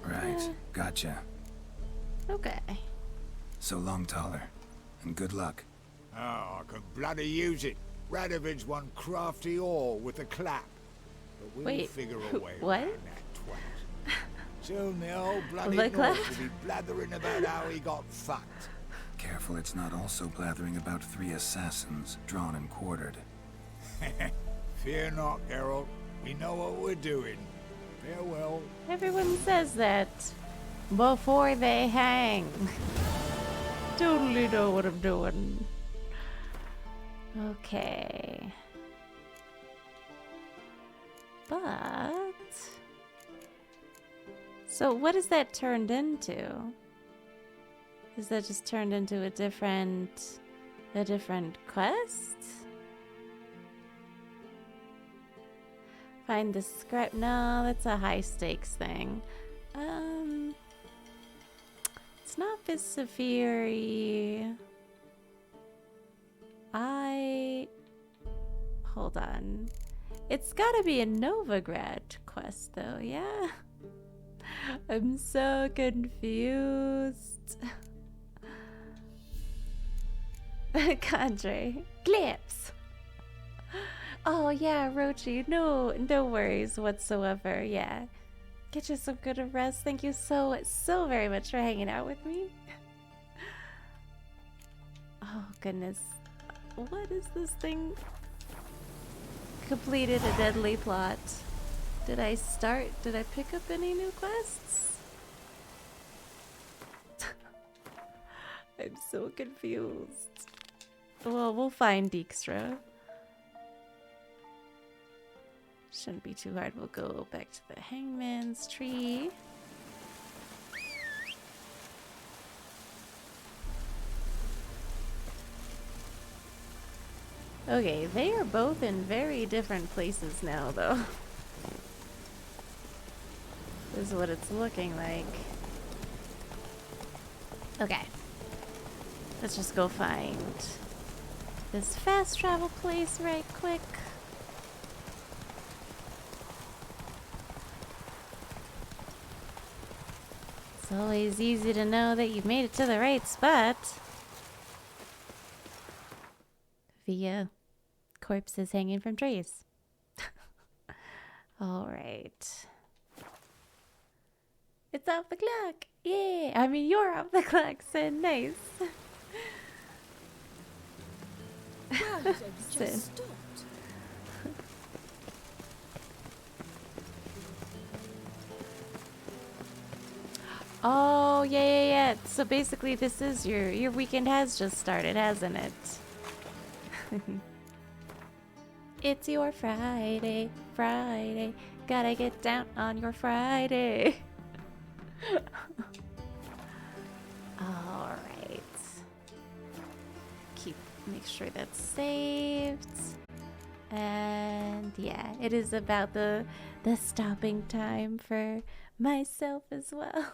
Right. Gotcha. Okay. So long, Taller. And good luck. Oh, I can bloody use it. Radovid's one crafty ore with a clap. But we'll Wait, figure a way what? around that twat. Soon the old bloody The clap? North will be blathering about how he got fucked. Careful it's not also blathering about 3 assassins, drawn and quartered. Fear not, Geralt. We know what we're doing. Farewell. Everyone says that before they hang. Totally know what I'm doing. Okay. But... So what is that turned into? Is that just turned into a different quest? Find the script. No, that's a high stakes thing. It's not Visaviri. Hold on. It's gotta be a Novigrad quest though, yeah? I'm so confused. Cadre. Glips. Oh yeah, Rochi. No worries whatsoever. Yeah. Get you some good rest. Thank you so very much for hanging out with me. Oh goodness. What is this thing? Completed a deadly plot. Did I pick up any new quests? I'm so confused. Well, we'll find Dijkstra. Shouldn't be too hard. We'll go back to the Hangman's Tree. Okay, they are both in very different places now, though. This is what it's looking like. Okay. Let's just go find this fast travel place right quick. It's always easy to know that you've made it to the right spot. Via corpses hanging from trees. Alright. It's off the clock! Yeah! I mean, you're off the clock, Sin. Nice. Well, have you Sin. just stopped? Oh, yeah. So basically this is your weekend has just started, hasn't it? It's your Friday. Gotta get down on your Friday. Alright. Make sure that's saved. And yeah, it is about the stopping time for myself as well.